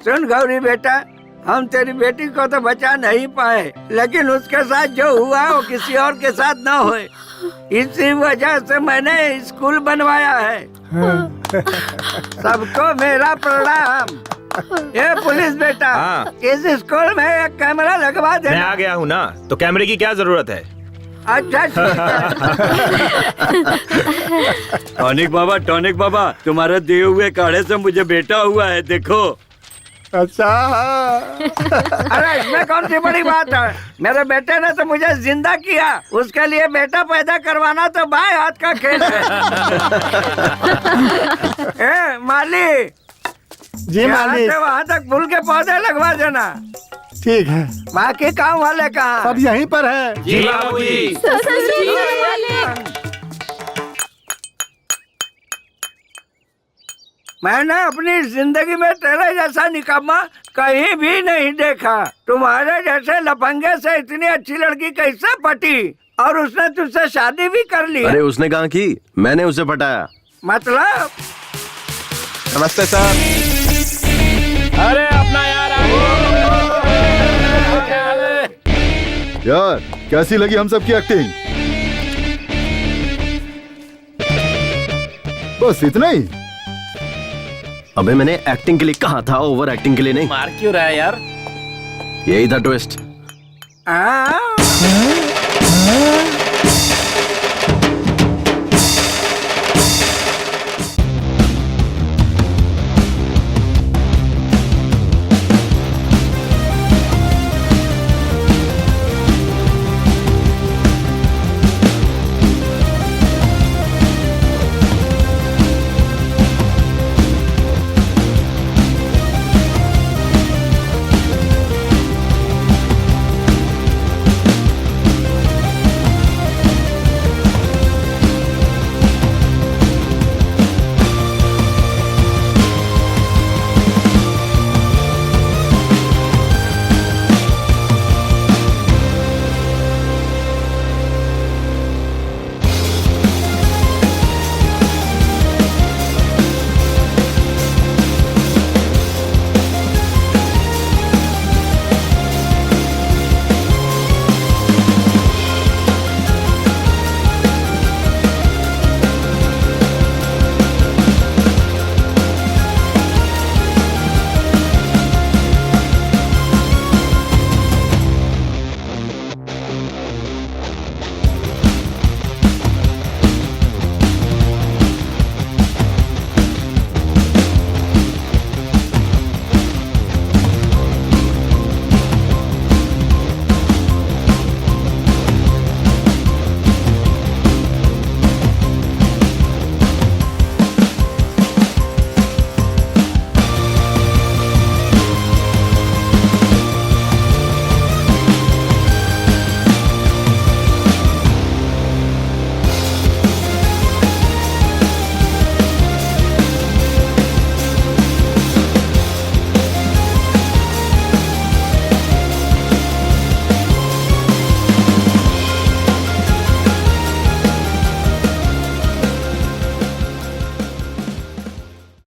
सुन गौरी बेटा, हम तेरी बेटी को तो बचा नहीं पाए, लेकिन उसके साथ जो हुआ वो किसी और के साथ न होए। इसी वजह से मैंने स्कूल बनवाया है। सबको मेरा प्रणाम। ये पुलिस बेटा, इस स्कूल में एक कैमरा लगवा दे। मैं आ गया हूँ ना, तो कैमरे की क्या जरूरत है? अच्छा टॉनिक बाबा, तुम्हारे दिए हुए काढ़े से मुझे बेटा हुआ है, देखो। अच्छा अरे इसमें कौन सी बड़ी बात है? मेरे बेटे ने तो मुझे जिंदा किया, उसके लिए बेटा पैदा करवाना तो बाएं हाथ का खेल है। ए माली जी मालिक, वहाँ तक फूल के पौधे लगवा देना। ठीक है। बाकी काम वाले कहाँ? सब यहीं पर है। जी बाबूजी। मैंने अपनी जिंदगी में तेरे जैसा निकम्मा कहीं भी नहीं देखा। तुम्हारे जैसे लफंगे से इतनी अच्छी लड़की कैसे पटी, और उसने तुझसे शादी भी कर ली? अरे उसने कहा कि मैंने उसे पटाया। मतलब? नमस्ते सर। अरे अपना यार यार कैसी लगी हम सबकी एक्टिंग? बस इतना ही? अबे मैंने एक्टिंग के लिए कहा था, ओवर एक्टिंग के लिए नहीं। मार क्यों रहा है यार? यही था ट्विस्ट।